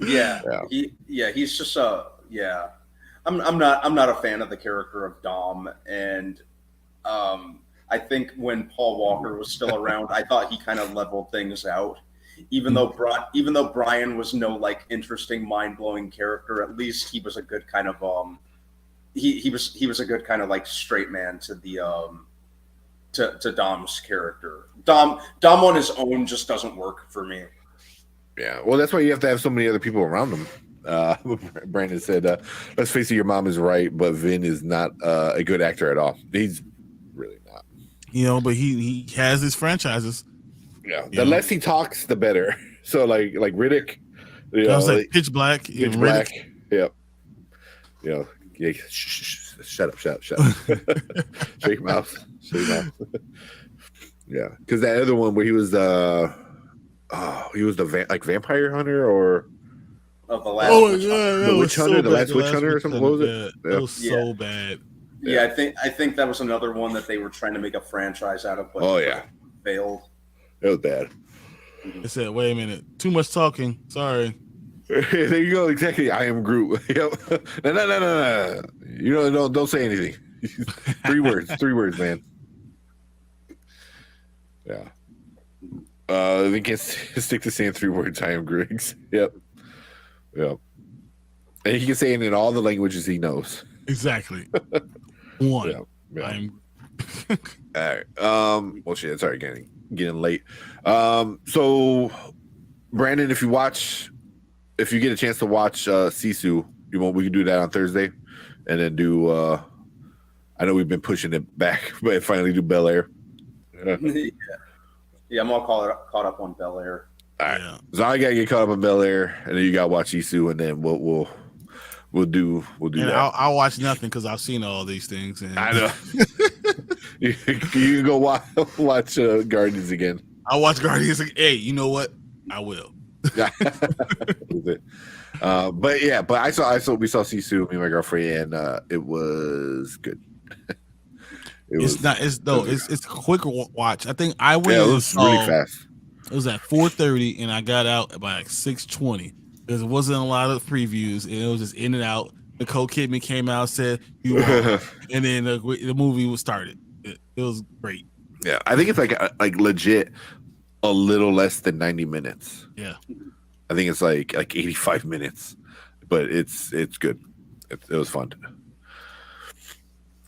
Yeah. He's just I'm not a fan of the character of Dom, and I think when Paul Walker was still around, I thought he kind of leveled things out. Even though Brian was no like interesting, mind blowing character, at least he was a good kind of he was a good kind of like straight man to the to Dom's character. Dom on his own just doesn't work for me. Yeah, well, that's why you have to have so many other people around him. Brandon said, let's face it, your mom is right, but Vin is not a good actor at all. He's really not. But he has his franchises. Yeah, the less he talks, the better. So like Riddick, I was like Pitch Black. Pitch Black. Yep. Shut up. Shake mouth. Yeah, because that other one where he was the vampire hunter or. Of the last witch hunter. The witch hunter, the last witch hunter or something. What was it? It was so bad. Yeah, I think that was another one that they were trying to make a franchise out of, but failed. It was bad. They said, "Wait a minute, too much talking." Sorry. There you go. Exactly. I am Groot. Yep. No. You don't say anything. 3 words. 3 words, man. Yeah. They can't stick to saying 3 words. I am Griggs. Yep. Yep. And he can say it in all the languages he knows. Exactly. One. Yeah. I'm. All right. Well, shit. It's already getting late. So, Brandon, if you get a chance to watch Sisu, we can do that on Thursday, and then do. I know we've been pushing it back, but finally do Bel-Air. Yeah, I'm all caught up on Bel-Air. All right. Yeah. So I gotta get caught up on Bel-Air, and then you gotta watch Sisu, and then we'll do that. I'll watch nothing because I've seen all these things. And... I know. you can go watch Guardians again. I'll watch Guardians. Hey, you know what? I will. But we saw Sisu, me and my girlfriend, and it was good. It's a quick watch. I think I went. Yeah, it was really fast. It was at 4:30, and I got out by like 6:20 because it wasn't a lot of previews, and it was just in and out. Nicole Kidman came out, said you won, and then the movie was started. It was great. Yeah, I think it's like legit a little less than 90 minutes. Yeah, I think it's like 85 minutes, but it's good. It was fun.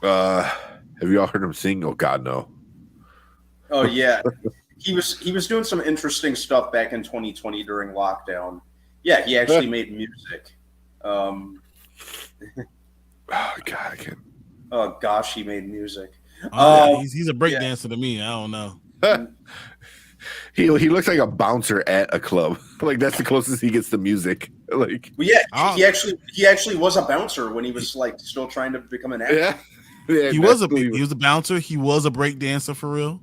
Have you all heard him sing? Oh God, no. Oh yeah. He was doing some interesting stuff back in 2020 during lockdown. Yeah, he actually made music. Oh God, I can't. Oh gosh, he made music. He's a breakdancer to me. I don't know. he looks like a bouncer at a club. Like that's the closest he gets to music. Like, well, yeah, he actually was a bouncer when he was like still trying to become an actor. Yeah, he was a bouncer. He was a break dancer for real.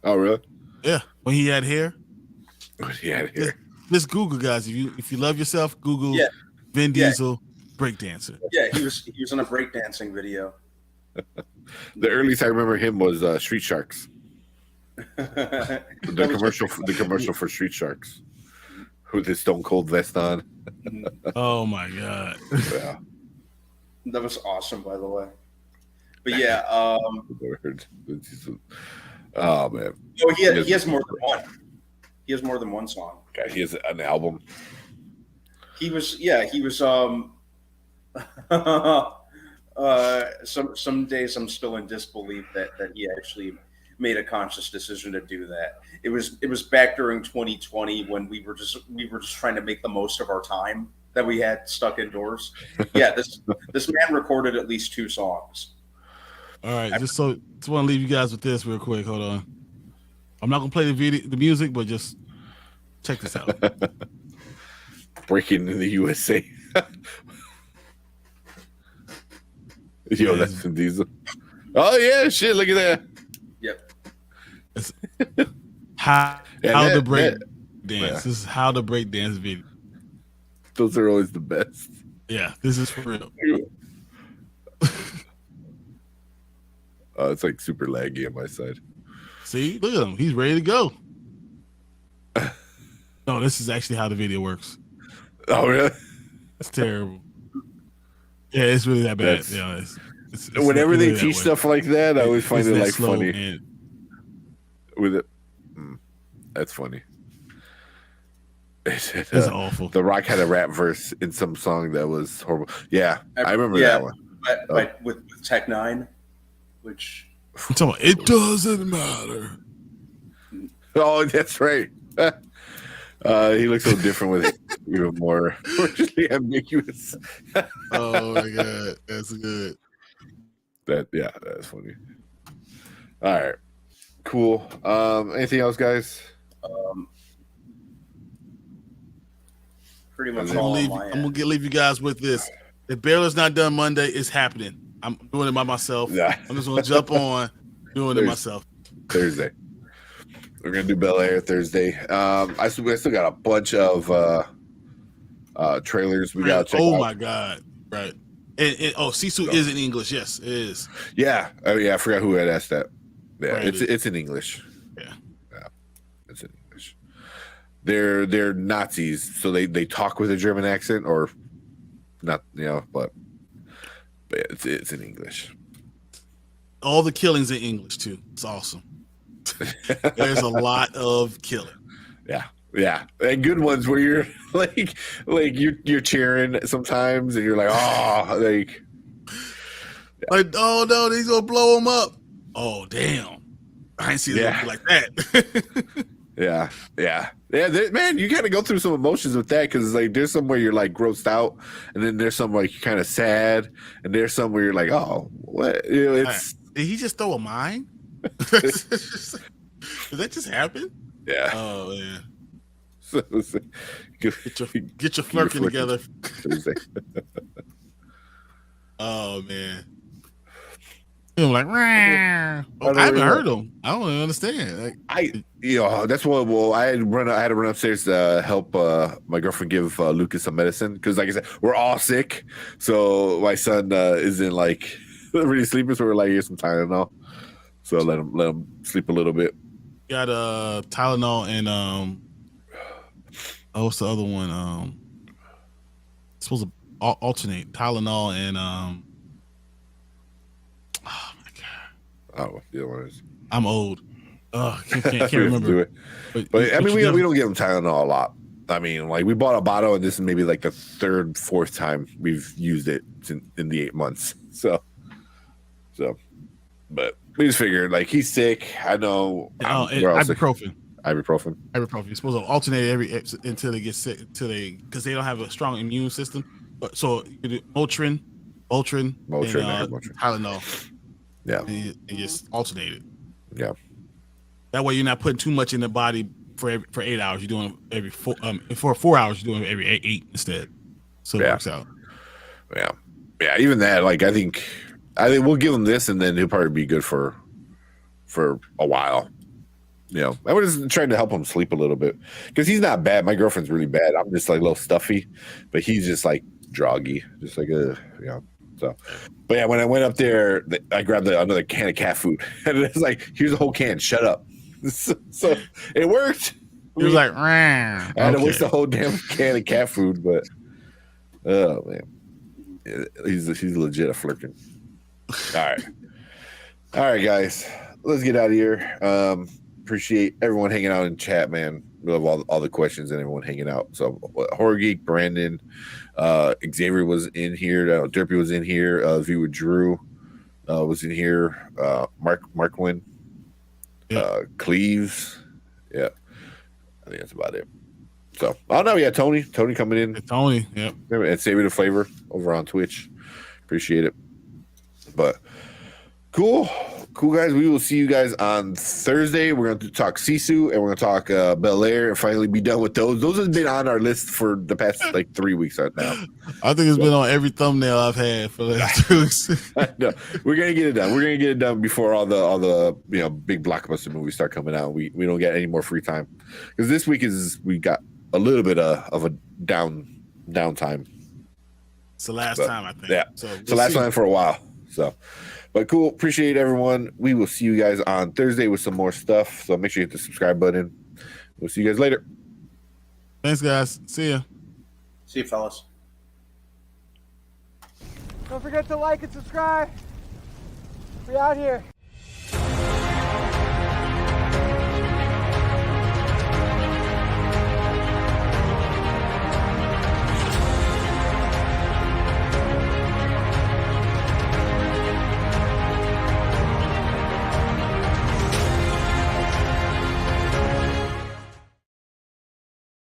Oh, really? Yeah, when he had hair. Yeah, here. Just Google, guys. If you love yourself, Google Vin Diesel break dancer. Yeah, he was in a breakdancing video. The earliest I remember him was Street Sharks. The commercial for Street Sharks, with his Stone Cold vest on. Oh my god! Yeah, that was awesome, by the way. But yeah, oh man, no, he has more than one. He has more than one song. God, he has an album. He was some days I'm still in disbelief that he actually made a conscious decision to do that. It was back during 2020 when we were just trying to make the most of our time that we had stuck indoors. Yeah, this man recorded at least 2 songs. All right, just want to leave you guys with this real quick. Hold on, I'm not gonna play the music, but just check this out. Breaking in the USA. Yo, that's Vin Diesel. Oh yeah, shit! Look at that. Yep. How to break dance. Yeah. This is how to break dance video. Those are always the best. Yeah, this is for real. It's like super laggy on my side. See, look at him. He's ready to go. No, this is actually how the video works. Oh, really? It's terrible. Yeah, it's really that bad. Yeah, it's whenever they teach stuff like that, I always find it like funny. With it, that's funny. It's awful. The Rock had a rap verse in some song that was horrible. Yeah, I remember that one. But with Tech 9, which it doesn't matter. Oh, that's right. He looks so different with it, even more really ambiguous. Oh my god, that's good. That's funny. All right, cool. Anything else, guys? Pretty much I'm gonna leave you guys with this. If Bel-Air's not done Monday, it's happening. I'm doing it by myself. Yeah. I'm just gonna jump on doing it myself. Thursday. We're gonna do Bel-Air Thursday. I still got a bunch of trailers we gotta check out. Oh my god! Right. And Sisu is in English. Yes, it is. Yeah. Oh yeah. I forgot who had asked that. Yeah, right, it's in English. Yeah. It's in English. They're Nazis, so they talk with a German accent, or not, but it's in English. All the killings in English too. It's awesome. There's a lot of killing. Yeah, and good ones where you're like you're cheering sometimes, and you're like, oh, like oh no, he's gonna blow him up. Oh damn, I ain't seen it like that. Yeah. Man, you gotta go through some emotions with that, because like there's some where you're like grossed out, and then there's some like you're kind of sad, and there's some where you're like, oh, what? It's did he just throw a mine? Did that just happen? Yeah. Oh man. So, get your flirting together. Oh man. I'm like, I haven't heard him. I don't even understand. That's what. Well, I had to run upstairs to help my girlfriend give Lucas some medicine, because, like I said, we're all sick. So my son isn't like really sleeping. So we're like, here's some Tylenol. So let him sleep a little bit. Got Tylenol and what's the other one? It's supposed to alternate Tylenol and oh my god. Oh, the other one is. I'm old. Can't remember. But I mean, we don't give them Tylenol a lot. I mean, like we bought a bottle, and this is maybe like the 3rd, 4th time we've used it in the 8 months. So, but we just figured, like, he's sick. I know. Ibuprofen. Ibuprofen. You're supposed to alternate until they get sick, because they don't have a strong immune system. So you do Motrin, and Tylenol. Yeah, and just alternate it. Yeah, That way, you're not putting too much in the body for 8 hours. You're doing every 4. For 4 hours, you're doing every 8 instead. So it works out. Yeah. Even that, like I think we'll give him this, and then he'll probably be good for a while. You know, I was just trying to help him sleep a little bit because he's not bad. My girlfriend's really bad. I'm just like a little stuffy, but he's just like droggy, just like So, but yeah, when I went up there, I grabbed another can of cat food, and it's like, here's a whole can. Shut up. So it worked. He was like, I had to waste the whole damn can of cat food, but oh man, he's legit a flirkin. All right, guys, let's get out of here. Appreciate everyone hanging out in chat, man. We love all the questions and everyone hanging out. So Horror Geek, Brandon, Xavier was in here. Derpy was in here. Viewer Drew was in here. Markwin, Cleves. Yeah, I think that's about it. So oh no, yeah, Tony coming in. Tony, yeah, and Saving the Flavor over on Twitch. Appreciate it. But cool guys. We will see you guys on Thursday. We're going to talk Sisu and we're going to talk Bel-Air and finally be done with those. Those have been on our list for the past like 3 weeks right now. I think it's been on every thumbnail I've had for the last 2 weeks. No, we're gonna get it done. We're gonna get it done before all the big blockbuster movies start coming out. We don't get any more free time because this week we got a little bit of a downtime. It's the last time, I think. Yeah, so it's the last time for a while. So. But cool. Appreciate everyone. We will see you guys on Thursday with some more stuff. So make sure you hit the subscribe button. We'll see you guys later. Thanks, guys. See ya. See you, fellas. Don't forget to like and subscribe. We out here.